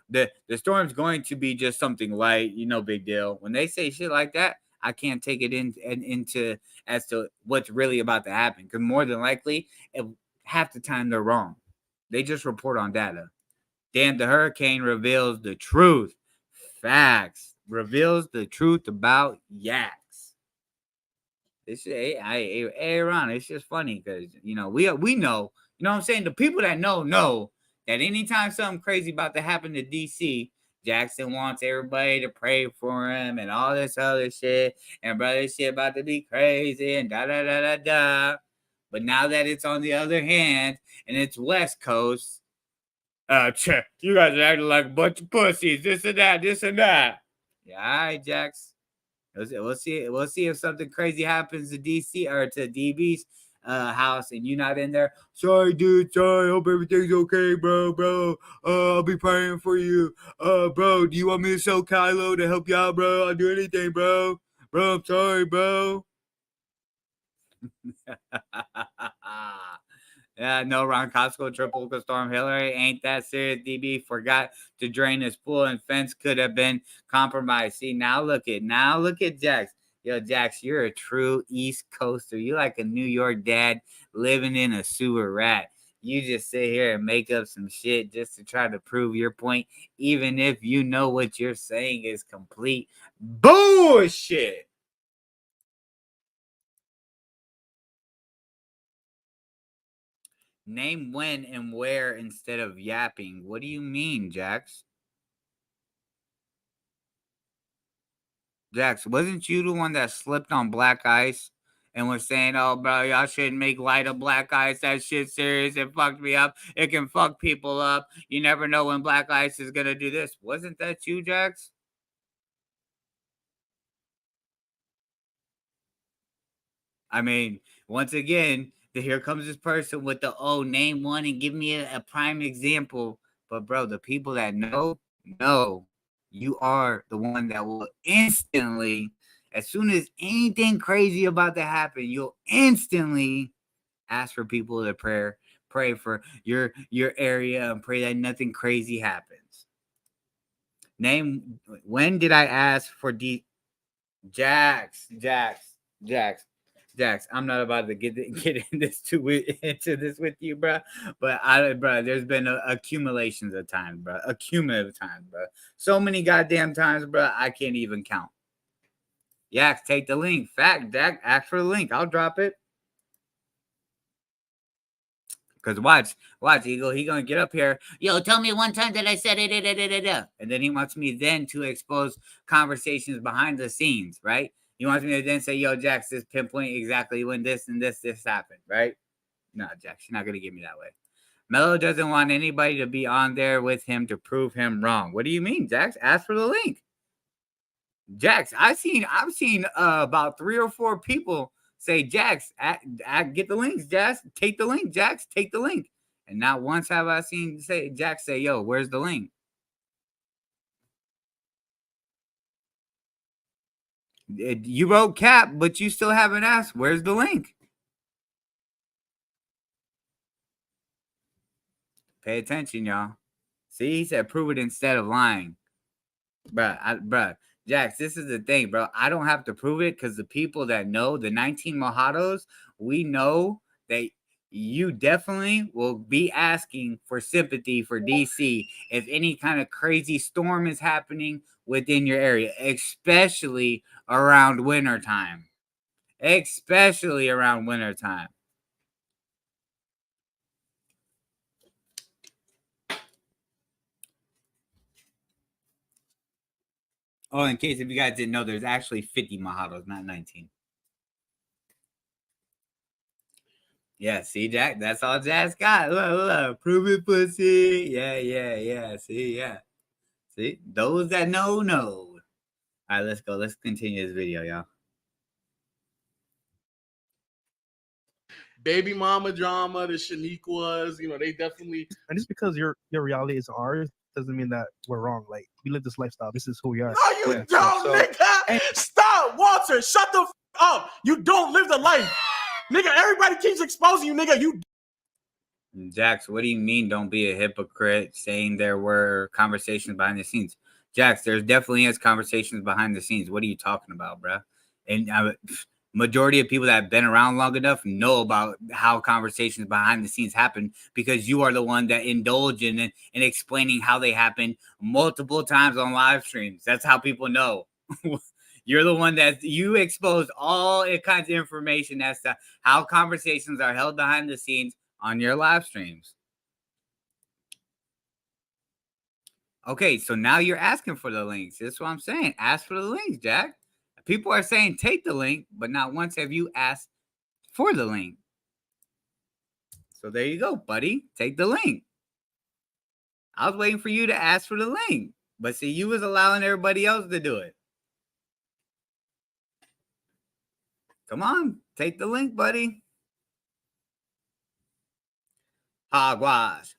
The storm's going to be just something light, big deal. When they say shit like that, I can't take it into as to what's really about to happen. Because more than likely, half the time they're wrong. They just report on data. Damn, the hurricane reveals the truth. Facts. Reveals the truth about Yaks. It's Aaron, it's just funny because we know, what I'm saying? The people that know that anytime something crazy about to happen to DC, Jackson wants everybody to pray for him and all this other shit. And brother, this shit about to be crazy and da da da da da. But now that it's on the other hand and it's West Coast, you guys are acting like a bunch of pussies, this and that, this and that. Yeah, all right, Jax. We'll see if something crazy happens to DC or to DB's house and you're not in there. Sorry, dude. Sorry. Hope everything's okay, bro. I'll be praying for you. Bro, do you want me to show Kylo to help you out, bro? I'll do anything, bro. Bro, I'm sorry, bro. Yeah, no, Ron Costco, Tropical Storm Hillary. Ain't that serious, DB? Forgot to drain his pool and fence could have been compromised. See, now look at Jax. Yo, Jax, you're a true East Coaster. You like a New York dad living in a sewer rat. You just sit here and make up some shit just to try to prove your point, even if you know what you're saying is complete bullshit. Name when and where instead of yapping. What do you mean, Jax? Jax, wasn't you the one that slipped on black ice and was saying, oh, bro, y'all shouldn't make light of black ice. That shit's serious. It fucked me up. It can fuck people up. You never know when black ice is going to do this. Wasn't that you, Jax? I mean, once again, here comes this person with the, name one and give me a prime example. But, bro, the people that know, you are the one that will instantly, as soon as anything crazy about to happen, you'll instantly ask for people to pray for your area and pray that nothing crazy happens. Name, when did I ask for Jax, I'm not about to get into this with you, bro. But there's been accumulations of time, bro. Accumulative time, bro. So many goddamn times, bro. I can't even count. Yak, take the link. Fact, Jack, ask for the link. I'll drop it. Because watch, Eagle. He gonna get up here. Yo, tell me one time that I said it. And then he wants me then to expose conversations behind the scenes, right? He wants me to then say, yo, Jax, this pinpoint exactly when this and this happened, right? No, Jax, you're not going to get me that way. Mello doesn't want anybody to be on there with him to prove him wrong. What do you mean, Jax? Ask for the link. Jax, I've seen about 3 or 4 people say, Jax, get the links, Jax, take the link, Jax, take the link. And not once have I seen Jax say, yo, where's the link? You wrote cap, but you still haven't asked, where's the link? Pay attention, y'all. See, he said prove it instead of lying. Bruh, Jax, this is the thing, bro. I don't have to prove it because the people that know, the 19 Mojados, we know that you definitely will be asking for sympathy for DC if any kind of crazy storm is happening within your area, especially around wintertime. Especially around wintertime. Oh, in case if you guys didn't know, there's actually 50 Mojados, not 19. Yeah, see, Jack, that's all Jack's got. Look, prove it, pussy. Yeah. See, yeah. See, those that know. All right, let's go. Let's continue this video, y'all. Baby mama drama, the Shaniquas, they definitely. And just because your reality is ours doesn't mean that we're wrong. Like, we live this lifestyle. This is who we are. No, you don't, nigga. Stop, Walter. Shut the up. You don't live the life. Nigga, everybody keeps exposing you, nigga. You. Jax, what do you mean don't be a hypocrite saying there were conversations behind the scenes? Jax, there's definitely is conversations behind the scenes. What are you talking about, bro? And majority of people that have been around long enough know about how conversations behind the scenes happen because you are the one that indulge in explaining how they happen multiple times on live streams. That's how people know. You're the one that you expose all kinds of information as to how conversations are held behind the scenes on your live streams. Okay, so now you're asking for the links. That's what I'm saying. Ask for the links, Jack. People are saying take the link, but not once have you asked for the link. So there you go, buddy. Take the link. I was waiting for you to ask for the link, but see, you was allowing everybody else to do it. Come on, take the link, buddy. Hogwash.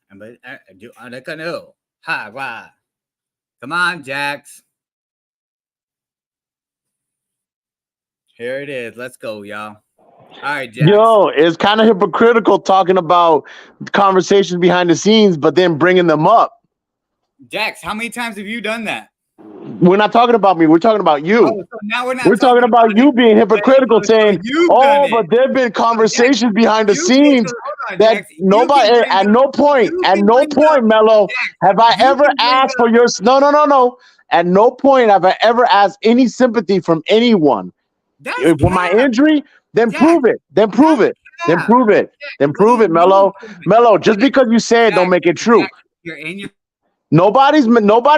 Hogwash. Come on, Jax. Here it is. Let's go, y'all. All right, Jax. Yo, it's kind of hypocritical talking about conversations behind the scenes, but then bringing them up. Jax, how many times have you done that? We're not talking about me. We're talking about you. Oh, so now we're talking about you being hypocritical, saying, "Oh, but there have been conversations behind the scenes that nobody." At no point, Mello, have I ever asked for your. No. At no point have I ever asked any sympathy from anyone. For my injury, then prove it. Then prove it. Then prove it. Then prove it, Mello. Mello, just because you say it, don't make it true. You're in your. Nobody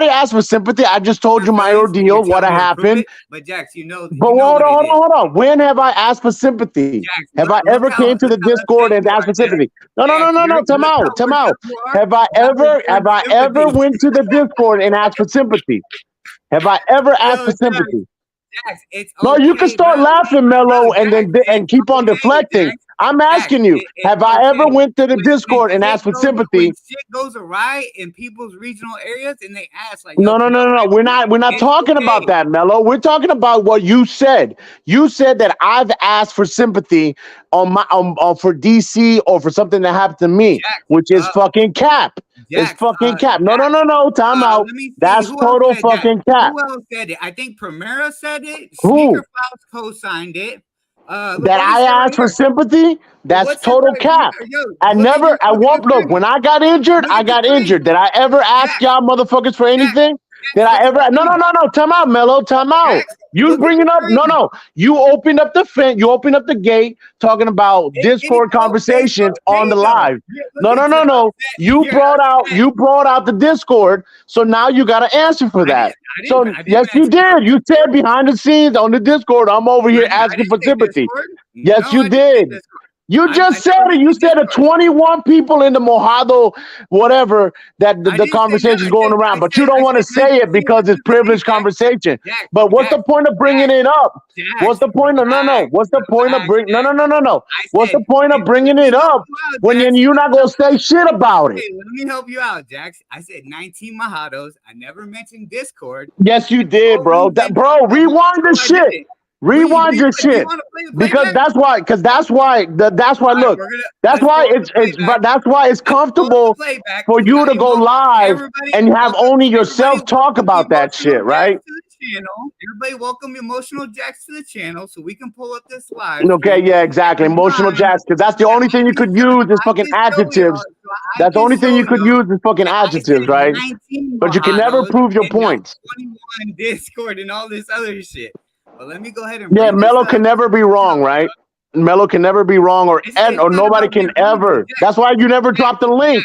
asked for sympathy. I just told you my ordeal, what happened. But Jax, But hold on. When have I asked for sympathy? Jax, have I ever came to the Discord and asked for sympathy? No. Time out. Have I ever went to the Discord and asked for sympathy? Have I ever asked for sympathy? Jax, it's no, you can start laughing, Mello, and keep on deflecting. I'm asking you, have I ever went to the Discord and asked for sympathy? When shit goes awry in people's regional areas and they ask like, no. We're not talking about that, Mello. We're talking about what you said. You said that I've asked for sympathy for DC or for something that happened to me, which is fucking cap. It's fucking cap. No. Time out. That's total fucking cap. Who else said it? I think Primera said it. Who? Sneaker Files co-signed it. That I asked for sympathy? That's total cap. Look, when I got injured, I got injured. Did I ever ask y'all motherfuckers for anything? Did I ever? No. Time out, Mello. Time out. You bringing up? No. You opened up the fence. You opened up the gate talking about Discord conversations on the live. No. You brought out the Discord. So now you got to answer for that. So yes, you did. You said behind the scenes on the Discord, I'm over here asking for sympathy. Yes, you did. You just said it. You said the 21 people in the Mojado, whatever, that the conversation is going around, but you don't want to say it because it's privileged conversation. But what's the point of bringing it up? What's the point of no? What's the point of bringing no? What's the point of bringing it up when you're not gonna say shit about it? Hey, let me help you out, Jax. I said 19 Mojados. I never mentioned Discord. Yes, you did, bro. Bro, rewind the shit. Rewind your shit, because that's why. Look, that's why it's comfortable for you to go live and have only yourself talk about that shit, right? Everybody, welcome Emotional Jax to the channel so we can pull up this live. Okay, yeah, exactly. Emotional Jax, because that's the only thing you could use is fucking adjectives. That's the only thing you could use is fucking adjectives, right? But you can never prove your points. 21 Discord and all this other shit. But let me go ahead and Mello can never be wrong, right? Mello can never be wrong, or nobody can ever. That's why you never dropped the link.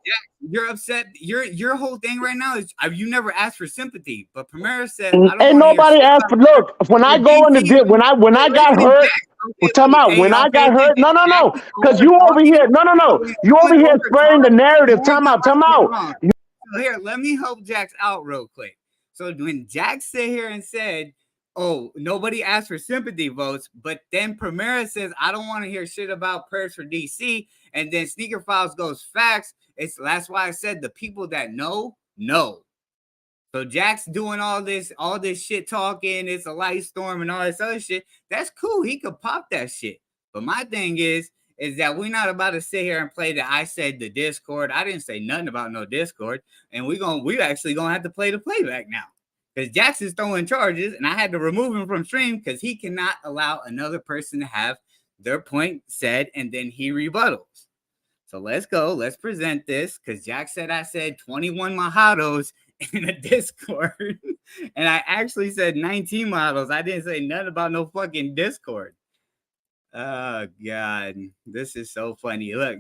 Yeah, you're upset. Your whole thing right now is you never asked for sympathy, but Primera said Ain't nobody asked for. Look, when I go in the when I got hurt. Time out. When I got hurt, no, because you over here, you over here spreading the narrative. Time out. So here, let me help Jax out real quick. So when Jax sat here and said, "Oh, nobody asked for sympathy votes," but then Primera says, "I don't want to hear shit about prayers for DC," and then Sneaker Files goes facts. That's why I said the people that know. So Jack's doing all this shit talking. It's a light storm and all this other shit. That's cool. He could pop that shit. But my thing is that we're not about to sit here and play that I said the Discord. I didn't say nothing about no Discord, and we're actually gonna have to play the playback now. Because Jackson's throwing charges, and I had to remove him from stream because he cannot allow another person to have their point said, and then he rebuttals. So let's go. Let's present this, because Jack said I said 21 Mojados in a Discord, and I actually said 19 Mojados. I didn't say nothing about no fucking Discord. Oh, God. This is so funny. Look,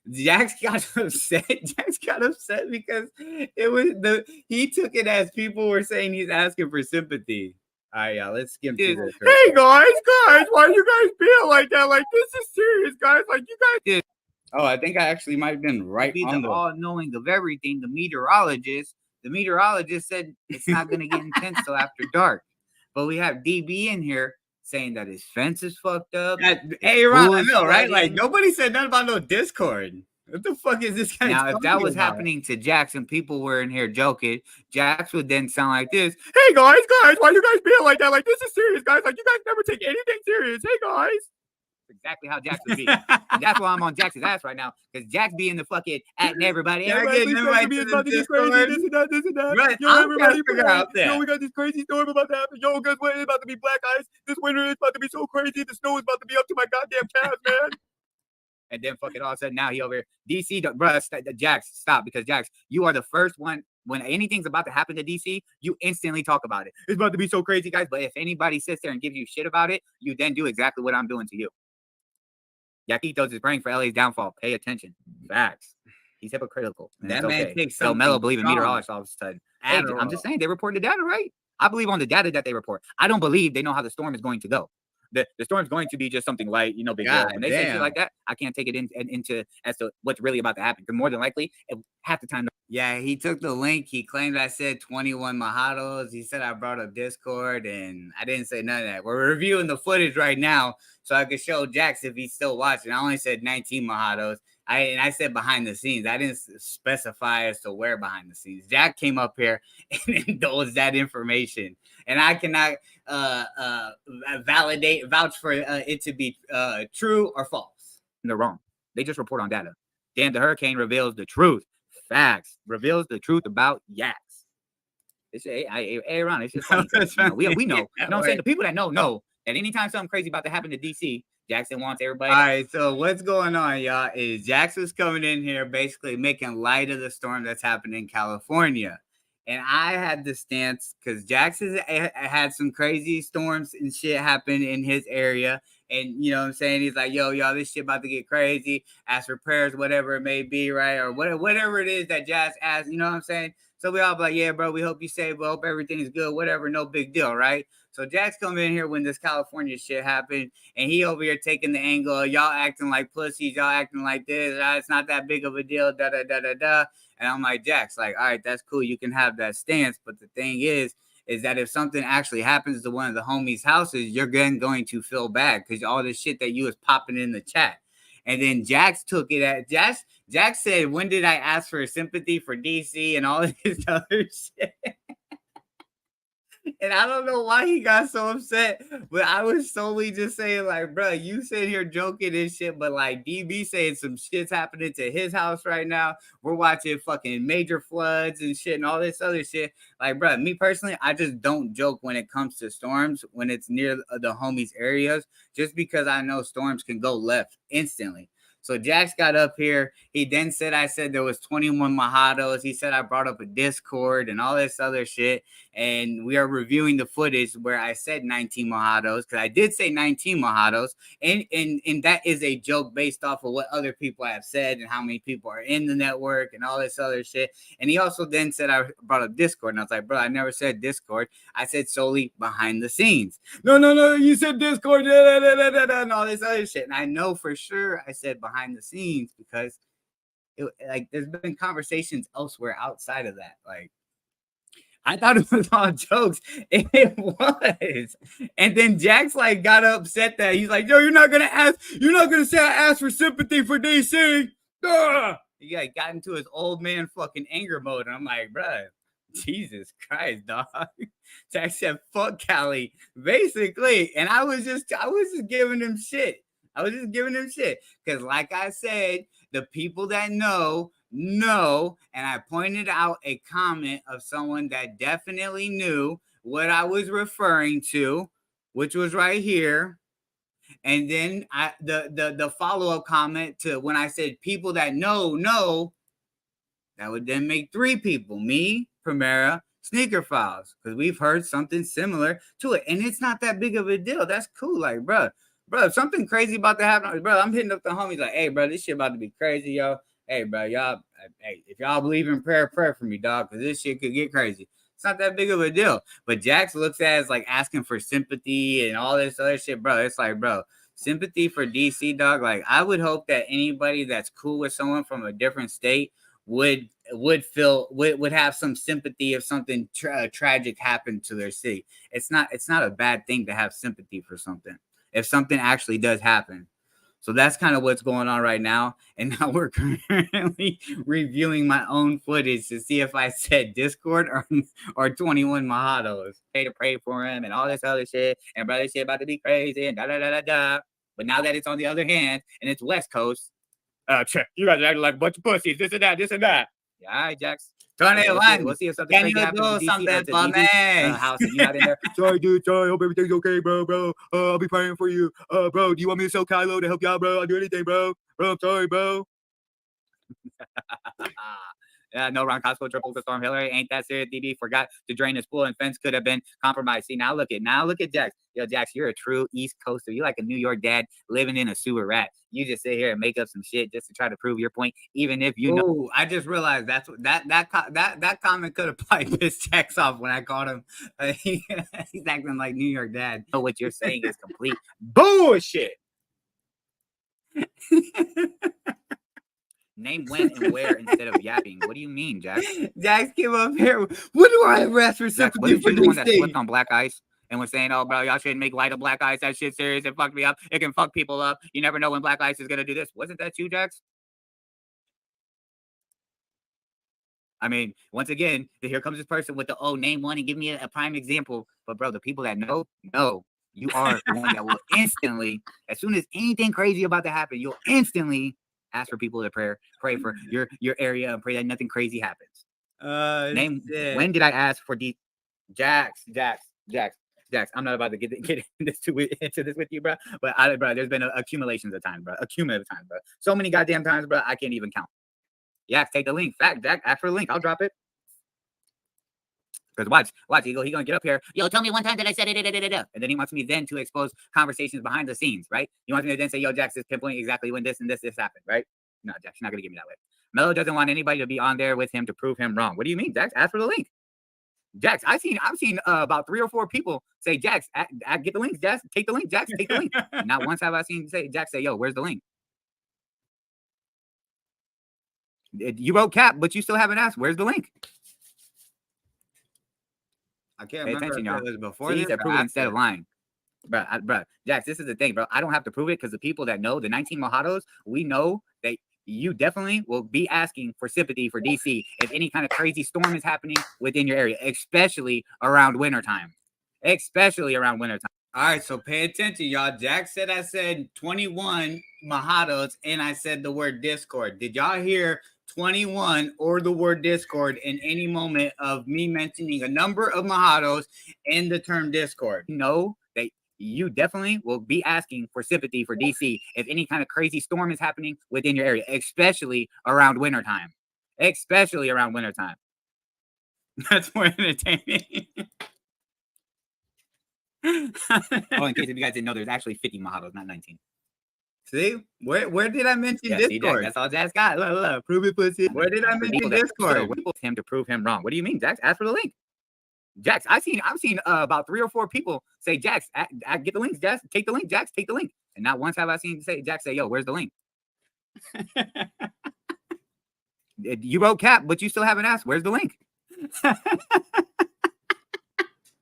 Jax got upset. Jax got upset because he took it as people were saying he's asking for sympathy. All right, y'all, let's skim through this. Hey guys, why you guys feel like that? Like, this is serious, guys. Like, you guys did. Oh, I think I actually might have been right on the all-knowing of everything. The meteorologist said it's not going to get intense till after dark. But we have DB in here saying that his fence is fucked up. Hey, Ron, I know, right? Like, nobody said nothing about no Discord. What the fuck is this guy? Now, if that was happening to Jax and people were in here joking, Jax would then sound like this. Hey, guys, why you guys feel like that? Like, this is serious, guys. Like, you guys never take anything serious. Hey, guys. That's exactly how Jax would be. And that's why I'm on Jax's ass right now, because Jax be in the fucking atting everybody. Everybody is about to get crazy. This and that. Right. Yo, everybody, yo, we got this crazy storm about to happen. Yo, guess what? It's about to be black ice. This winter is about to be so crazy. The snow is about to be up to my goddamn calves, man. And then fucking all of a sudden now he over here. DC, bro, Jax, stop, because Jax, you are the first one. When anything's about to happen to DC, you instantly talk about it. It's about to be so crazy, guys. But if anybody sits there and gives you shit about it, you then do exactly what I'm doing to you. Yaquitos is praying for LA's downfall. Pay attention. Facts. He's hypocritical. That man takes so Mello believe in meteorologists all of a sudden. Hey, I'm just saying they report the data, right? I believe on the data that they report. I don't believe they know how the storm is going to go. The storm's going to be just something light, big deal. When they say shit like that, I can't take it into as to what's really about to happen. Because more than likely, half the time. Yeah, he took the link. He claimed I said 21 Mojados. He said I brought up Discord, and I didn't say none of that. We're reviewing the footage right now, so I could show Jax if he's still watching. I only said 19 Mojados. I said behind the scenes. I didn't specify as to where behind the scenes. Jack came up here and indulged that information, and I cannot vouch for it to be true or false. And they're wrong. They just report on data. Dan the Hurricane reveals the truth. Facts. Reveals the truth about Yax. Hey, Ron, it's just funny. We know. You know what I'm saying? The people that know that anytime something crazy about to happen to DC, Jackson wants everybody. All right, so what's going on, y'all, is Jackson's coming in here basically making light of the storm that's happening in California. And I had the stance because Jackson had some crazy storms and shit happen in his area. And you know what I'm saying? He's like, yo, y'all, this shit about to get crazy. Ask for prayers, whatever it may be, right? Or whatever it is that Jazz asked, you know what I'm saying? So we all like, yeah, bro, we hope you safe. We hope everything's good, whatever, no big deal, right? So Jax come in here when this California shit happened, and he over here taking the angle of y'all acting like pussies, y'all acting like this. It's not that big of a deal, da da da da da. And I'm like, Jax, like, all right, that's cool. You can have that stance, but the thing is that if something actually happens to one of the homies' houses, you're then going to feel bad because all the shit that you was popping in the chat. And then Jax took it at Jax said, when did I ask for sympathy for DC and all this other shit? And I don't know why he got so upset, but I was solely just saying, like, bro, you sit here joking and shit, but like DB saying some shit's happening to his house right now. We're watching fucking major floods and shit and all this other shit. Like, bro, me personally, I just don't joke when it comes to storms when it's near the homies' areas, just because I know storms can go left instantly. So Jax got up here. He then said I said there was 21 Mojados. He said I brought up a Discord and all this other shit. And we are reviewing the footage where I said 19 Mojados, because I did say 19 Mojados. And that is a joke based off of what other people have said and how many people are in the network and all this other shit. And he also then said I brought up Discord. And I was like, bro, I never said Discord. I said solely behind the scenes. No, you said Discord, and all this other shit. And I know for sure I said behind the scenes because like there's been conversations elsewhere outside of that. Like, I thought it was all jokes. It was. And then Jax like got upset that he's like, yo, you're not gonna say I asked for sympathy for DC. He like got into his old man fucking anger mode. And I'm like, bruh, Jesus Christ, dog. Jax said, fuck Cali, basically. And I was just giving him shit. Because like I said, the people that know, and I pointed out a comment of someone that definitely knew what I was referring to, which was right here. And then the follow-up comment to when I said people that know, that would then make 3 people, me, Primera, Sneaker Files, because we've heard something similar to it. And it's not that big of a deal. That's cool. Like, bro, if something crazy about to happen, bro, I'm hitting up the homies like, hey, bro, this shit about to be crazy, yo. Hey, bro, y'all, hey, if y'all believe in prayer for me, dog, because this shit could get crazy. It's not that big of a deal. But Jax looks at it as like asking for sympathy and all this other shit, bro. It's like, bro, sympathy for DC, dog. Like, I would hope that anybody that's cool with someone from a different state would have some sympathy if something tragic happened to their city. It's not a bad thing to have sympathy for something if something actually does happen. So that's kind of what's going on right now. And now we're currently reviewing my own footage to see if I said Discord or 21 Mojados. To pray for him and all this other shit. And brother, shit about to be crazy and da da da da da. But now that it's on the other hand and it's West Coast, you guys are acting like a bunch of pussies. This and that. Yeah, all right, Jax. We'll see if something crazy happens in DC. House and you not in there. Sorry, dude. Sorry. Hope everything's okay, bro. I'll be praying for you. Bro, do you want me to sell Kylo to help you out, bro? I'll do anything, bro. Bro, I'm sorry, bro. Yeah, no, Ron Costco triples to Storm Hillary. Ain't that serious? DB forgot to drain his pool and fence could have been compromised. See, now look at Jax. Yo, Jax, you're a true East Coaster. You're like a New York dad living in a sewer rat. You just sit here and make up some shit just to try to prove your point, even if you know. Ooh, I just realized that's what that comment could have probably pissed Jax off when I called him. He's acting like New York dad. So what you're saying is complete bullshit. Name when and where instead of yapping. What do you mean, Jax? Jax came up here. What do I arrest for sympathy? What if you're the one that slipped on black ice and was saying, oh, bro, y'all shouldn't make light of black ice. That shit's serious. It fucked me up. It can fuck people up. You never know when black ice is going to do this. Wasn't that you, Jax? I mean, once again, here comes this person with the, name one and give me a prime example. But, bro, the people that know, you are the one that will instantly, as soon as anything crazy about to happen, you'll instantly ask for people to pray for your area and pray that nothing crazy happens. When did I ask for Jax? I'm not about to get into this with you, bro. But there's been accumulations of time, bro. So many goddamn times, bro. I can't even count. Yeah, take the link. Fact, Jack, ask for the link. I'll drop it. Because watch, Eagle, he gonna get up here. Yo, tell me one time that I said it, and then he wants me then to expose conversations behind the scenes, right? He wants me to then say, yo, Jax is pinpointing exactly when this and this happened, right? No, Jax, you're not gonna get me that way. Melo doesn't want anybody to be on there with him to prove him wrong. What do you mean, Jax? Ask for the link. Jax, I've seen about 3 or 4 people say, Jax, get the link, Jax, take the link, Jax, take the link. Not once have I seen Jax say, yo, where's the link? You wrote cap, but you still haven't asked, where's the link? I can't Pay remember attention, if y'all. it was before See, this that or prove it instead after. of lying. Bro, Jax, this is the thing, bro. I don't have to prove it because the people that know the 19 Mojados, we know that you definitely will be asking for sympathy for DC if any kind of crazy storm is happening within your area, especially around wintertime. Especially around wintertime. All right, so pay attention, y'all. Jack said I said 21 Mojados, and I said the word Discord. Did y'all hear 21 or the word Discord in any moment of me mentioning a number of Mojados in the term Discord? No, that you definitely will be asking for sympathy for DC if any kind of crazy storm is happening within your area, especially around wintertime. Especially around wintertime. That's more entertaining. Oh, in case if you guys didn't know, there's actually 50 Mojados, not 19. See? Where did I mention Discord? See, Jack, that's all Jack's got. Look, prove it, pussy. Where did I mention Discord? Him to prove him wrong. What do you mean, Jax? Ask for the link. Jax, I've seen about 3 or 4 people say, Jax, get the links, Jax, take the link, Jax, take the link. And not once have I seen Jax say, yo, where's the link? You wrote cap, but you still haven't asked, where's the link?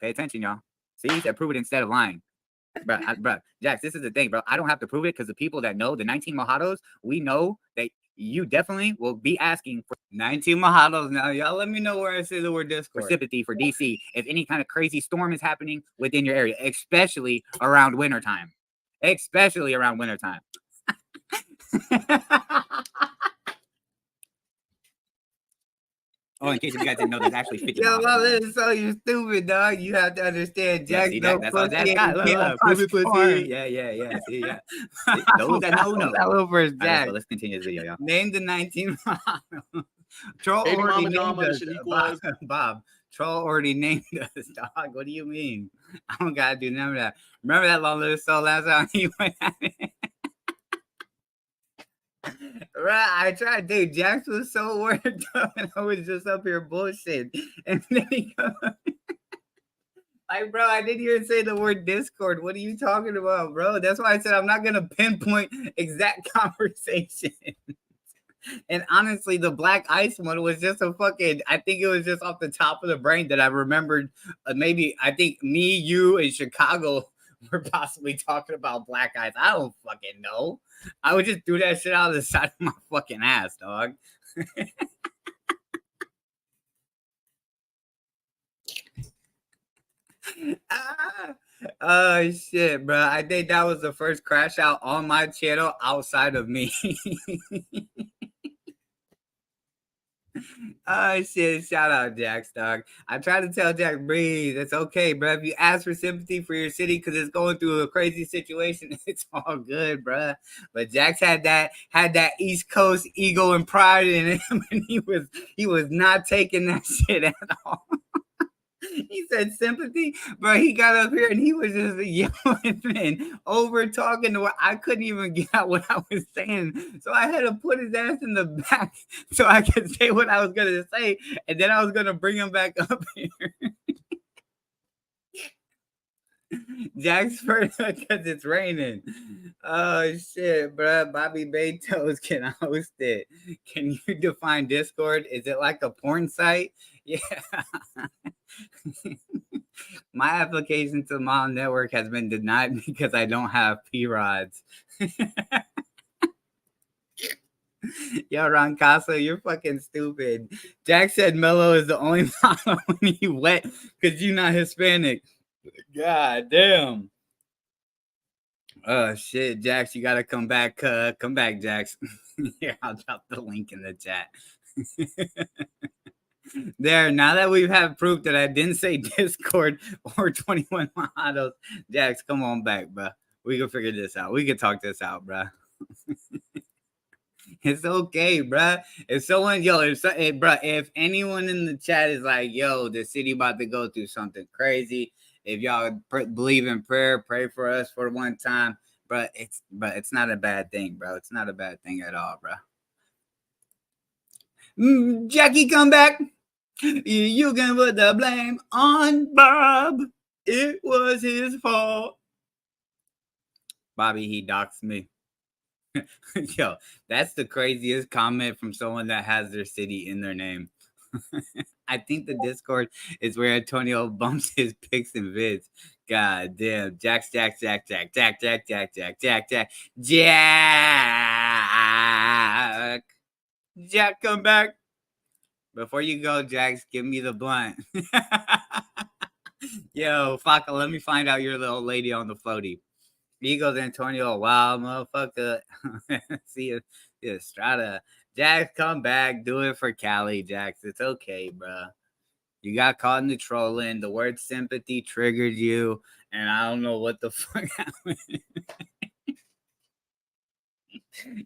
Pay attention, y'all. See, that prove it instead of lying. Bro, Jax, this is the thing, bro. I don't have to prove it because the people that know the 19 Mojados, we know that you definitely will be asking for 19 Mojados. Now, y'all let me know where I say the word Discord. For sympathy for DC if any kind of crazy storm is happening within your area, especially around wintertime. Especially around wintertime. Oh, in case if you guys didn't know, there's actually 50 Yo, so you're stupid, dog. You have to understand. Jack, yeah, that's all Jack got. Look, pussy. Yeah. See, yeah. Those that know. That little first Jack. Right, so let's continue this video, y'all. Name the 19 Troll Baby already mama named us. should equalize. Bob, Troll already named us, dog. What do you mean? I don't gotta do none of that. Remember that long little soul last time he went at it? Right, I tried, dude. Jax was so worked up, and I was just up here bullshit. And then he goes, like, bro, I didn't even say the word Discord. What are you talking about, bro? That's why I said I'm not gonna pinpoint exact conversation. And honestly, the black ice one was just a fucking. I think it was just off the top of the brain that I remembered. Maybe I think me, you, and Chicago were possibly talking about black ice. I don't fucking know. I would just do that shit out of the side of my fucking ass, dog. Oh shit, bro. I think that was the first crash out on my channel outside of me. Oh shit, shout out Jax, dog. I try to tell Jack, breathe. It's okay, bro. If you ask for sympathy for your city because it's going through a crazy situation, it's all good, bro. But Jax had that East Coast ego and pride in him, and he was not taking that shit at all. He said sympathy, bro. He got up here and he was just yelling and over talking to where I couldn't even get out what I was saying. So I had to put his ass in the back so I could say what I was gonna say, and then I was gonna bring him back up here. Jack's first because it's raining. Oh shit, bro. Bobby Betos can host it. Can you define Discord? Is it like a porn site? Yeah. My application to Mom Network has been denied because I don't have P-Rods. Yo, Ron Casa, you're fucking stupid. Jack said Melo is the only model when he wet because you're not Hispanic. God damn. Oh shit, Jax, you gotta come back. Come back, Jax. Here, I'll drop the link in the chat. There, now that we've had proof that I didn't say Discord or 21 Mojados, Jax, come on back, bro. We can figure this out. We can talk this out, bro. It's okay, bro. If someone, if anyone in the chat is like, yo, the city about to go through something crazy, if y'all believe in prayer, pray for us for one time, bro. It's not a bad thing, bro. It's not a bad thing at all, bro. Jackie, come back. You can put the blame on Bob. It was his fault. Bobby, he doxed me. Yo, that's the craziest comment from someone that has their city in their name. I think the Discord is where Antonio bumps his pics and vids. God damn. Jack. Jack, come back. Before you go, Jax, give me the blunt. Yo, Faka, let me find out you're the old lady on the floaty. He goes, Antonio, wow, motherfucker. See you, Estrada. Jax, come back. Do it for Cali, Jax. It's okay, bro. You got caught in the trolling. The word sympathy triggered you, and I don't know what the fuck happened.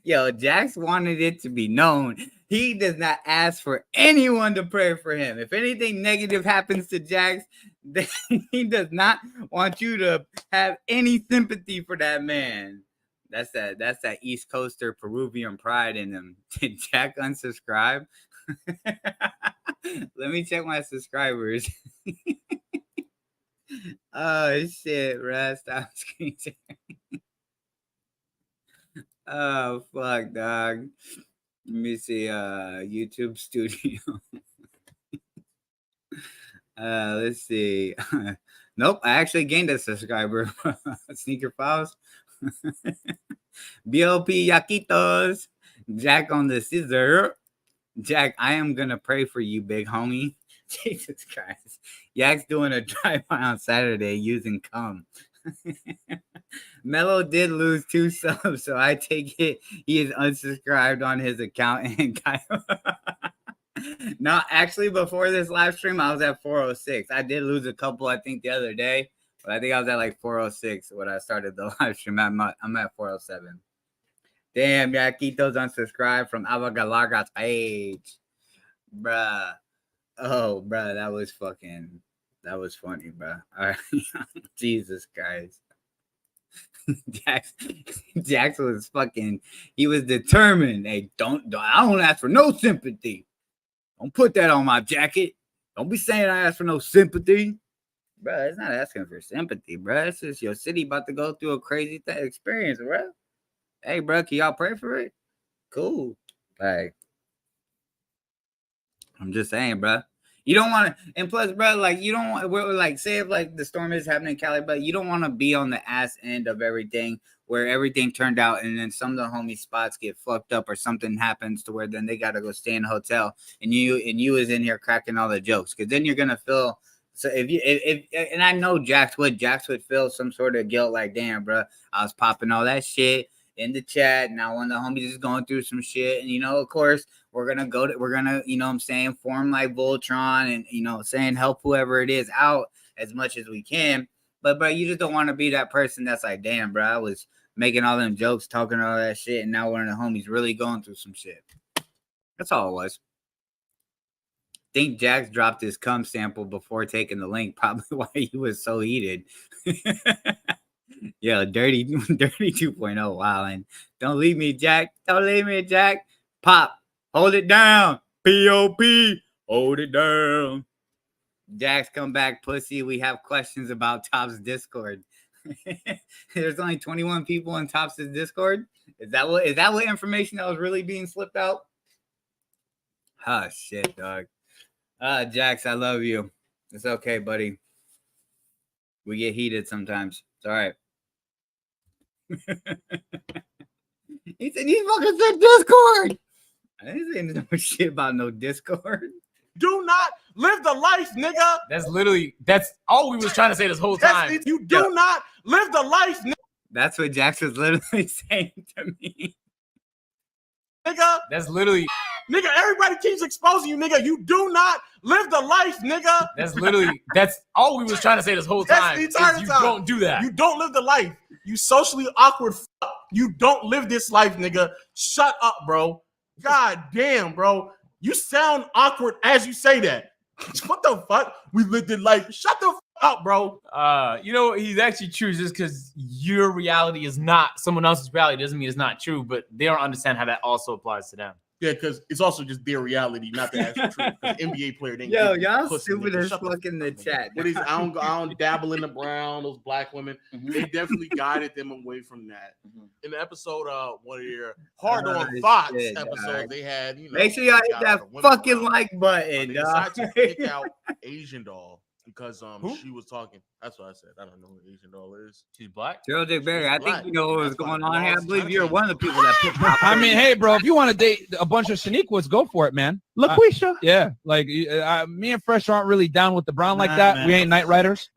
Yo, Jax wanted it to be known. He does not ask for anyone to pray for him. If anything negative happens to Jax, then he does not want you to have any sympathy for that man. That's that East Coaster Peruvian pride in him. Did Jack unsubscribe? Let me check my subscribers. Oh shit, Russ. Stop screen sharing. Oh fuck, dog. Let me see. YouTube Studio. Let's see. Nope, I actually gained a subscriber. Sneaker Files. BOP Yaquitos. Jack on the scissor. Jack, I am gonna pray for you, big homie. Jesus Christ. Yak's doing a drive-by on Saturday using cum. Mello did lose 2 subs, so I take it he is unsubscribed on his account. And no, actually, before this live stream, I was at 406. I did lose a couple, I think, the other day, but I think I was at like 406 when I started the live stream. I'm at 407. Damn, Yaquito's unsubscribed from Avagalaga's page. Bruh. Oh, bruh, that was funny, bruh. All right. Jesus Christ. Jax was fucking, he was determined. Hey, I don't ask for no sympathy. Don't put that on my jacket. Don't be saying I ask for no sympathy. Bruh, it's not asking for sympathy, bruh. It's just your city about to go through a crazy experience, bruh. Hey, bruh, can y'all pray for it? Cool. Like, I'm just saying, bruh. You don't want to, and plus, bro, like, you don't want, we're like, say if like the storm is happening in Cali, but you don't want to be on the ass end of everything where everything turned out and then some of the homie spots get fucked up or something happens to where then they got to go stay in a hotel and you is in here cracking all the jokes. Cause then you're going to feel, so and I know Jax would feel some sort of guilt like, damn, bro, I was popping all that shit in the chat. Now when the homies is going through some shit and, of course, we're going to, you know what I'm saying, form like Voltron and, saying help whoever it is out as much as we can. But, bro, you just don't want to be that person that's like, damn, bro, I was making all them jokes, talking all that shit, and now one of the homies really going through some shit. That's all it was. I think Jax dropped his cum sample before taking the link, probably why he was so heated. Yo, dirty 2.0. Wow, and don't leave me, Jack. Don't leave me, Jack. Pop. Hold it down. P.O.P. Hold it down. Jax, come back, pussy. We have questions about Topps Discord. There's only 21 people in Topps' Discord. Is that what information that was really being slipped out? Oh shit, dog. Jax, I love you. It's okay, buddy. We get heated sometimes. It's all right. He said, you fucking said Discord. I didn't say no shit about no Discord. Do not live the life, nigga. That's all we was trying to say this whole time. You do not live the life, nigga. That's what Jax was literally saying to me. Nigga. That's literally. Nigga, everybody keeps exposing you, nigga. You do not live the life, nigga. That's all we was trying to say this whole time. That's the entire you time. Don't do that. You don't live the life. You socially awkward fuck. You don't live this life, nigga. Shut up, bro. God damn, bro. You sound awkward as you say that. What the fuck? We lived in life. Shut the fuck up, bro. He's actually true. Just because your reality is not someone else's reality doesn't mean it's not true, but they don't understand how that also applies to them. Yeah, because it's also just their reality, not the actual truth. The NBA player didn't. Yo, give you y'all pussy, stupid nigga. as Shut the fuck in the chat. What is? I don't dabble in the brown. Those black women, they definitely guided them away from that. In the episode, one of their Hard on Fox episodes, dog. they had Make sure y'all hit that fucking like button, They dog. decided to kick out Asian Doll because she was talking. That's what I said. I don't know who Asian Doll is. She's black. Gerald Dick Berry, I black. think you know what was That's why going the on here. I laws believe trying to you're change. one of the people that picked up. I mean, hey, bro, if you want to date a bunch of Shaniquas, go for it, man. LaQuisha. Yeah, like me and Fresh aren't really down with the brown like that. man. We ain't Night Riders.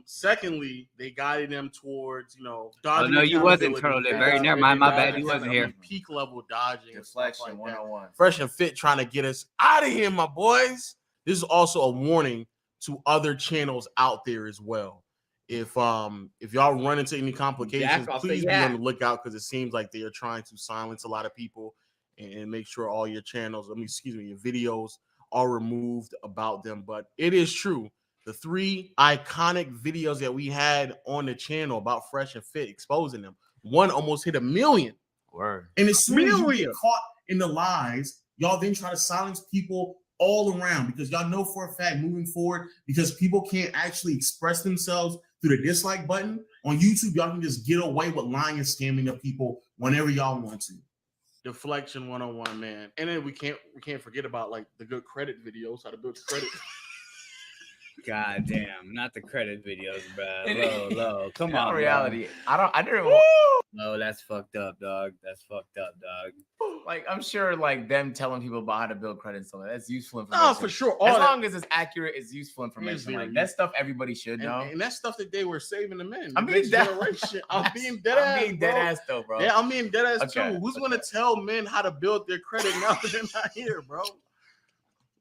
Secondly, they guided them towards, Oh dodging. no, you wasn't accountability. Turtle Dick Berry. Never mind, my bad. You wasn't here. Peak level dodging, and stuff Deflection like that. 101. Fresh and Fit trying to get us out of here, my boys. This is also a warning to other channels out there as well. If y'all run into any complications, Jack off the please be yak. on the lookout because it seems like they are trying to silence a lot of people and make sure all your channels, your videos are removed about them. But it is true. The 3 iconic videos that we had on the channel about Fresh and Fit exposing them, one almost hit 1 million. Word. And as soon as you get caught in the lies, y'all then try to silence people all around because y'all know for a fact moving forward, because people can't actually express themselves through the dislike button on YouTube, y'all can just get away with lying and scamming of people whenever y'all want to. Deflection 101, man. And then we can't forget about like the good credit videos, how to build credit. God damn, not the credit videos, bro. Low. Come In on, reality, bro. I never. No, that's fucked up, dog. That's fucked up, dog. Like, I'm sure, like, them telling people about how to build credit and stuff, that's useful information. Oh, for sure. As long as it's accurate, it's useful information. very Like, that stuff everybody should know. And that's stuff that they were saving them in. I'm The being next dead. generation. I'm being dead ass. I'm being dead bro. ass, though, bro. Yeah, I'm being dead ass Okay, too. Who's gonna tell men how to build their credit now that they're not here, bro?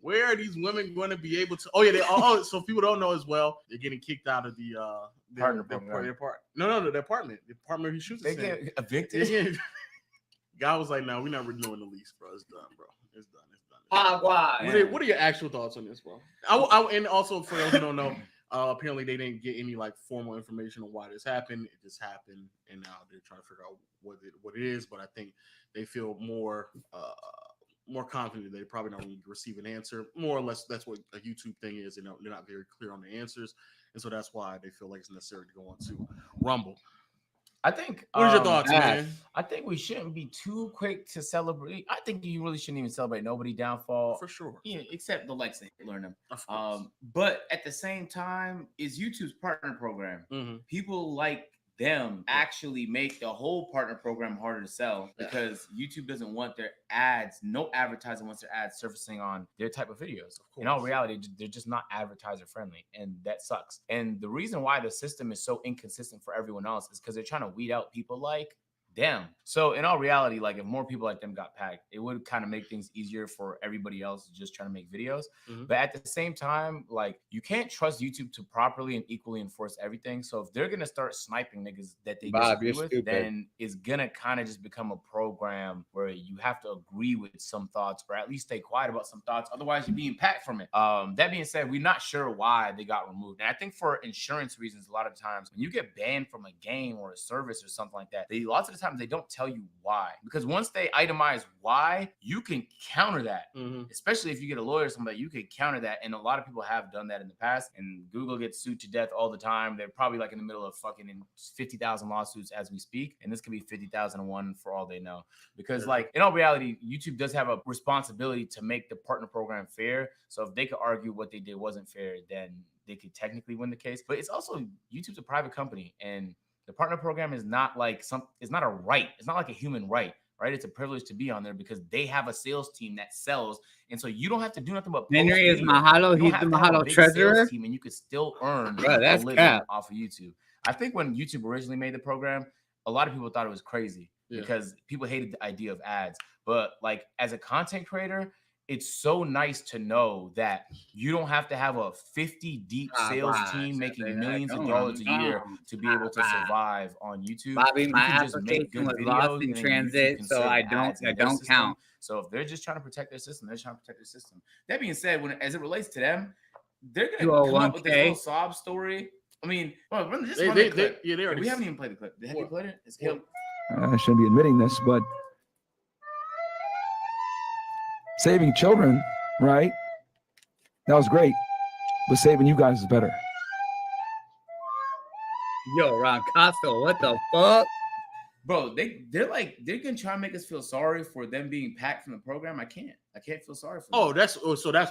Where are these women going to be able to? Oh yeah, so people don't know as well. They're getting kicked out of the Partner their program. No, the apartment. The apartment he shoots. They get evicted. Yeah. Guy was like, "No, we're not renewing the lease, bro. It's done, bro. It's done. Why? What are your actual thoughts on this, bro? And also for those who don't know, apparently they didn't get any like formal information on why this happened. It just happened, and now they're trying to figure out what it is. But I think they feel more confident they probably don't really receive an answer. More or less, that's what a YouTube thing is. They're not very clear on the answers, and so that's why they feel like it's necessary to go on to Rumble. I think. What are your thoughts, man? I think we shouldn't be too quick to celebrate. I think you really shouldn't even celebrate nobody downfall for sure. Yeah, except the Lex learn them. Of course. But at the same time, is YouTube's partner program. Mm-hmm. People like them actually make the whole partner program harder to sell because YouTube doesn't want their ads, no advertising wants their ads surfacing on their type of videos. In all reality, they're just not advertiser friendly, and that sucks. And the reason why the system is so inconsistent for everyone else is because they're trying to weed out people like them. So in all reality, like if more people like them got packed, it would kind of make things easier for everybody else just trying to make videos. Mm-hmm. But at the same time, like you can't trust YouTube to properly and equally enforce everything. So if they're gonna start sniping niggas that they disagree with, then it's gonna kind of just become a program where you have to agree with some thoughts or at least stay quiet about some thoughts. Otherwise, you're being packed from it. That being said, we're not sure why they got removed. And I think for insurance reasons, a lot of times when you get banned from a game or a service or something like that, lots of the times they don't tell you why, because once they itemize why, you can counter that. Especially if you get a lawyer or somebody, you can counter that. And a lot of people have done that in the past, and Google gets sued to death all the time. They're probably like in the middle of fucking 50,000 lawsuits as we speak, and this could be 50,001 for all they know. Because like in all reality, YouTube does have a responsibility to make the partner program fair. So if they could argue what they did wasn't fair, then they could technically win the case. But it's also, YouTube's a private company, and the partner program is not like it's not a right. It's not like a human right. It's a privilege to be on there because they have a sales team that sells. And so you don't have to do nothing but Henry is Mahalo. He's the Mahalo treasurer. Team, and you could still earn that's a living cap. off of YouTube. I think when YouTube originally made the program, a lot of people thought it was crazy because people hated the idea of ads. But like as a content creator, it's so nice to know that you don't have to have a 50 deep sales team making millions of dollars a year to be able to survive on YouTube. Bobby, my you can just make application good was lost videos in and then transit, YouTube can so serve I ads don't in their system. count. So if they're just trying to protect their system, they're trying to protect their system. That being said, as it relates to them, they're gonna come up with this little sob story. I mean, well, run the clip. They already. We haven't even played the clip. Have you played it? It's I shouldn't be admitting this, but saving children, right? That was great, but saving you guys is better. Yo, Ron Costco, what the fuck? Bro, they're gonna try to make us feel sorry for them being packed from the program. I can't feel sorry for them. Oh, that's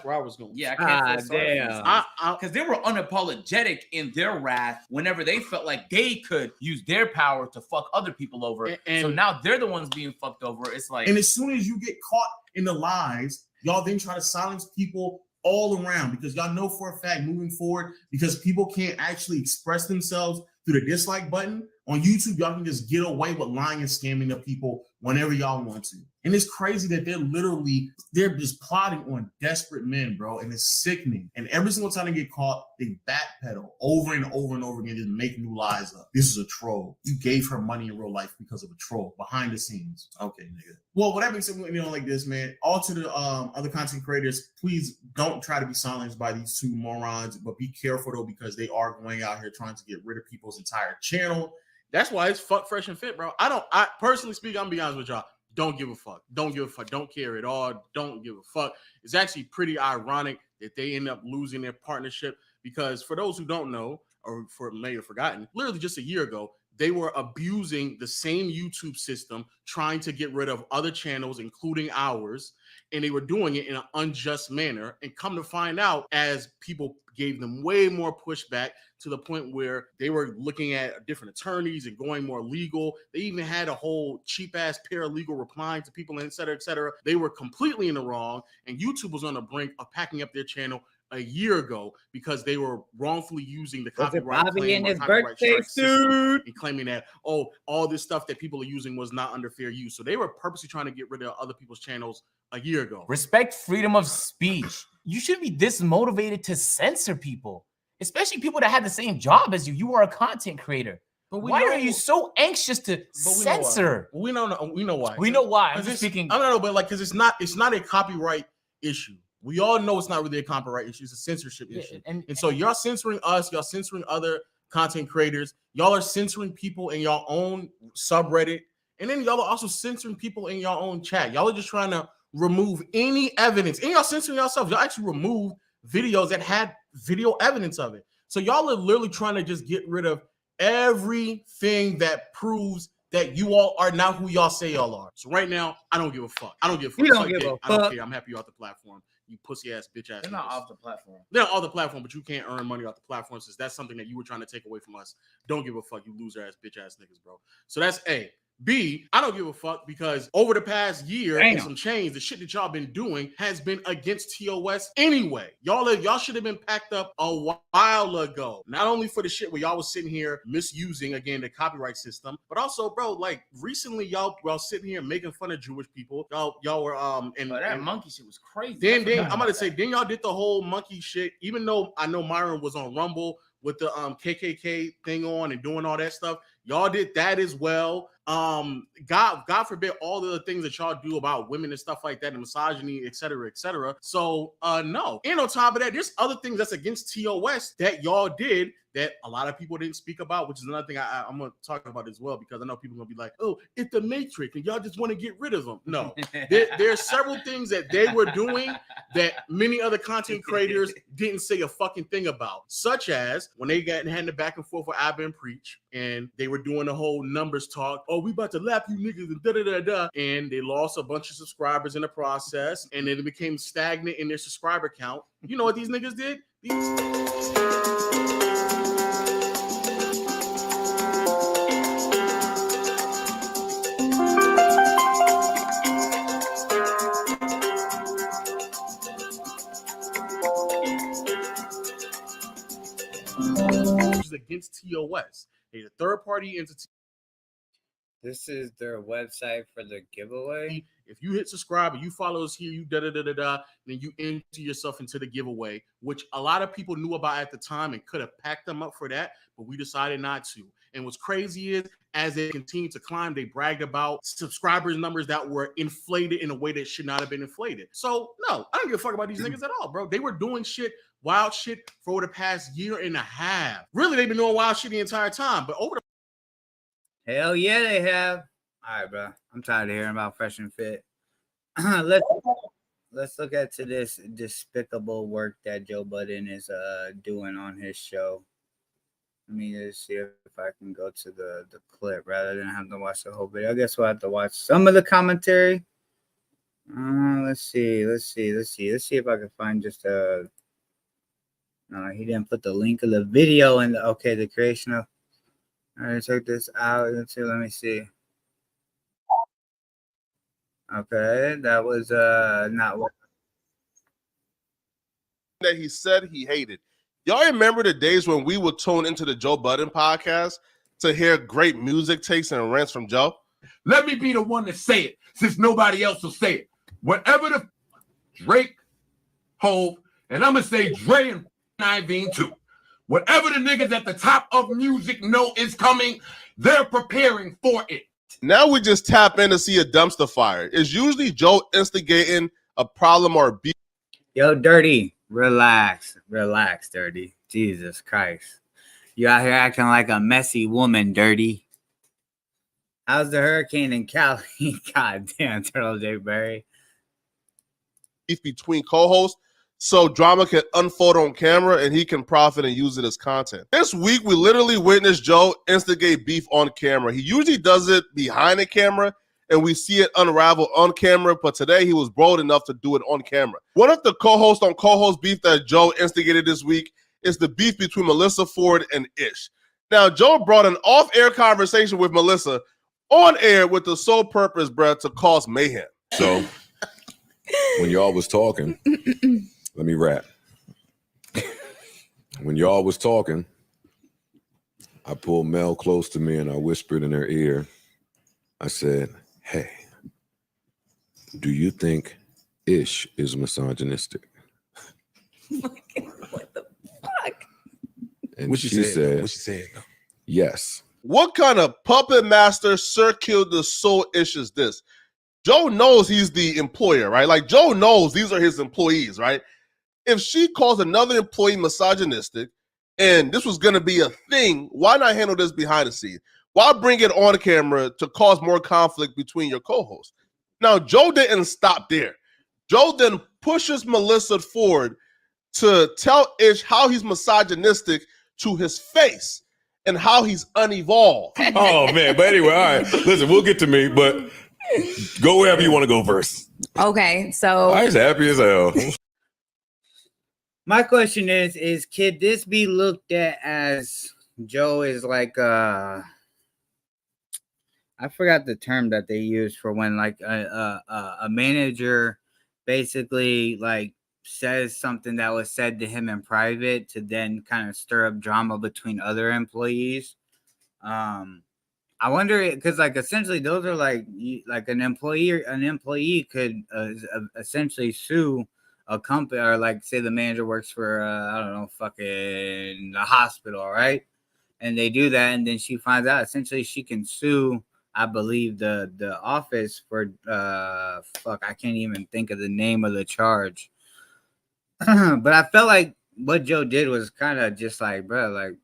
where I was going. Yeah, I can't feel sorry for them. Because they were unapologetic in their wrath whenever they felt like they could use their power to fuck other people over. So now they're the ones being fucked over. It's like, and as soon as you get caught in the lies, y'all then try to silence people all around because y'all know for a fact moving forward, because people can't actually express themselves through the dislike button on YouTube, y'all can just get away with lying and scamming the people whenever y'all want to. And it's crazy that they're just plotting on desperate men, bro. And it's sickening. And every single time they get caught, they backpedal over and over and over again, just make new lies up. This is a troll. You gave her money in real life because of a troll behind the scenes. Okay, nigga. Well, what happens like this, man? All to the other content creators, please don't try to be silenced by these two morons, but be careful though, because they are going out here trying to get rid of people's entire channel. That's why it's fuck fresh and fit, bro. I personally speak, I'm gonna be honest with y'all. Don't give a fuck. Don't give a fuck. Don't care at all. Don't give a fuck. It's actually pretty ironic that they end up losing their partnership because for those who don't know, or may have forgotten, literally just a year ago, they were abusing the same YouTube system, trying to get rid of other channels, including ours, and they were doing it in an unjust manner. And come to find out, as people gave them way more pushback to the point where they were looking at different attorneys and going more legal. They even had a whole cheap-ass paralegal replying to people, et cetera, et cetera. They were completely in the wrong, and YouTube was on the brink of packing up their channel a year ago because they were wrongfully using the copyright claim or copyright strike system and claiming that, oh, all this stuff that people are using was not under fair use. So they were purposely trying to get rid of other people's channels a year ago. Respect freedom of speech. You shouldn't be this motivated to censor people, especially people that have the same job as you. You are a content creator. But why are you so anxious to censor? We know why. We know why. We know why. I'm speaking. I don't know, but like, because it's not a copyright issue. We all know it's not really a copyright issue. It's a censorship issue. And so y'all censoring us. Y'all censoring other content creators. Y'all are censoring people in your own subreddit. And then y'all are also censoring people in your own chat. Y'all are just trying to remove any evidence. And y'all censoring yourselves. Y'all actually removed videos that had video evidence of it. So y'all are literally trying to just get rid of everything that proves that you all are not who y'all say y'all are. So right now, I don't give a fuck. I don't give a fuck. You don't give a fuck. I don't care. I'm happy you're off the platform. You pussy ass bitch ass. They're not off the platform. They're not off the platform, but you can't earn money off the platform since that's something that you were trying to take away from us. Don't give a fuck, you loser ass bitch ass niggas, bro. So that's A. B, I don't give a fuck because over the past year and some change, the shit that y'all been doing has been against TOS anyway. Y'all should have been packed up a while ago. Not only for the shit where y'all was sitting here misusing again the copyright system, but also, bro, like recently y'all sitting here making fun of Jewish people. Y'all were that monkey shit was crazy. Then I'm gonna say then y'all did the whole monkey shit. Even though I know Myron was on Rumble with the KKK thing on and doing all that stuff, y'all did that as well. God forbid all the things that y'all do about women and stuff like that and misogyny, et cetera, et cetera. So no. And on top of that, there's other things that's against TOS that y'all did that a lot of people didn't speak about, which is another thing I'm going to talk about as well, because I know people are going to be like, oh, it's the Matrix and y'all just want to get rid of them. No, there's several things that they were doing that many other content creators didn't say a fucking thing about, such as when they had the back and forth with Abba and Preach, and they were doing the whole numbers talk. Oh, we about to lap you niggas and da-da-da-da. And they lost a bunch of subscribers in the process, and then it became stagnant in their subscriber count. You know what these niggas did? Against TOS, a third-party entity. This is their website for the giveaway. If you hit subscribe and you follow us here, you then you enter yourself into the giveaway, which a lot of people knew about at the time and could have packed them up for that, but we decided not to. And what's crazy is, as they continue to climb, they bragged about subscribers numbers that were inflated in a way that should not have been inflated. So no, I don't give a fuck about these niggas at all, bro. They were doing shit, wild shit, for the past year and a half. Really, they've been doing wild shit the entire time, but over the hell yeah, they have. All right, bro. I'm tired of hearing about Fresh and Fit. Let's let's look at to this despicable work that Joe Budden is doing on his show. Let me just see if I can go to the clip rather than have to watch the whole video. I guess we'll have to watch some of the commentary. Let's see if I can find just a. No, he didn't put the link of the video in the. Okay, the creation of. All right, check this out. Let me see. Okay, that was not what that he said he hated. Y'all remember the days when we would tune into the Joe Budden podcast to hear great music takes and rants from Joe? Let me be the one to say it, since nobody else will say it. Whatever the Drake, Hove, and I'm gonna say Dre and Iveen too. Whatever the niggas at the top of music know is coming, they're preparing for it. Now we just tap in to see a dumpster fire. It's usually Joe instigating a problem or a beef. Yo, Dirty, relax, Dirty. Jesus Christ. You out here acting like a messy woman, Dirty. How's the hurricane in Cali? God damn, Turtle Dick Berry. Between co-hosts, so drama can unfold on camera and he can profit and use it as content. This week, we literally witnessed Joe instigate beef on camera. He usually does it behind the camera, and we see it unravel on camera, but today he was bold enough to do it on camera. One of the co-host on co-host beef that Joe instigated this week is the beef between Melissa Ford and Ish. Now, Joe brought an off-air conversation with Melissa on air with the sole purpose, bruh, to cause mayhem. So, when y'all was talking, let me rap. When y'all was talking, I pulled Mel close to me and I whispered in her ear. I said, hey, do you think Ish is misogynistic? What the fuck? And What she said, yes. What kind of puppet master circled the soul ish is this? Joe knows he's the employer, right? Like Joe knows these are his employees, right? If she calls another employee misogynistic and this was going to be a thing, why not handle this behind the scenes? Why bring it on camera to cause more conflict between your co-hosts? Now, Joe didn't stop there. Joe then pushes Melissa Ford to tell Ish how he's misogynistic to his face and how he's unevolved. Oh, man. But anyway, all right. Listen, we'll get to me, but go wherever you want to go first. Okay, so I was happy as hell. My question is could this be looked at as Joe is like I forgot the term that they use for when like a manager basically like says something that was said to him in private to then kind of stir up drama between other employees. I wonder because like essentially those are like an employee could essentially sue a company or like say the manager works for I don't know fucking the hospital, right? And they do that and then she finds out essentially she can sue I believe the office for fuck I can't even think of the name of the charge. But I felt like what Joe did was kind of just like bro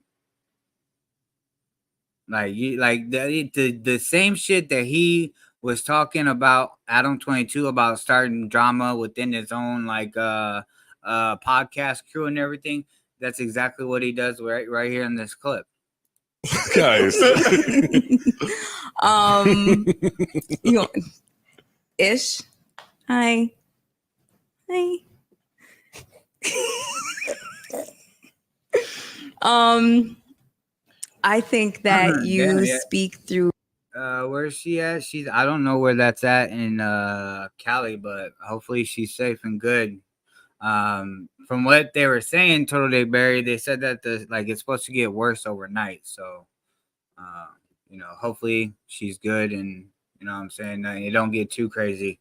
like you like the same shit that he was talking about Adam 22 about starting drama within his own like podcast crew and everything. That's exactly what he does right here in this clip. Guys. you know, Ish. Hi. I think that you speak through where's she at? I don't know where that's at in Cali, but hopefully she's safe and good. From what they were saying, Total Dick Berry, they said that it's supposed to get worse overnight. So hopefully she's good and you know what I'm saying, you don't get too crazy.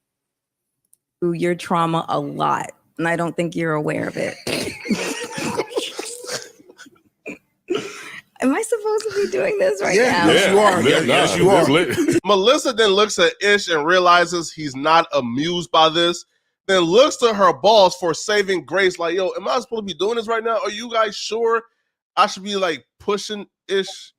your trauma a lot, and I don't think you're aware of it. Am I supposed to be doing this right now? Yes, you are. Yes, you are. Melissa then looks at Ish and realizes he's not amused by this. Then looks to her boss for saving grace. Like, yo, am I supposed to be doing this right now? Are you guys sure I should be like pushing Ish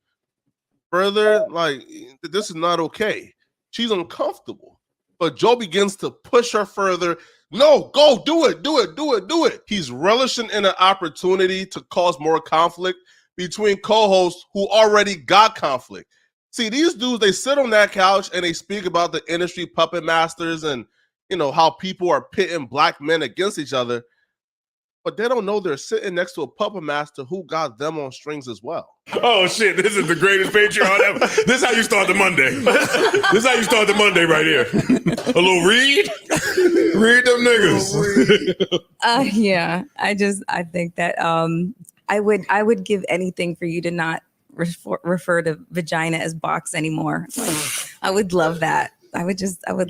further? Like, this is not okay. She's uncomfortable. But Joe begins to push her further. No, go, do it. He's relishing in an opportunity to cause more conflict between co-hosts who already got conflict. See, these dudes, they sit on that couch and they speak about the industry puppet masters and, you know, how people are pitting black men against each other. But they don't know they're sitting next to a puppet master who got them on strings as well. Oh shit, this is the greatest Patreon ever. This is how you start the Monday. This is how you start the Monday right here. A little read them niggas. Yeah, I think that I would give anything for you to not refer to vagina as box anymore. I would love that. I would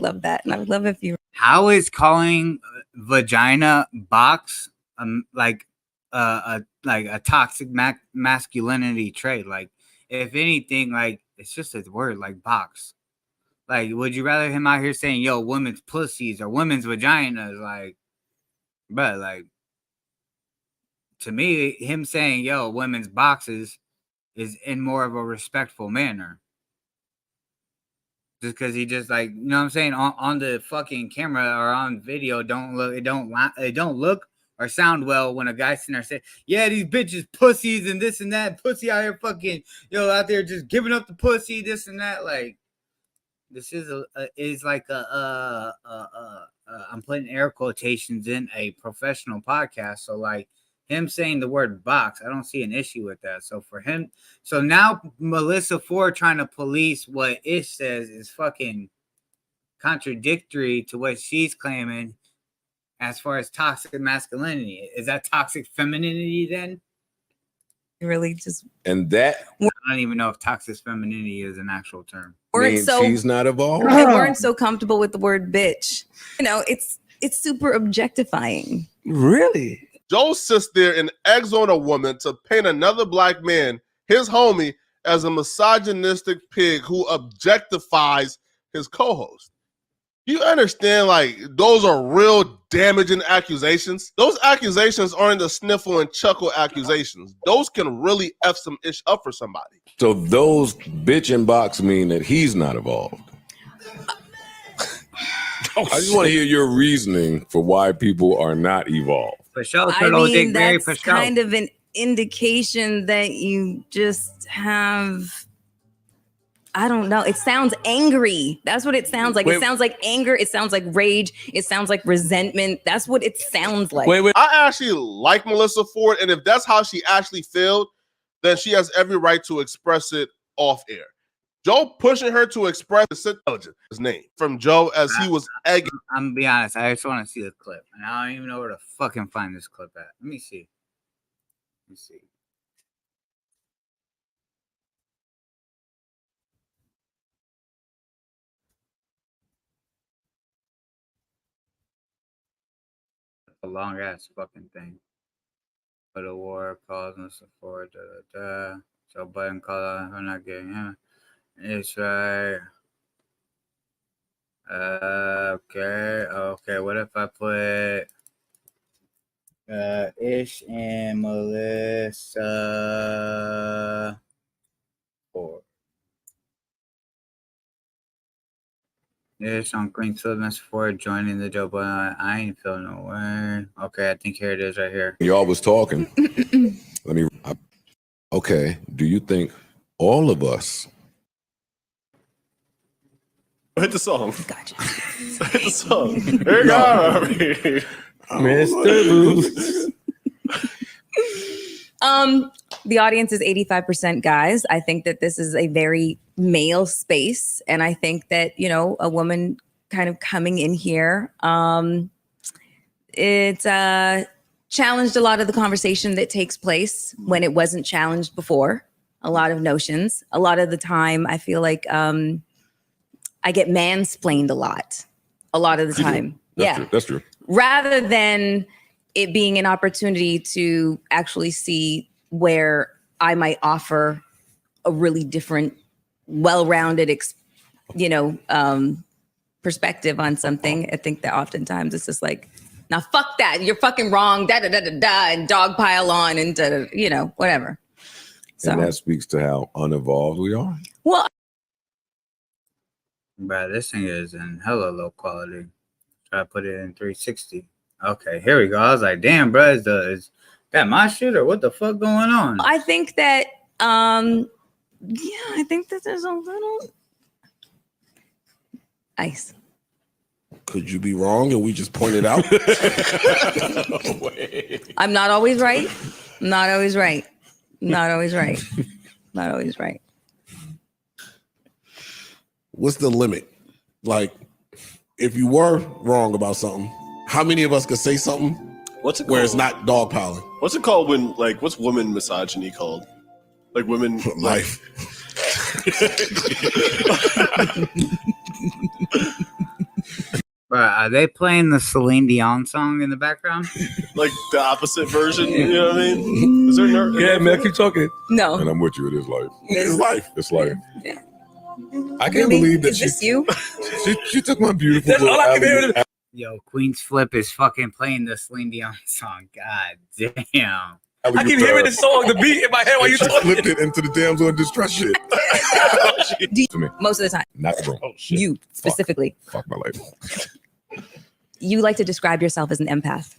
love that. And I would love if you. How is calling vagina box like a toxic masculinity trait? Like, if anything, like, it's just a word like box. Like, would you rather him out here saying, yo, women's pussies or women's vaginas? Like, but like, to me, him saying, yo, women's boxes is in more of a respectful manner. Just because he just, like, you know what I'm saying, on the fucking camera or on video, don't look or sound well when a guy's sitting there saying, yeah, these bitches pussies and this and that, pussy out here fucking, out there just giving up the pussy, this and that. Like, this is like I'm putting air quotations in a professional podcast. So like, him saying the word box, I don't see an issue with that. So for him, so now Melissa Ford trying to police what Ish says is fucking contradictory to what she's claiming as far as toxic masculinity. Is that toxic femininity then? Really just. And that. I don't even know if toxic femininity is an actual term. She's not evolved. They weren't so comfortable with the word bitch. It's super objectifying. Really? Joe sits there and eggs on a woman to paint another black man, his homie, as a misogynistic pig who objectifies his co-host. You understand, like, those are real damaging accusations. Those accusations aren't the sniffle and chuckle accusations. Those can really F some ish up for somebody. So those bitch and box mean that he's not evolved. I just want to hear your reasoning for why people are not evolved. That's kind of an indication that you just have, I don't know. It sounds angry. That's what it sounds like. It sounds like anger. It sounds like rage. It sounds like resentment. That's what it sounds like. I actually like Melissa Ford, and if that's how she actually felt, then she has every right to express it off air. Joe pushing her to express his name from Joe as he was egging. I'm gonna be honest. I just want to see the clip, and I don't even know where to fucking find this clip at. Let me see. A long ass fucking thing. For the war calls and so forth. Joe Biden called out. I'm not getting him. It's right. Okay. What if I put Ish and Melissa Ford? Ish on Green Silver Ford joining the Joe Biden. I ain't feeling no way. Okay, I think here it is right here. Y'all was talking. Okay. Do you think all of us? Hit the song. Gotcha. Hit the song. Here you go. Mr. Booth. The audience is 85% guys. I think that this is a very male space. And I think that, a woman kind of coming in here, it's challenged a lot of the conversation that takes place when it wasn't challenged before. A lot of notions. A lot of the time, I feel like I get mansplained a lot of the time. That's true. Rather than it being an opportunity to actually see where I might offer a really different, well-rounded, perspective on something. I think that oftentimes it's just like, now fuck that, you're fucking wrong, and dog pile on and whatever. So And that speaks to how unevolved we are. Well, Bro, this thing is in hella low quality. Try to put it in 360. Okay, here we go. I was like, damn, bro, is that my shit or what the fuck going on? I think that, I think that there's a little ice. Could you be wrong and we just point it out? I'm not always right. Not always right. Not always right. Not always right. What's the limit? Like, if you were wrong about something, how many of us could say something What's it where it's called? not dogpiling? What's it called when, like, what's woman misogyny called? Like women life. Bro, are they playing the Celine Dion song in the background? Like the opposite version, you know what I mean? Is there Yeah, man, keep talking. No. And I'm with you. It is life. It's life. It's life. I can't believe that Is this you? She took my beautiful. That's all I can hear. Yo, Queen's Flip is fucking playing the Celine Dion song. God damn. I keep hearing the song, the beat in my head while you She talking. flipped it into the damsel in distress shit. Do you- To me. most of the time. Not the wrong. You specifically. Fuck my life. You like to describe yourself as an empath.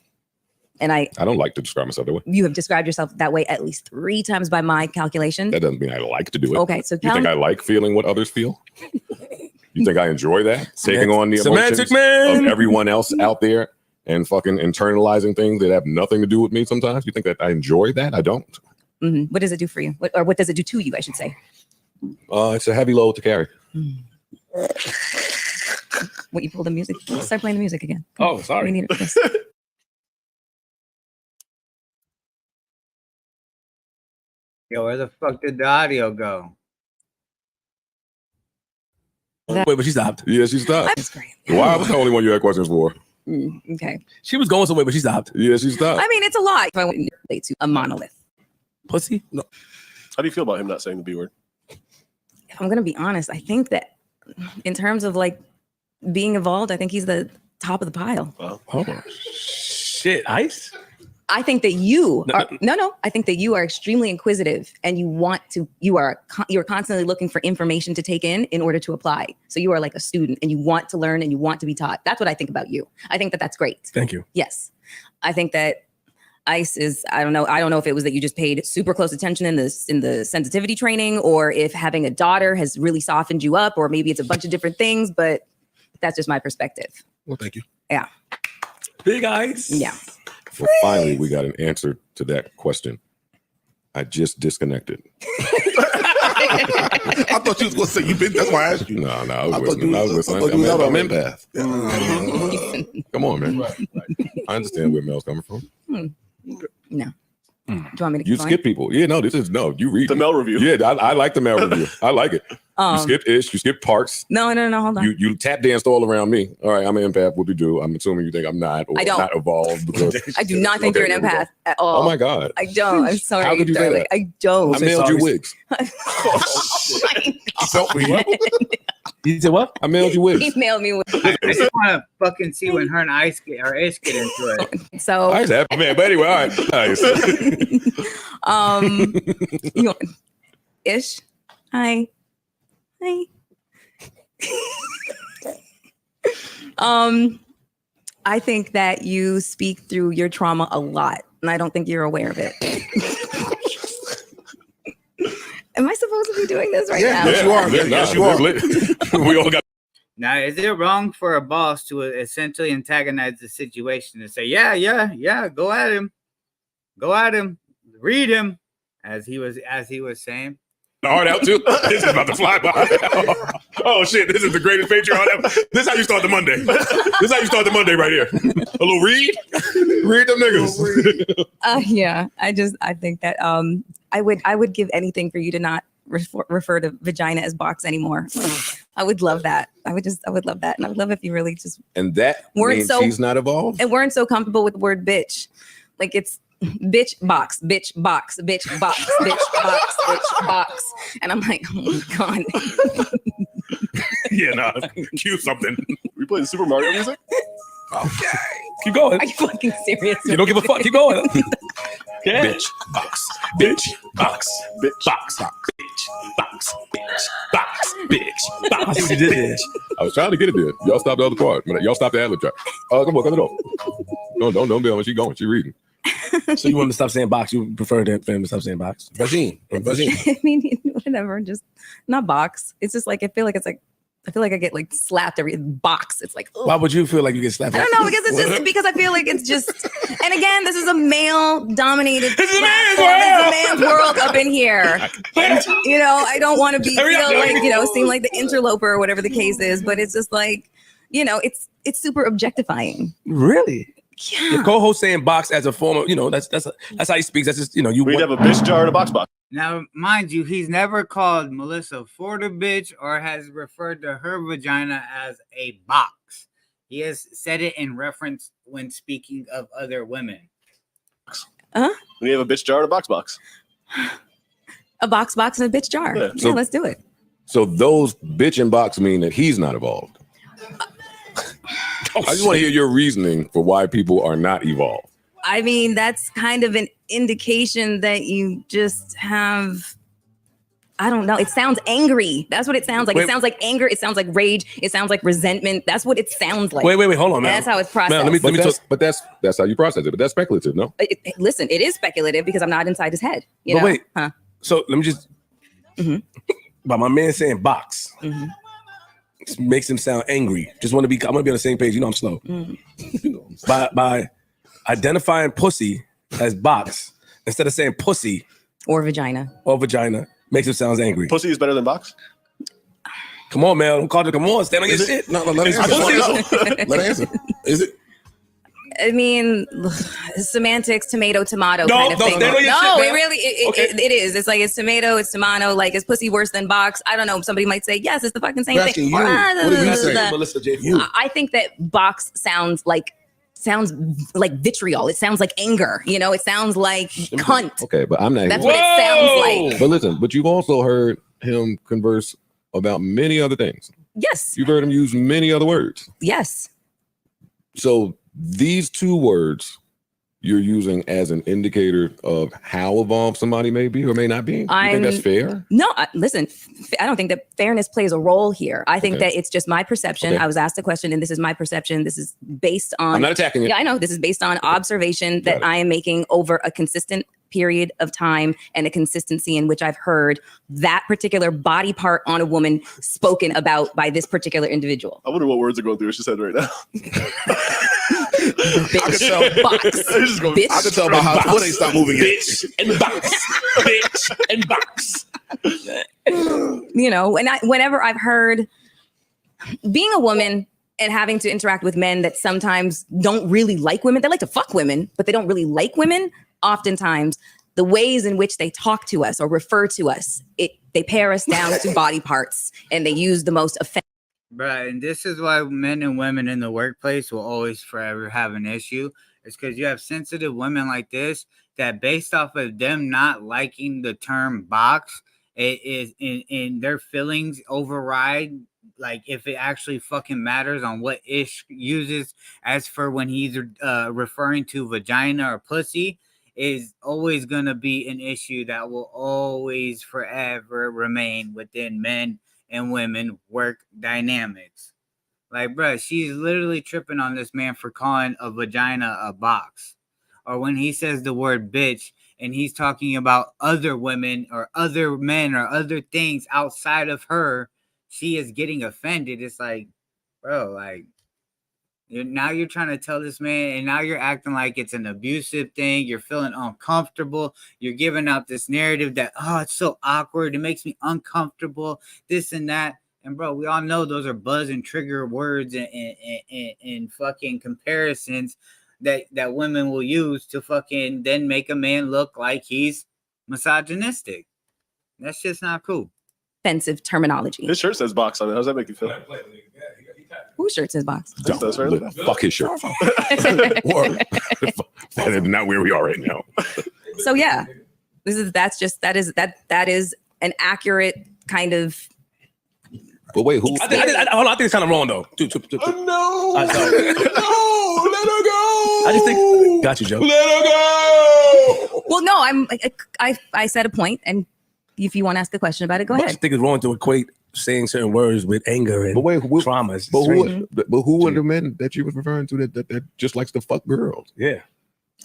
And I I don't like to describe myself that way. you have described yourself that way at least 3 times by my calculation. That doesn't mean I like to do it. Okay, so You think count- I like feeling what others feel? You think I enjoy that? Taking on the Semantic emotions man. of everyone else out there and fucking internalizing things that have nothing to do with me sometimes? You think that I enjoy that? I don't. What does it do for you? What does it do to you, I should say? It's a heavy load to carry. What, you pull the music? Start playing the music again. Oh, sorry. We need it. Yes. Yo, where the fuck did the audio go? Wait, but she stopped. Yeah, she stopped. That's great. Why was the only one you had questions for? Okay. She was going somewhere, but she stopped. Yeah, she stopped. I mean, it's a lot. If I went to a monolith. Pussy? No. How do you feel about him not saying the B word? If I'm gonna be honest, I think that in terms of like being involved, I think he's the top of the pile. Oh, shit. Ice? I think that you are no. I think that you are extremely inquisitive, and you're constantly looking for information to take in order to apply. So you are like a student, and you want to learn, and you want to be taught. That's what I think about you. I think that that's great. Thank you. Yes, I think that ICE is. I don't know. I don't know if it was that you just paid super close attention in the sensitivity training, or if having a daughter has really softened you up, or maybe it's a bunch of different things. But that's just my perspective. Well, thank you. Yeah. Big Ice. Yeah. Well, finally, we got an answer to that question. I just disconnected. I thought you was going to say you been. That's why I asked you. No, I I was thought listening. you I was- was I listening. thought you was out I'm already. empath. Come on, man. I understand where Mel's coming from. No. Do you want me to You keep going? skip people. Yeah, no, you read the Mel review. Yeah, I like the Mel review. I like it. Um, You skip Ish, you skip Parks. No, hold on. You tap danced all around me. All right, I'm an empath. What do you do? I'm assuming you think I'm not or I don't. not evolved because I do not think Okay, you're an there we go. empath at all. Oh my God. I don't. I'm sorry. How could you say darling. that? I don't. I mailed you wigs. I felt me. You said what? I mailed you wigs. He mailed me with. I just want to fucking see when her and Ice get into it. So Ice happy man. But anyway, all right. Nice. you know, Ish. Hi. I think that you speak through your trauma a lot, and I don't think you're aware of it. Am I supposed to be doing this right now? Yes, you are. Yeah, Yes, nah, you are. we all got. Now, is it wrong for a boss to essentially antagonize the situation and say, yeah, go at him, read him, as he was saying? Heart out too. This is about to fly by. Oh shit! This is the greatest Patreon ever. This is how you start the Monday. This is how you start the Monday right here. A little read them niggas. Yeah, I think that I would give anything for you to not refer to vagina as box anymore. I would love that. I would love that, and I would love if you really just And that means she's not evolved. and weren't so comfortable with the word bitch. Like it's bitch box, bitch box, bitch box, bitch box, bitch box. And I'm like, oh my God. Yeah, nah. Cue something. We playing Super Mario music? Okay. Keep going. Are you fucking serious? You don't give a fuck. Keep going. Okay. Bitch box. Bitch box. Bitch box. Bitch box. Bitch box. Bitch I box. see what you did there. I was trying to get it there. Y'all stopped the other part. Y'all stopped the ad-lib track. Come on, cut it off. Don't be on. She going. She reading. So you want me to stop saying box? You prefer that family stop saying box? Vagine. I mean, whatever. Just not box. It's just like I feel like I get like slapped every box. It's like, ugh. Why would you feel like you get slapped? I don't know, because it's just because I feel like it's just. And again, this is a male-dominated platform. It's a man's world up in here. And, you know, I don't want to be seem like the interloper or whatever the case is, but it's just like, you know, it's super objectifying. Really? Yeah. Your co-host saying box as a form of, you know, that's how he speaks. That's just, you know, you We'd have a bitch jar and a box. Now, mind you, he's never called Melissa Ford a bitch or has referred to her vagina as a box. He has said it in reference when speaking of other women. We have a bitch jar and a box. A box and a bitch jar. Yeah, let's do it. So those bitch and box mean that he's not evolved. I just want to hear your reasoning for why people are not evolved. I mean, that's kind of an indication that you just have, I don't know. It sounds angry. That's what it sounds like. It sounds like anger. It sounds like rage. It sounds like resentment. That's what it sounds like. Wait, hold on, man. That's how it's processed. Man, let me talk. But that's how you process it. But that's speculative, no? Listen, it is speculative because I'm not inside his head. You know? Wait. So let me just. By my man saying box. It makes him sound angry. Just want to be. I want to be on the same page. You know I'm slow. By identifying pussy as box instead of saying pussy or vagina makes him sound angry. Pussy is better than box. Come on, man. Come on. Stand on your shit. No, let her answer. Is it? I mean, semantics, tomato, kind of thing. No, it is. It's like it's tomato, it's tomato. Like, is pussy worse than box? I don't know. Somebody might say yes. It's the fucking same thing. You. What do you say? Melissa J. You. I think that box sounds like vitriol. It sounds like anger. You know, it sounds like cunt. Okay, but I'm not. That's what it sounds like. But listen, but you've also heard him converse about many other things. Yes. You've heard him use many other words. Yes. So these two words you're using as an indicator of how evolved somebody may be or may not be? You think that's fair? No, listen, I don't think that fairness plays a role here. I think that it's just my perception. I was asked a question and this is my perception. This is based on... I'm not attacking it. Yeah, I know. This is based on observation that I am making over a consistent period of time and a consistency in which I've heard that particular body part on a woman spoken about by this particular individual. I wonder what words are going through what she said right now. Bitch, box. Bitch. I can tell by how foot ain't stop moving it. Bitch and box. Bitch and box. You know, and whenever I've heard being a woman and having to interact with men that sometimes don't really like women, they like to fuck women, but they don't really like women. Oftentimes, the ways in which they talk to us or refer to us, they pare us down to body parts and they use the most offensive. Right, and this is why men and women in the workplace will always forever have an issue. It's because you have sensitive women like this that based off of them not liking the term box, it is in their feelings override. Like if it actually fucking matters on what Ish uses as for when he's referring to vagina or pussy, is always going to be an issue that will always forever remain within men and women work dynamics. Like, bro, she's literally tripping on this man for calling a vagina a box. Or when he says the word bitch and he's talking about other women or other men or other things outside of her, she is getting offended. It's like, bro, like, now you're trying to tell this man, and now you're acting like it's an abusive thing. You're feeling uncomfortable. You're giving out this narrative that, oh, it's so awkward. It makes me uncomfortable, this and that. And, bro, we all know those are buzz and trigger words and fucking comparisons that women will use to fucking then make a man look like he's misogynistic. That's just not cool. Offensive terminology. His shirt says box on it. How does that make you feel? Whose shirt says box? Fuck his shirt. That is not where we are right now. So yeah, that is an accurate kind of. But wait, who? I think it's kind of wrong though. No, let her go. I just think. Got you, Joe. Let her go. Well, no, I said a point, and if you want to ask a question about it, go I ahead. just think it's wrong to equate saying certain words with anger and trauma. It's strange. But who are the men that you was referring to that just likes to fuck girls? Yeah.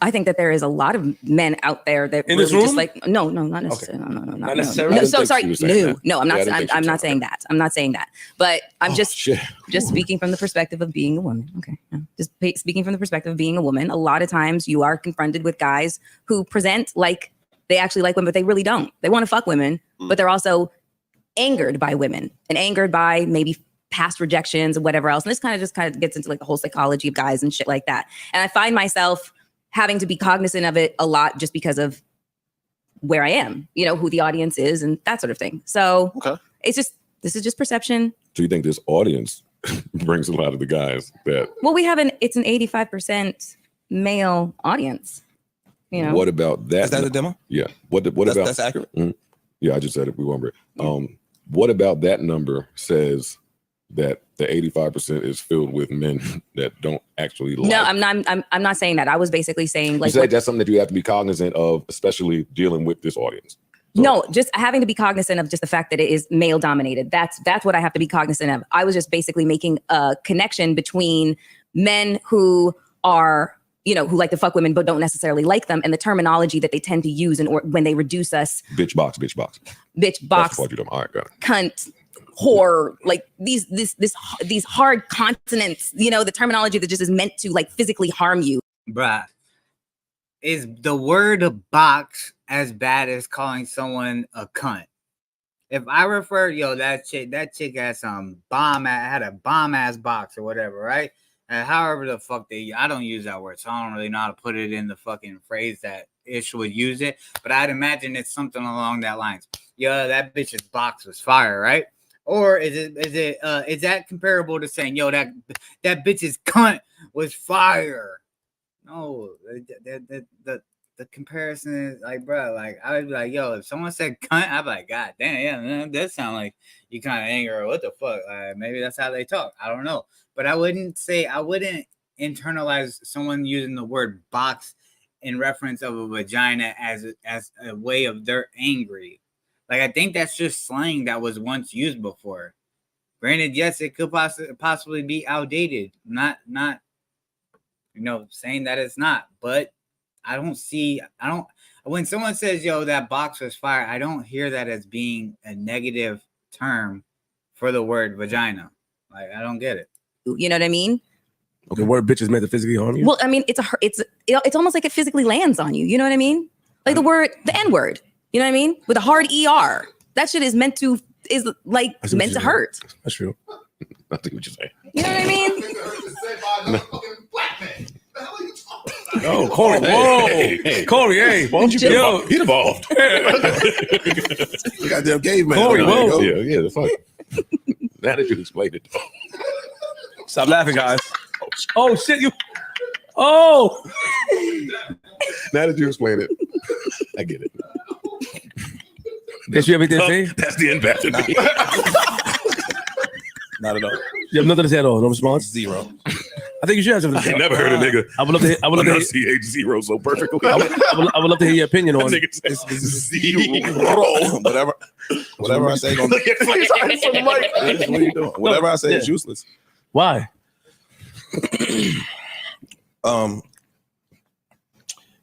I think that there is a lot of men out there that In really this room? just like not necessarily. No, Not necessarily? No, I didn't so think sorry. she was saying that. No, I'm not. Yeah, I didn't think she I'm was not saying that. I'm not saying that. But I'm just shit. just speaking from the perspective of being a woman. Okay, yeah. Speaking from the perspective of being a woman. A lot of times you are confronted with guys who present like they actually like women, but they really don't. They want to fuck women, but they're also angered by women and angered by maybe past rejections and whatever else. And this kind of gets into like the whole psychology of guys and shit like that. And I find myself having to be cognizant of it a lot just because of where I am, who the audience is and that sort of thing. So this is just perception. So you think this audience brings a lot of the guys that? Well, it's an 85% male audience. What about that? Is that the demo? Yeah. What about? That's accurate. Yeah, I just said it. We won't break. What about that number says that the 85% is filled with men that don't actually like? No, I'm not saying that. I was basically saying like you said that's something that you have to be cognizant of, especially dealing with this audience. No, just having to be cognizant of just the fact that it is male dominated. That's what I have to be cognizant of. I was just basically making a connection between men who are, who like to fuck women but don't necessarily like them, and the terminology that they tend to use when they reduce us. Bitch box. Bitch box. That's the part you don't. All right, got it. Cunt. Whore, like these hard consonants, the terminology that just is meant to like physically harm you. Bruh, is the word box as bad as calling someone a cunt? If I refer, that chick had had a bomb ass box or whatever, right? And however the fuck I don't use that word, so I don't really know how to put it in the fucking phrase that Ish would use it, but I'd imagine it's something along that lines. That bitch's box was fire, right? Or is that comparable to saying, that bitch's cunt was fire? No, the comparison is like, bro, like I would be like, if someone said cunt, I'd be like, God damn, yeah, man, that sound like you kind of angry or what the fuck? Maybe that's how they talk. I don't know, but I wouldn't internalize someone using the word box in reference of a vagina as a way of they're angry. Like, I think that's just slang that was once used before. Granted, yes, it could possibly be outdated. Not saying that it's not, but when someone says, that box was fire, I don't hear that as being a negative term for the word vagina. Like, I don't get it. You know what I mean? The word bitch is meant to physically harm you? Well, I mean, it's almost like it physically lands on you. You know what I mean? Like the N-word. You know what I mean? With a hard ER. That shit is meant to hurt. That's true. I think what you're saying. You know what I mean? Oh, Corey. Whoa. Corey, hey. Why don't you get involved? Goddamn caveman. Corey, whoa. Yeah, the fuck. Now that you explained it. Stop laughing, guys. Oh, shit. Oh. Now that you explain it, I get it. Did you have anything to say? That's the end back to me. Not at all. You have nothing to say at all? No response? Zero. I think you should have something to say. I never heard a nigga. I would love to enunciate zero so perfectly. I would love to hear your opinion on it. Zero. Whatever I say, what are you doing? Whatever I say is useless. Why?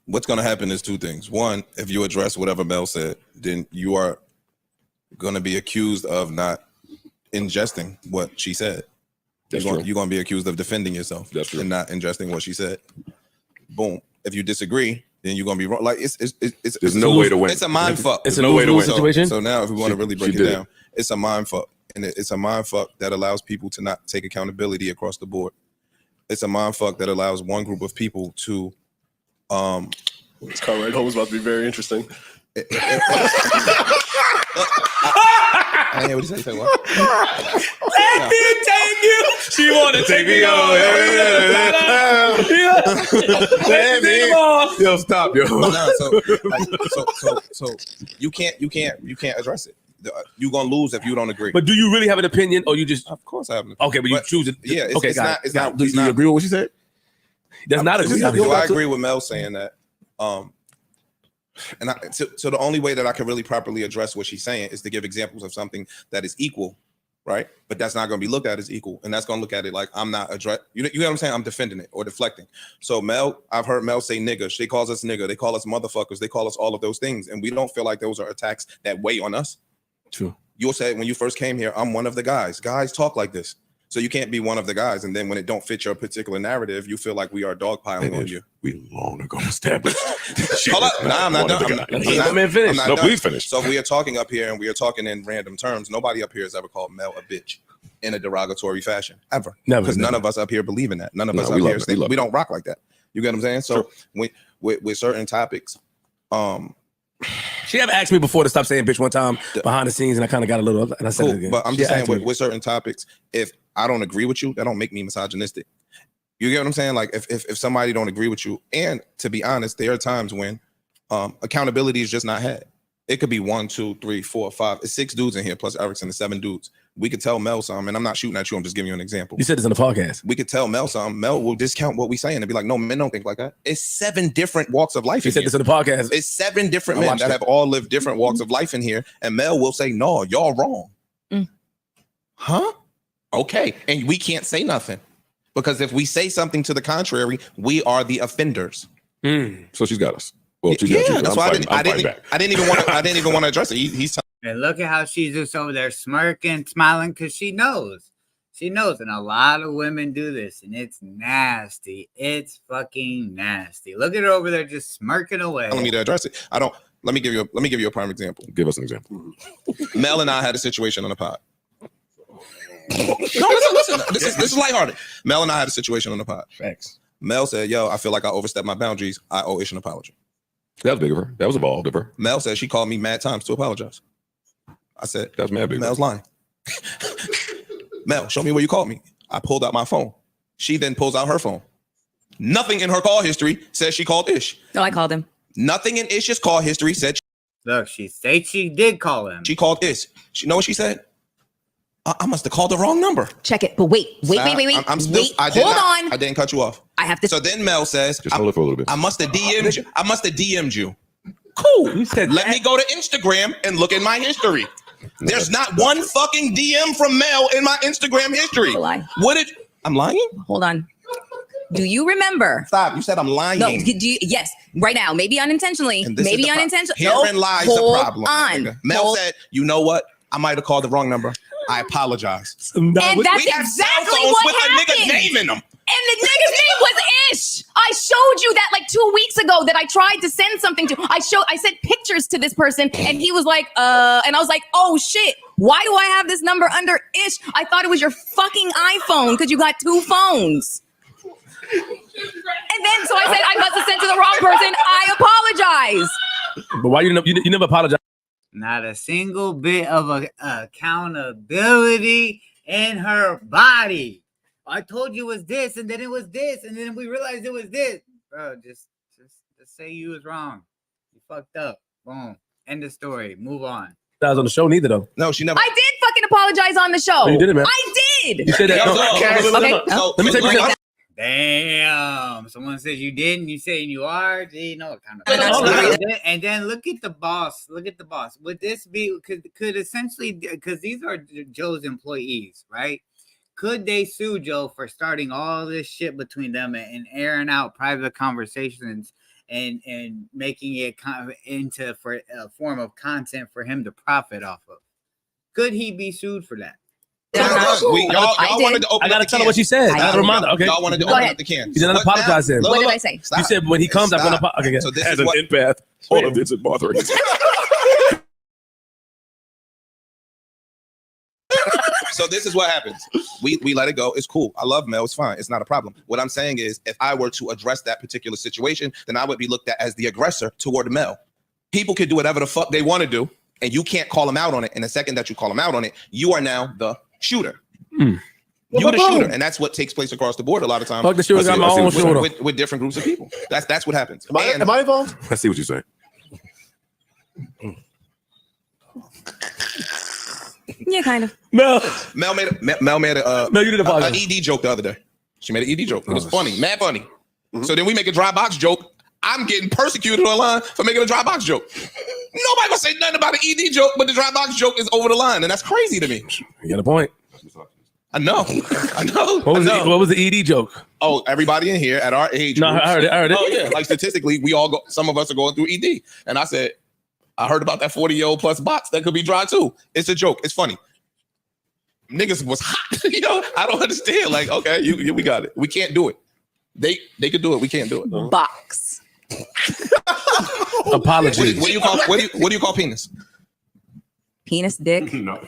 What's going to happen is two things. One, if you address whatever Mel said, then you are going to be accused of not ingesting what she said. You're going to be accused of defending yourself and not ingesting what she said. Boom. If you disagree, then you're going to be wrong. Like there's no way to win. It's a mind fuck. It's no way to win situation. So now, if we want to really break it down, it's a mind fuck, and it's a mind fuck that allows people to not take accountability across the board. It's a mind fuck that allows one group of people to. This car ride home is about to be very interesting. I hear what you say. What? Let me take you. She want to take me on. Let me off. Yo, stop, yo. So you can't address it. You're gonna lose if you don't agree. But do you really have an opinion, or you just? Of course, I have an opinion. Okay, but you choose it. Yeah, it's not. Do you agree with what she said? Does not agree. Do I agree with Mel saying that? So the only way that I can really properly address what she's saying is to give examples of something that is equal right? But that's not going to be looked at as equal, and that's going to look at it like I'm not address. You know what I'm saying? I'm defending it or deflecting. So Mel, I've heard Mel say nigga. She calls us nigga. They call us motherfuckers. They call us all of those things, and we don't feel like those are attacks that weigh on us. True. You'll say when you first came here, I'm one of the guys. Guys talk like this. So you can't be one of the guys, and then when it don't fit your particular narrative, you feel like we are dogpiling on you. We long ago established. Hold up, nah, I'm not done. No, please finish. So we are talking up here, and we are talking in random terms. Nobody up here has ever called Mel a bitch in a derogatory fashion, ever. Never, because none never. of us up here believe in that. None of us No, up we here love it. We love we it. don't rock like that. You get what I'm saying? So with certain topics, she ever asked me before to stop saying bitch one time behind the scenes, and I kind of got a little, and I said it cool, again. but I'm She just saying asked me. with certain topics, if I don't agree with you, that don't make me misogynistic. You get what I'm saying? Like if somebody don't agree with you, and to be honest, there are times when accountability is just not had. It could be 1, 2, 3, 4, 5. It's 6 dudes in here plus Erickson, the 7 dudes. We could tell Mel something, and I'm not shooting at you. I'm just giving you an example. You said this on the podcast. We could tell Mel something. Mel will discount what we saying and be like, "No, men don't think like that." It's 7 different walks of life. You in said here. this on the podcast. It's 7 different I men watched that it. have all lived different walks of life in here, and Mel will say, "No, y'all wrong." Huh? Okay, and we can't say nothing because if we say something to the contrary, we are the offenders. So she's got us. Well, she got you. That's I'm why fighting I didn't even want to. I didn't even want to address it. He's And look at how she's just over there smirking, smiling, because she knows. She knows. And a lot of women do this, and it's nasty. It's fucking nasty. Look at her over there just smirking away. telling me to address it. I don't. Let me give you a prime example. Give us an example. Mel and I had a situation on the pod. No, listen. This is lighthearted. Mel and I had a situation on the pod. Facts. Mel said, "Yo, I feel like I overstepped my boundaries. I owe Ish an apology." That was big of her. That was a ball of her. Mel said she called me mad times to apologize. I said, "That's mad big." Mel's lying. Mel, show me where you called me. I pulled out my phone. She then pulls out her phone. Nothing in her call history says she called Ish. No, I called him. Nothing in Ish's call history said. Look, she said she did call him. She called Ish. You know what she said? I must have called the wrong number. Check it. But wait. I'm still, Wait, I did hold not- on. I didn't cut you off. I have to. So then Mel says, Just hold it for a little bit. I must have DM'd you. I must have DM'd you. Cool. You said Let me go to Instagram and look in my history. There's not one fucking DM from Mel in my Instagram history. Lie. What did I'm lying? Hold on. Do you remember? Stop. You said I'm lying. No. Do you, yes. Right now. Maybe unintentionally. And this is Maybe the pro- unintentionally. Herein lies the hold problem. on. Mel said, you know what? I might have called the wrong number. I apologize. And that's we have exactly cell phones what with happened. a nigga name in them. And the nigga's name was Ish. I showed you that like 2 weeks ago that I tried to send something to. I sent pictures to this person and he was like, and I was like, oh shit, why do I have this number under Ish? I thought it was your fucking iPhone because you got 2 phones. And then so I said, I must have sent to the wrong person. I apologize. But why you never apologize? Not a single bit of accountability in her body. I told you it was this, and then it was this, and then we realized it was this. Bro, just say you was wrong. You fucked up. Boom. End of story. Move on. That was on the show neither though. No, she never. I did fucking apologize on the show. No, you didn't, man. I did. You said that. No. Let me take you. Damn. Someone says you didn't. You say you are. You know what kind of. And then look at the boss. Look at the boss. Would this be could essentially because these are Joe's employees, right? Could they sue Joe for starting all this shit between them and airing out private conversations and making it into for a form of content for him to profit off of? Could he be sued for that? Y'all wanted to open I gotta tell her what she said. I gotta remind her. Okay. Y'all wanted to open up the can. You didn't apologize to him. What did I say? You said when he comes, I'm gonna apologize. Okay. So this As is an what empath, all of this is bothering me. So this is what happens. We let it go. It's cool. I love Mel. It's fine. It's not a problem. What I'm saying is, if I were to address that particular situation, then I would be looked at as the aggressor toward Mel. People can do whatever the fuck they want to do, and you can't call them out on it. And the second that you call them out on it, you are now the shooter. You're the shooter, and that's what takes place across the board a lot of times. Fuck the shooter, got my own shooter. With different groups of people. That's what happens. Am I involved? I see what you're saying. Yeah, kind of. Mel made a you didn't apologize. an ED joke the other day. She made an ED joke. It was funny, mad funny. So then we make a dry box joke. I'm getting persecuted online for making a dry box joke. Nobody gonna say nothing about an ED joke, but the dry box joke is over the line, and that's crazy to me. You got a point. I know. What was the ED joke? Oh, everybody in here at our age. No, I heard it. Oh yeah, like statistically, some of us are going through ED, and I said, I heard about that 40-year-old plus box that could be dry too. It's a joke. It's funny. Niggas was hot. I don't understand. Like, okay, we got it. We can't do it. They could do it. We can't do it. Box. Apologies. What do you call penis? Penis, dick. No.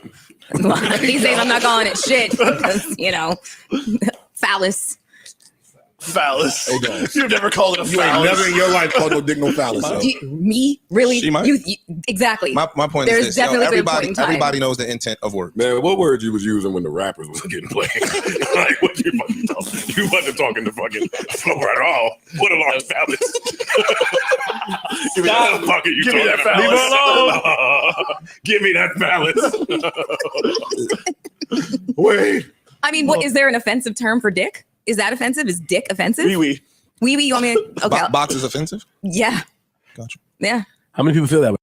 These days I'm not calling it shit because, phallus. Phallus. Hey, guys. You've never called it a You ain't phallus. never in your life called no dick no phallus. yo. Me? Really? She might. You, exactly. My point There's is this. definitely been a point in time. Everybody knows the intent of words. Man, what words you was using when the rappers was getting played? Like, what you fucking talking? You wasn't talking to fucking Flow at all. What a large phallus. Give me that fucking you talking about. phallus. Leave it alone. Give me that phallus. Wait. I mean, what is there an offensive term for dick? Is that offensive? Is dick offensive? Wee-wee. Wee-wee, you want me to... Okay. Box is offensive? Yeah. Gotcha. Yeah. How many people feel that way?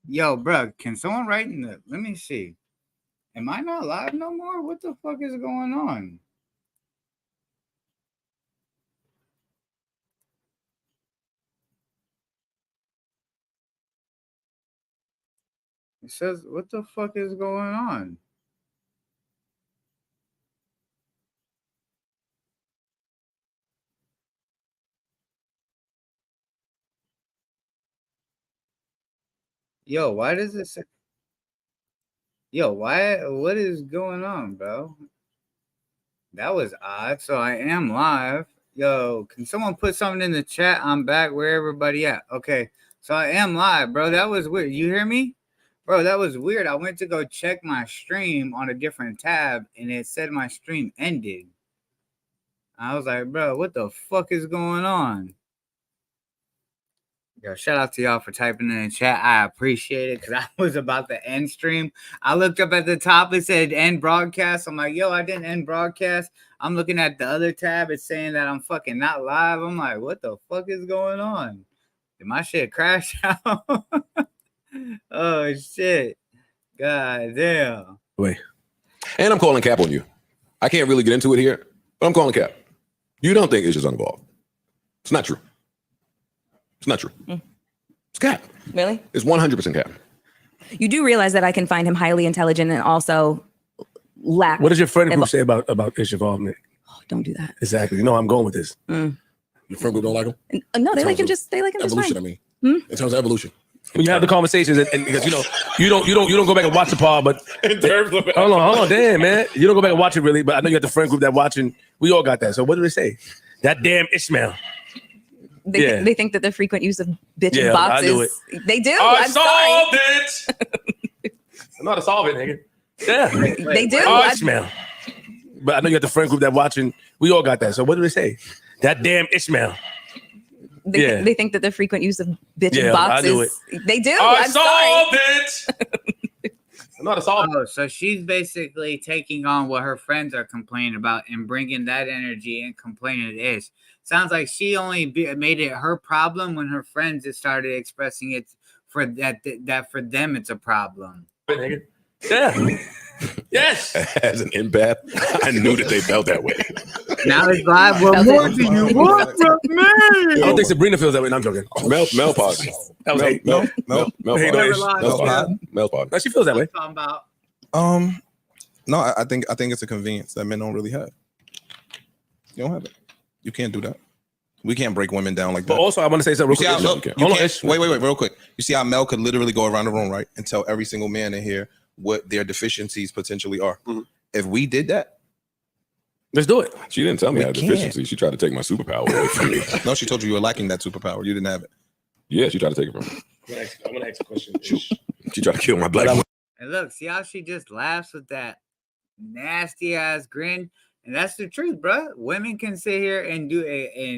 Yo, bro, can someone write in the? Let me see. Am I not live no more? What the fuck is going on? It says, what the fuck is going on? Yo, why does it say? Yo, what is going on, bro? That was odd. So I am live. Yo, can someone put something in the chat? I'm back. Where everybody at? Okay. So I am live, bro. That was weird. You hear me? Bro, that was weird. I went to go check my stream on a different tab and it said my stream ended. I was like, bro, what the fuck is going on? Yo, shout out to y'all for typing in the chat. I appreciate it because I was about to end stream. I looked up at the top. It said end broadcast. I'm like, yo, I didn't end broadcast. I'm looking at the other tab. It's saying that I'm fucking not live. I'm like, what the fuck is going on? Did my shit crash out? Oh, shit. God damn. Wait. And I'm calling cap on you. I can't really get into it here, but I'm calling cap. You don't think Ish is involved. It's not true. It's not true. It's cap. Really? It's 100% cap. You do realize that I can find him highly intelligent and also lack. What does your friend group say about Ish involvement? Oh, don't do that. Exactly. You know I'm going with this. Your friend group don't like him? No, they In like him terms just. They like him just evolution, fine. I mean. In terms of evolution. When you have the conversations, and because you don't go back and watch the pod, but hold on, damn man, you don't go back and watch it really. But I know you got the friend group that watching. We all got that. So what do they say? That damn Ishmael. They think that the frequent use of bitch Yeah, and box I knew is. They do. I I'm solved sorry. it. I'm not a solve it, nigga. Yeah, They do. Oh, Ishmael. But I know you got the friend group that watching. We all got that. So what do they say? That damn Ishmael. They think that the frequent use of bitch Yeah, and box I knew is. They do. I I'm solved it. I'm not a solve. Oh, so she's basically taking on what her friends are complaining about and bringing that energy and complaining to Ish. Sounds like she only made it her problem when her friends just started expressing it for that for them it's a problem. Yeah. Yes. As an empath, I knew that they felt that way. Now it's live. What more do you want from me? I don't think Sabrina feels that way. No, I'm joking. Mel pod. That was hate. Mel Hey, no, Ish. pod. Mel pod. No, she feels that way. Talking about. No, I think it's a convenience that men don't really have. You don't have it. You can't do that. We can't break women down like that. But also, I want to say something real quick. Hold on, Ish. Wait, real quick. You see how Mel could literally go around the room, right, and tell every single man in here what their deficiencies potentially are. If we did that, let's do it. She didn't tell me We I had can't. deficiency. She tried to take my superpower away from me. No, she told you were lacking that superpower. You didn't have it. Yeah, she tried to take it from me. I'm gonna ask a question. She tried to kill my black woman. And look, see how she just laughs with that nasty ass grin, and that's the truth, bro. Women can sit here and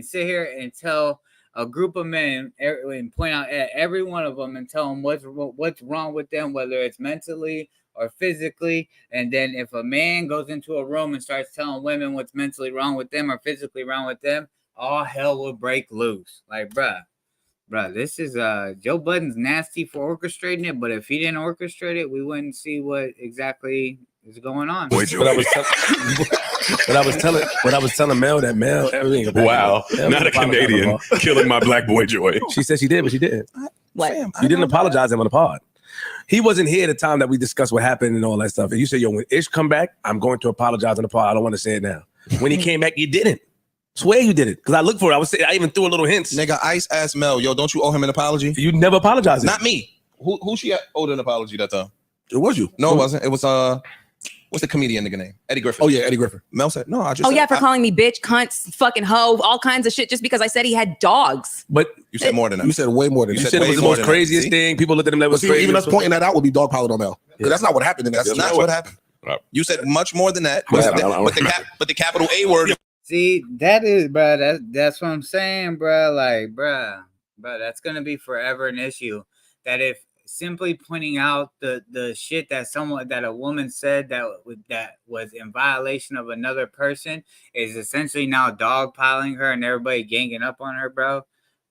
sit here and tell a group of men and point out at every one of them and tell them what's wrong with them, whether it's mentally or physically. And then if a man goes into a room and starts telling women what's mentally wrong with them or physically wrong with them, all hell will break loose. Like, bruh, this is Joe Budden's nasty for orchestrating it, but if he didn't orchestrate it, we wouldn't see what exactly is going on. What I was telling Mel that Mel everything. Wow, not a Canadian killing my black boy Joy. She said she did, but she didn't. What? You didn't apologize to him on the pod. He wasn't here at the time that we discussed what happened and all that stuff. And you said, yo, when Ish come back, I'm going to apologize on the pod. I don't want to say it now. When he came back, you didn't. Swear you did it. Because I looked for it. I even threw a little hints. Nigga, Ice asked Mel, yo, don't you owe him an apology? You never apologized. Not me. Who she owed an apology that time? It was you. No, it wasn't. It was what's the comedian nigga name? Eddie Griffin. Oh yeah, Eddie Griffin. Mel said, no, I just Oh yeah, for calling me bitch, cunt, fucking hoe, all kinds of shit just because I said he had dogs. But you said more than that. You said way more than You that. said it was the most craziest thing. People looked at him that was crazy. Even us pointing that out would be dogpiling on Mel. Because that's not what happened. That's not what happened. You said much more than that. But the capital A word. See, that is, bro. That's what I'm saying, bro. Like, bro, that's gonna be forever an issue. That if simply pointing out the shit that a woman said that was in violation of another person is essentially now dogpiling her and everybody ganging up on her, bro.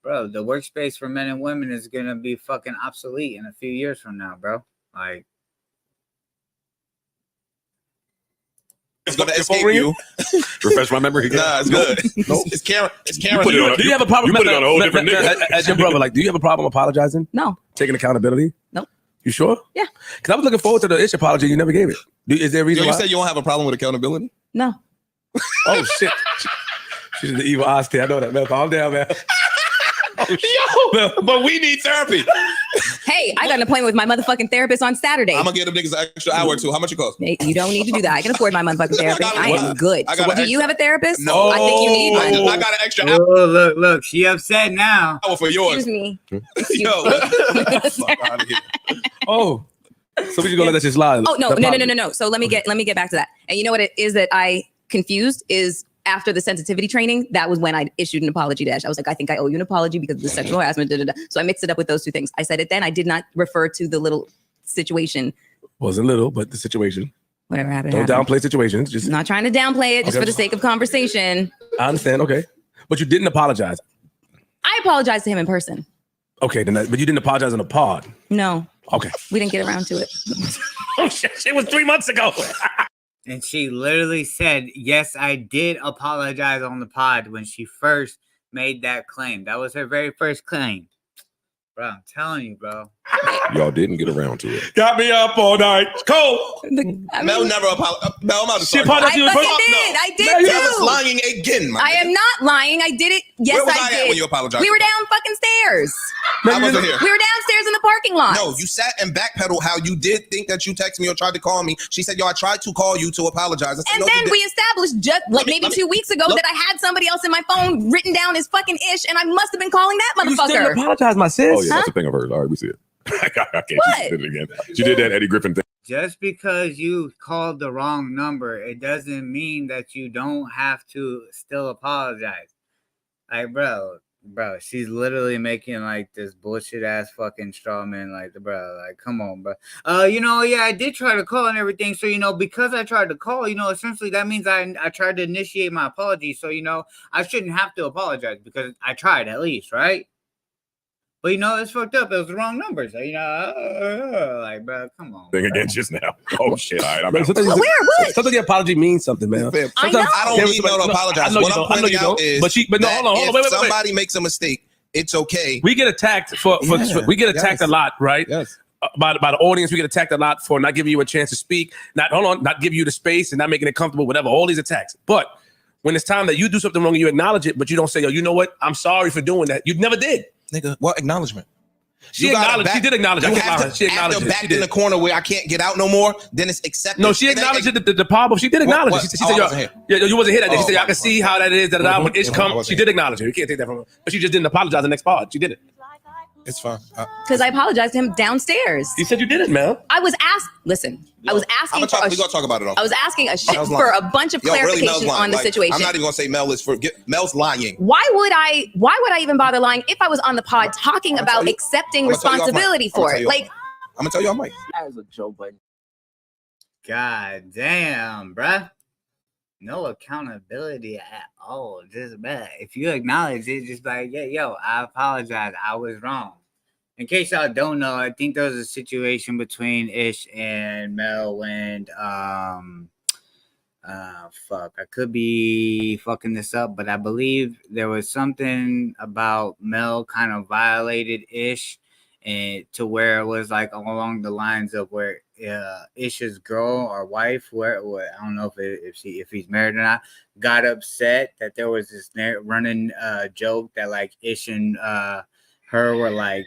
Bro, the workspace for men and women is gonna be fucking obsolete in a few years from now, bro. Like. It's gonna escape you. Refresh my memory. Nah, it's good. It's Karen. It's Karen. Do you have a problem? You put it on a whole different nigga. As your brother, like, do you have a problem apologizing? No. Taking accountability? No. You sure? Yeah. Because I was looking forward to the Ish apology. You never gave it. Is there a reason Yo, you why? said you don't have a problem with accountability? No. Oh shit. She's the evil Oz. I know that, man. Calm down, man. Yo, but we need therapy. Hey, I got an appointment with my motherfucking therapist on Saturday. I'm gonna give them niggas an extra hour or two. How much it cost? Hey, you don't need to do that. I can afford my motherfucking therapist. I am good. So, do you have a therapist? No. I think you need one. I got an extra hour. Oh, look, she upset now. For yours. Excuse me. Yo. Oh. So we just gonna let that shit slide. Oh no. So let me get back to that. And you know what it is that I confused is after the sensitivity training, that was when I issued an apology dash. I was like, I think I owe you an apology because of the sexual harassment. So I mixed it up with those two things. I said it then. I did not refer to the little situation. Wasn't little, but the situation. Whatever happened. Don't downplay situations. Just I'm not trying to downplay it, just for the sake of conversation. I understand. Okay, but you didn't apologize. I apologized to him in person. Okay, then but you didn't apologize on the pod. No. Okay. We didn't get around to it. Oh shit! It was 3 months ago. And she literally said, yes, I did apologize on the pod when she first made that claim. That was her very first claim. Bro, I'm telling you, bro. Y'all didn't get around to it. Got me up all night. It's cold. Mel never apologized. Mel, I'm out of She start. I fucking did. I did Mel, too. you was lying again, man. I am not lying. I did it. Yes, Where was I I did. at when you apologized? We were down fucking stairs. I wasn't here. We were downstairs in the parking lot. No, you sat and backpedaled how you did think that you texted me or tried to call me. She said, yo, I tried to call you to apologize. I said, And no, then you didn't. we established just like maybe 2 weeks ago that I had somebody else in my phone written down as fucking Ish, and I must have been calling that You still motherfucker. apologize, my sis. Oh yeah, that's a thing of hers. All right, we see it. I can't. What? She did it again. She did that Eddie Griffin thing. Just because you called the wrong number, it doesn't mean that you don't have to still apologize. Like, bro, she's literally making like this bullshit ass fucking straw man. Like, bro, like, come on, bro. Yeah, I did try to call and everything. So, because I tried to call, essentially that means I tried to initiate my apology. So, I shouldn't have to apologize because I tried at least, right? But it's fucked up. It was the wrong numbers. Like, bro, come on. Thing again just now. Oh shit! All right, I'm out. Sometimes the apology means something, man. I don't need Mel to apologize. What I'm pointing out is but hold on, wait. Somebody makes a mistake, it's okay. We get attacked we get attacked a lot, right? Yes. By the audience, we get attacked a lot for not giving you a chance to speak, not giving you the space and not making it comfortable, whatever, all these attacks. But when it's time that you do something wrong and you acknowledge it, but you don't say, yo, you know what? I'm sorry for doing that. You never did. Nigga, what acknowledgement? She acknowledged. She did acknowledge. You I can't have lie. to, She acknowledged after it. back She in did. the corner where I can't get out no more, then it's accepted. No, she acknowledged the problem. She did acknowledge it. She said, I wasn't here. yeah, you wasn't here that day. She said, Oh, I can see how that is. When Ish come, she did acknowledge it. You can't take that from her. But she just didn't apologize the next part. She did it. It's fine. Because I apologized to him downstairs. You said you didn't, Mel. I was asked. Llisten, I was asking. We're gonna talk about it. I was asking Mel's for lying. a bunch of Really, Mel's clarification lying. on the Like, situation. I'm not even gonna say Mel's lying. Why would I even bother lying if I was on the pod talking about accepting responsibility for it? Like, I'm gonna tell you, I might. That was a Joe Budden. God damn, bruh. No accountability at all. Just bad. If you acknowledge it, just like, yeah, yo, I apologize. I was wrong. In case y'all don't know, I think there was a situation between Ish and Mel when fuck, I could be fucking this up, but I believe there was something about Mel kind of violated Ish, and to where it was like along the lines of where Ish's girl or wife, where I don't know if he's married or not, got upset that there was this running joke that like Ish and her were like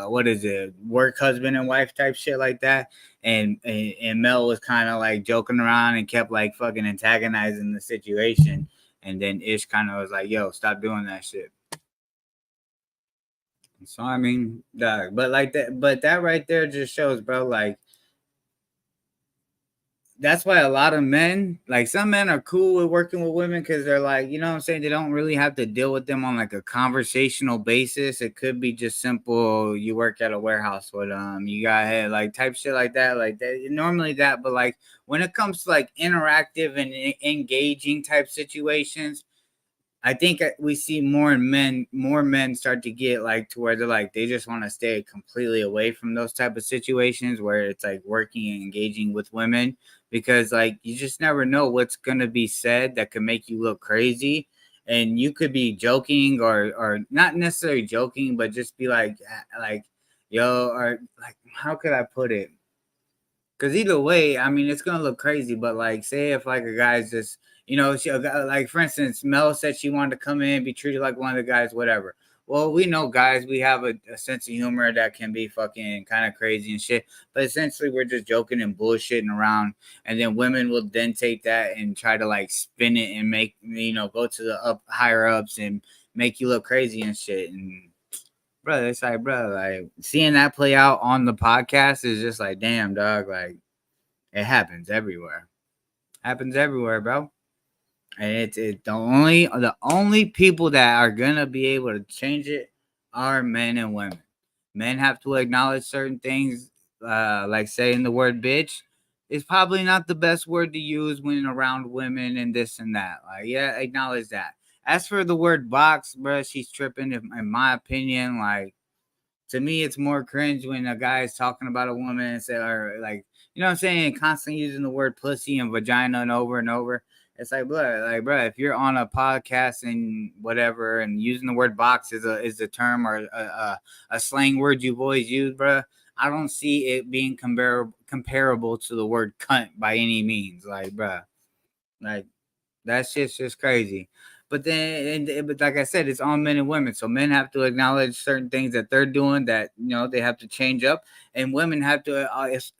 what is it, work husband and wife type shit like that, and Mel was kind of like joking around and kept like fucking antagonizing the situation, and then Ish kind of was like, yo, stop doing that shit. So I mean, but that right there just shows, bro, like that's why a lot of men, like some men are cool with working with women because they're like, you know what I'm saying, they don't really have to deal with them on like a conversational basis. It could be just simple, you work at a warehouse with them, you got like type shit like that, normally that. But like when it comes to like interactive and engaging type situations, I think we see more men start to get like to where they're like, they just want to stay completely away from those type of situations where it's like working and engaging with women, because like you just never know what's going to be said that could make you look crazy. And you could be joking or not necessarily joking, but just be like, yo, or like, how could I put it? Because either way, I mean, it's going to look crazy, but like, say if like a guy's just, you know, like for instance, Mel said she wanted to come in, be treated like one of the guys, whatever. Well, we know guys, we have a sense of humor that can be fucking kind of crazy and shit. But essentially, we're just joking and bullshitting around. And then women will then take that and try to like spin it and make, you know, go to the higher ups and make you look crazy and shit. And bro, it's like, bro, like seeing that play out on the podcast is just like, damn, dog, like it happens everywhere. Happens everywhere, bro. And it's the only people that are gonna be able to change it are men and women. Men have to acknowledge certain things, like saying the word bitch is probably not the best word to use when around women and this and that. Like, yeah, acknowledge that. As for the word box, bro, she's tripping. In my opinion, like to me, it's more cringe when a guy is talking about a woman and say, or like, you know what I'm saying, constantly using the word pussy and vagina and over. It's like, bro, if you're on a podcast and whatever and using the word box is a term or a slang word you always use, bro, I don't see it being comparable to the word cunt by any means. Like, bro, like that shit's just crazy. But then, but like I said, it's all men and women. So men have to acknowledge certain things that they're doing that, you know, they have to change up. And women have to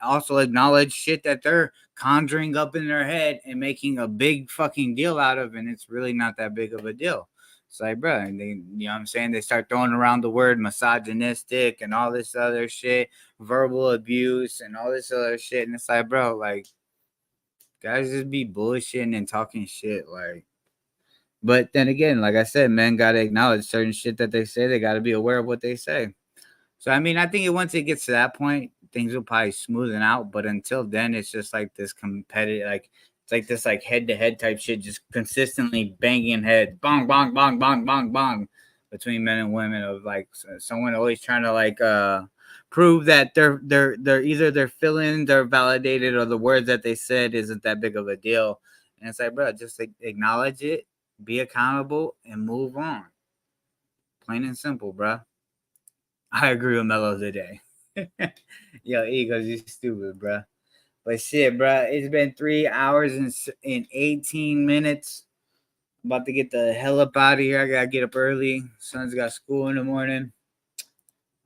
also acknowledge shit that they're conjuring up in their head and making a big fucking deal out of. And it's really not that big of a deal. It's like, bro, and they, you know what I'm saying? They start throwing around the word misogynistic and all this other shit, verbal abuse and all this other shit. And it's like, bro, like, guys just be bullshitting and talking shit. Like, but then again, like I said, men got to acknowledge certain shit that they say. They got to be aware of what they say. So, I mean, I think once it gets to that point, things will probably smoothen out. But until then, it's just like this competitive, like, it's like this like head-to-head type shit, just consistently banging heads, bong, bong, bong, bong, bong, bong, between men and women, of like someone always trying to like prove that they're either their feelings are validated or the words that they said isn't that big of a deal. And it's like, bro, just like, acknowledge it, be accountable, and move on. Plain and simple, bro. I agree with Mello today. Yo, Eagles, you stupid, bro. But shit, bro, it's been 3 hours and 18 minutes. I'm about to get the hell up out of here. I gotta get up early. Son's got school in the morning.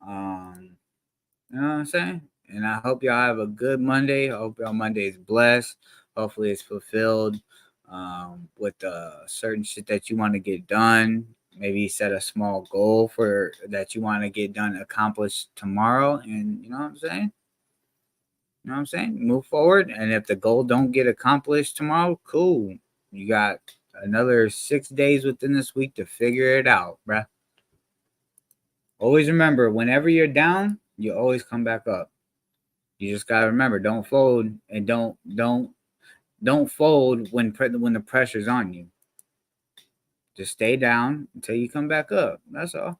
You know what I'm saying? And I hope y'all have a good Monday. I hope y'all Monday is blessed. Hopefully it's fulfilled with certain shit that you want to get done. maybe set a small goal for that you want to get done, accomplished tomorrow, and you know what I'm saying? You know what I'm saying? Move forward, and if the goal don't get accomplished tomorrow, cool. You got another 6 days within this week to figure it out, bruh. Always remember, whenever you're down, you always come back up. You just gotta remember, don't fold, and don't fold when the pressure's on you. Just stay down until you come back up. That's all.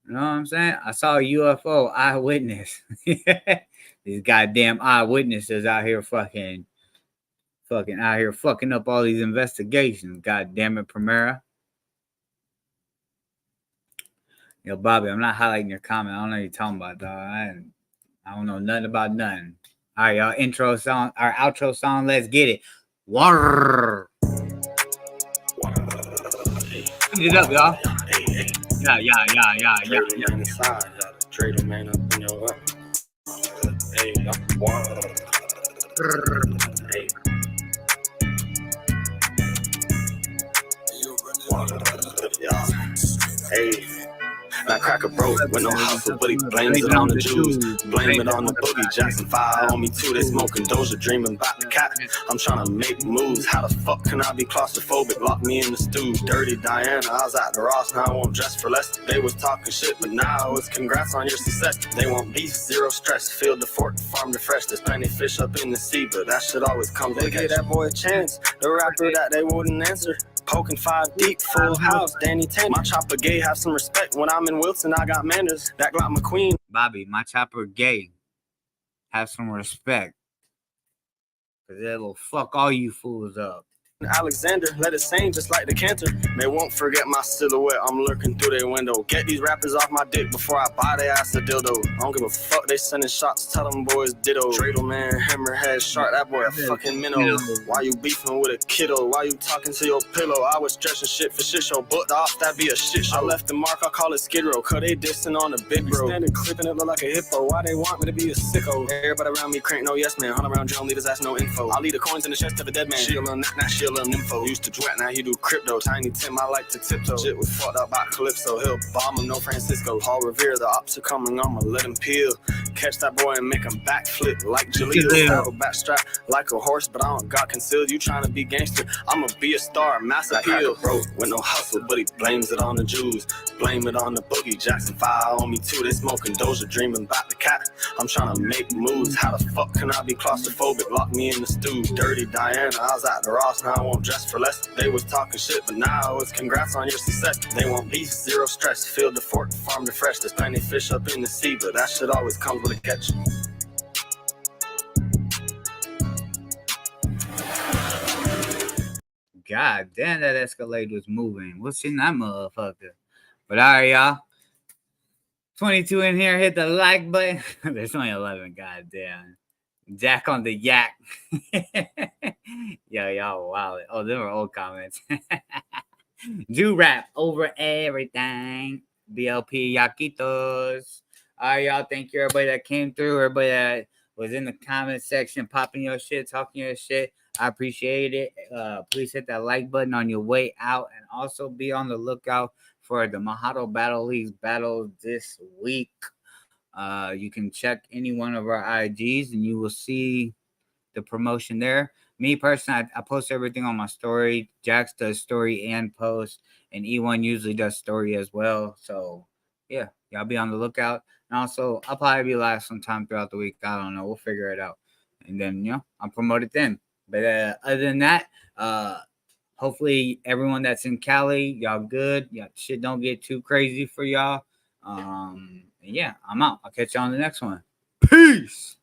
You know what I'm saying? I saw a UFO eyewitness. These goddamn eyewitnesses out here fucking out here fucking up all these investigations. God damn it, Primera. Yo, Bobby, I'm not highlighting your comment. I don't know what you're talking about, dog. I don't know nothing about nothing. All right, y'all. Intro song, our outro song. Let's get it. Water. Speed it up, y'all. Yeah. Trader man up in your up. Hey, hey. That cracker broke with no hustle, but he blames it on the Jews. Blame it on the boogie. Jackson 5 on me too. They smoking Doja, dreaming about the cat. I'm trying to make moves. How the fuck can I be claustrophobic? Lock me in the stew. Dirty Diana, I was at the Ross, now I won't dress for less. They was talking shit, but now it's congrats on your success. They want beef, zero stress. Field the fort, farm the fresh. There's plenty fish up in the sea, but that shit always comes. They gave that boy a chance. The rapper that they wouldn't answer. Poking 5 deep, full house, Danny Tan. My chopper gay, have some respect. When I'm in Wilson, I got manners. That Glock McQueen. Bobby, my chopper gay. Have some respect. Cause it'll fuck all you fools up. Alexander, let it sing just like the canter. They won't forget my silhouette, I'm lurking through their window. Get these rappers off my dick before I buy their ass a dildo. I don't give a fuck, they sending shots, tell them boys ditto. Dreidel man, hammerhead, shark, that boy a fucking minnow. Why you beefing with a kiddo? Why you talking to your pillow? I was stretching shit for shit show, booked off, that be a shit show. I left the mark, I call it Skid Row, cause they dissing on the big bro. Standing clipping it look like a hippo, why they want me to be a sicko? Everybody around me crank no yes man, hunt around John, leave his ass no info. I leave the coins in the chest of a dead man, she a little knack, she a little nympho. Used to dwat, now he do crypto. Tiny Tim, I like to tiptoe. Shit was fucked up by Calypso. He'll bomb him, no Francisco. Paul Revere, the ops are coming, I'ma let him peel. Catch that boy and make him backflip like Jaleel. Saddle backstrap like a horse, but I don't got concealed. You trying to be gangster, I'ma be a star, mass appeal. Broke with no hustle, but he blames it on the Jews. Blame it on the boogie. Jackson 5 on me too. They smoking Doja, dreaming about the cat. I'm trying to make moves. How the fuck can I be claustrophobic? Lock me in the stew. Dirty Diana, I was at the Ross, now I won't dress for less. They was talking shit, but now it's congrats on your success. They want beef, zero stress. Field the fort, farm the fresh. There's plenty fish up in the sea, but that shit always comes with a catch. God damn, that Escalade was moving. What's in that motherfucker? But all right, y'all. 22 in here, hit the like button. There's only 11, goddamn. Jack on the yak. Yo, y'all wow. Oh, them were old comments. Do rap over everything. BLP Yaquitos. All right, y'all. Thank you, everybody that came through. Everybody that was in the comment section, popping your shit, talking your shit. I appreciate it. Please hit that like button on your way out. And also be on the lookout for the Mojado Battle Leagues battles this week. You can check any one of our IGs and you will see the promotion there. Me personally, I post everything on my story. Jax does story and post, and E1 usually does story as well. So yeah, y'all be on the lookout. And also, I'll probably be live sometime throughout the week. I don't know. We'll figure it out. And then, I'll promote it then. But other than that, hopefully everyone that's in Cali, y'all good. Y'all shit don't get too crazy for y'all. Yeah, I'm out. I'll catch you on the next one. Peace.